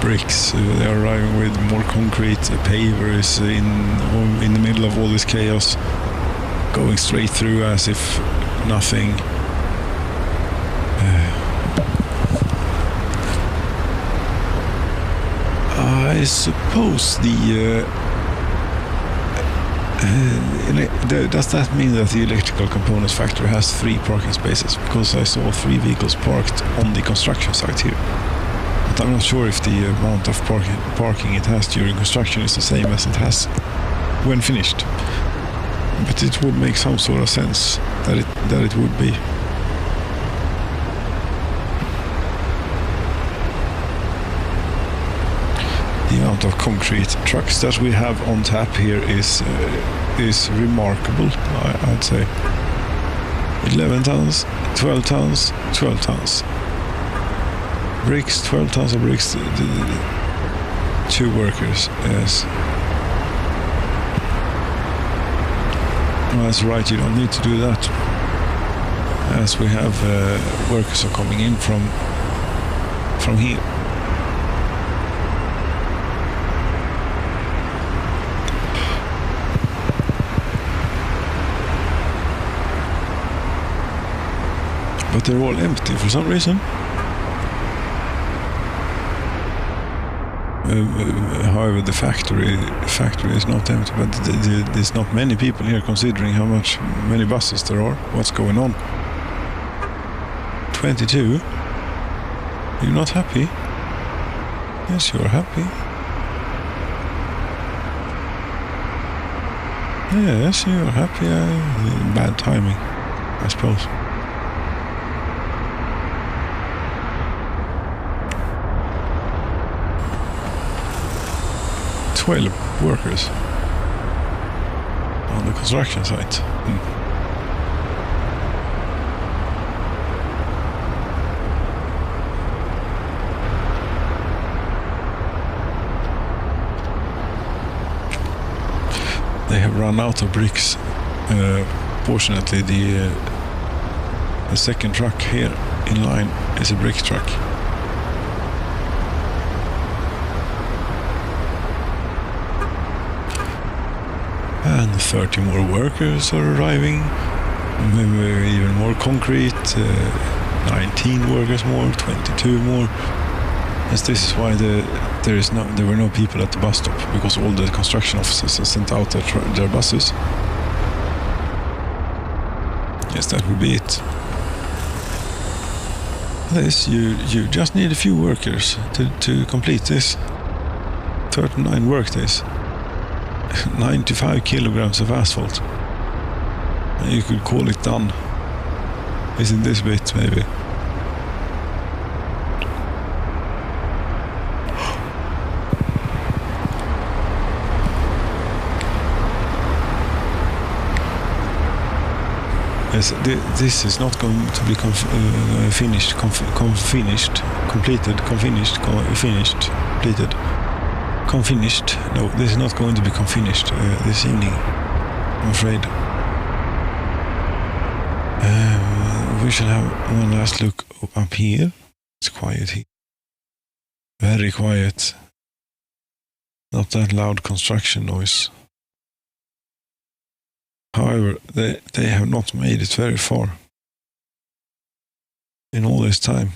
bricks. They are arriving with more concrete. A paver is in the middle of all this chaos, going straight through as if nothing. I suppose does that mean that the electrical components factory has 3 parking spaces? Because I saw 3 vehicles parked on the construction site here. But I'm not sure if the amount of parking it has during construction is the same as it has when finished. But it would make some sort of sense that it would be. The amount of concrete trucks that we have on tap here is remarkable, I'd say. 11 tons, 12 tons, 12 tons. Bricks, 12 tons of bricks, 2 workers, yes. Well, that's right, you don't need to do that. As we have workers are coming in from here. But they're all empty for some reason. However, the factory is not empty, but there's not many people here considering how many buses there are. What's going on? 22? You're not happy? Yes, you're happy. Yes, you're happy. Bad timing, I suppose. Workers on the construction site. They have run out of bricks. Fortunately, the second truck here in line is a brick truck. And 30 more workers are arriving, maybe even more concrete, 19 workers more, 22 more. As this is why there were no people at the bus stop, because all the construction offices have sent out their buses. Yes, that would be it. This, you just need a few workers to complete this. 39 work days. 95 kilograms of asphalt. You could call it done. Isn't this bit, maybe? Yes, this is not going to be finished, completed. Confinished. No, this is not going to be confinished this evening, I'm afraid. We shall have one last look up here. It's quiet here. Very quiet. Not that loud construction noise. However, they have not made it very far in all this time.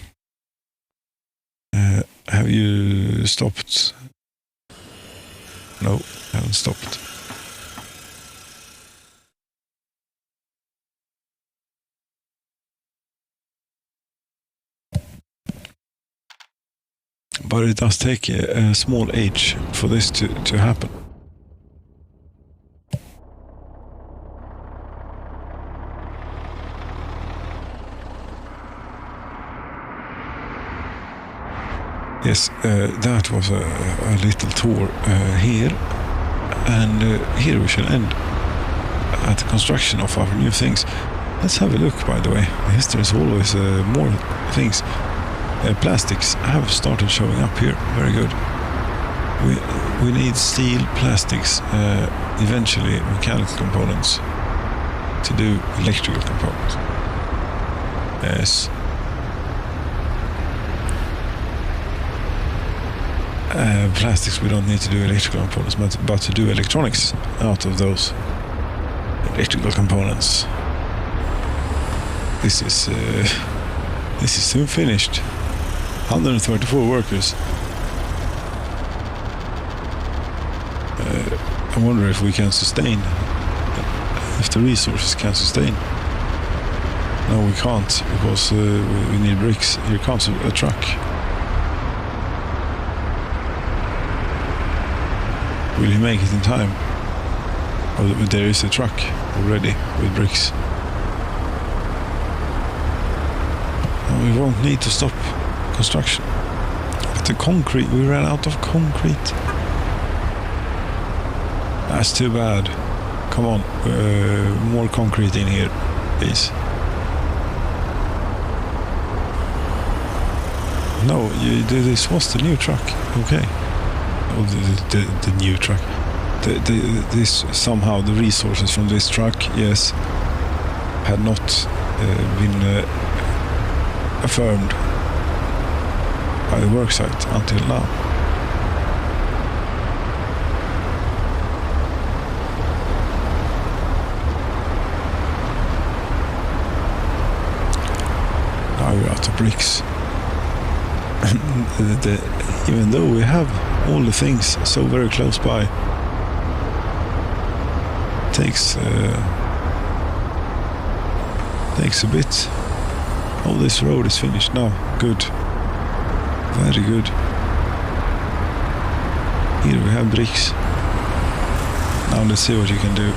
Have you stopped? No, I haven't stopped. But it does take a small age for this to happen. Yes, that was a little tour here, and here we shall end at the construction of our new things. Let's have a look, by the way. Yes, there's always more things. Plastics have started showing up here. Very good. We need steel, plastics, eventually mechanical components to do electrical components. Yes. plastics we don't need to do electrical components, but to do electronics out of those electrical components. This is soon finished. 134 workers. I wonder if we can sustain, if the resources can sustain. No, we can't, because we need bricks. Here comes a truck. Will he make it in time? Oh, there is a truck already with bricks. And we won't need to stop construction. But the concrete, we ran out of concrete. That's too bad. Come on, more concrete in here, please. No, this was the new truck. Okay. Oh, the new truck. This somehow the resources from this truck, yes, had not been affirmed by the worksite until now. Now we're out of bricks. Even though we have all the things so very close by, takes a bit. Oh, this road is finished now. Good, very good. Here we have bricks. Now let's see what you can do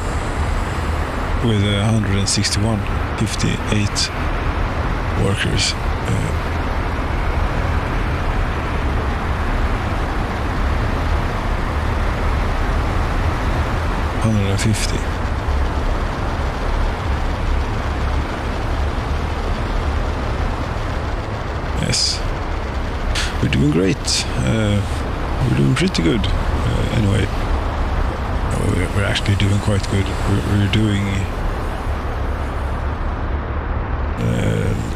with 161, 58 workers. 150. Yes, we're doing great. We're doing pretty good. Anyway, we're actually doing quite good. We're doing.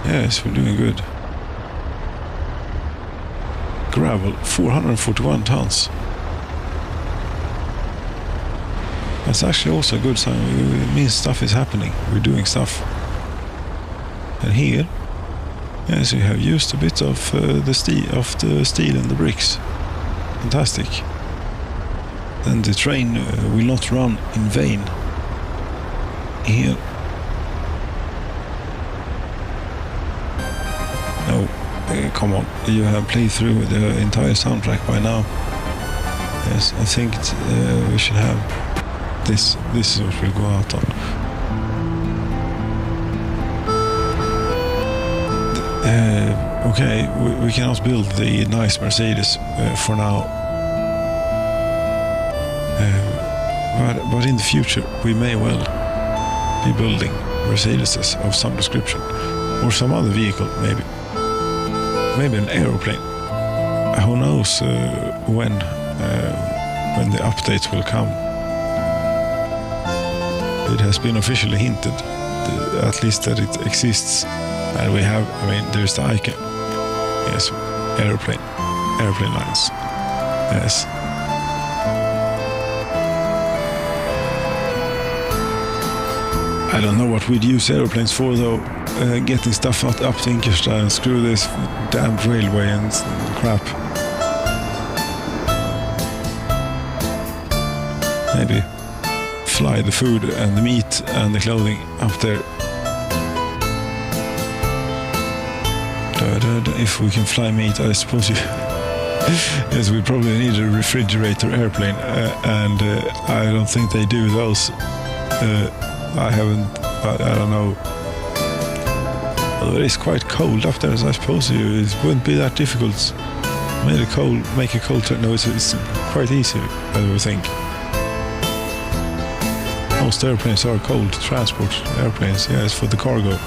Yes, we're doing good. Gravel, 441 tons. That's actually also a good sign. It means stuff is happening. We're doing stuff. And here, yes, we have used a bit of the steel and the bricks. Fantastic. Then the train will not run in vain. Here. No, come on. You have played through the entire soundtrack by now. Yes, I think we should have. This is what we'll go out on. Okay, we cannot build the nice Mercedes for now. But in the future, we may well be building Mercedeses of some description. Or some other vehicle, maybe. Maybe an aeroplane. Who knows when the updates will come. It has been officially hinted, at least that it exists, and we have. I mean, there's the icon. Yes, airplane lines. Yes. I don't know what we'd use airplanes for, though. Getting stuff up to Inkersta and screw this damn railway and crap. Maybe fly the food and the meat and the clothing up there. If we can fly meat, I suppose you... Yes, we probably need a refrigerator airplane, and I don't think they do those. I don't know. Although it is quite cold up there, so I suppose it wouldn't be that difficult. Make a cold turn. No, it's quite easy, I would think. Most airplanes are cold transport airplanes, yes, for the cargo,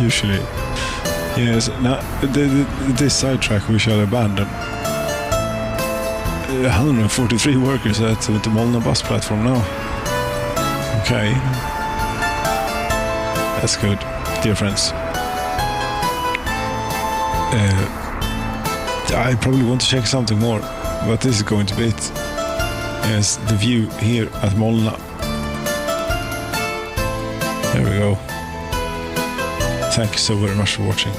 usually. Yes, now, this sidetrack we shall abandon. 143 workers at the Molna bus platform now. Okay. That's good, dear friends. I probably want to check something more, but this is going to be it. Yes, the view here at Molna. There we go. Thank you so very much for watching.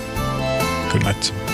Good night.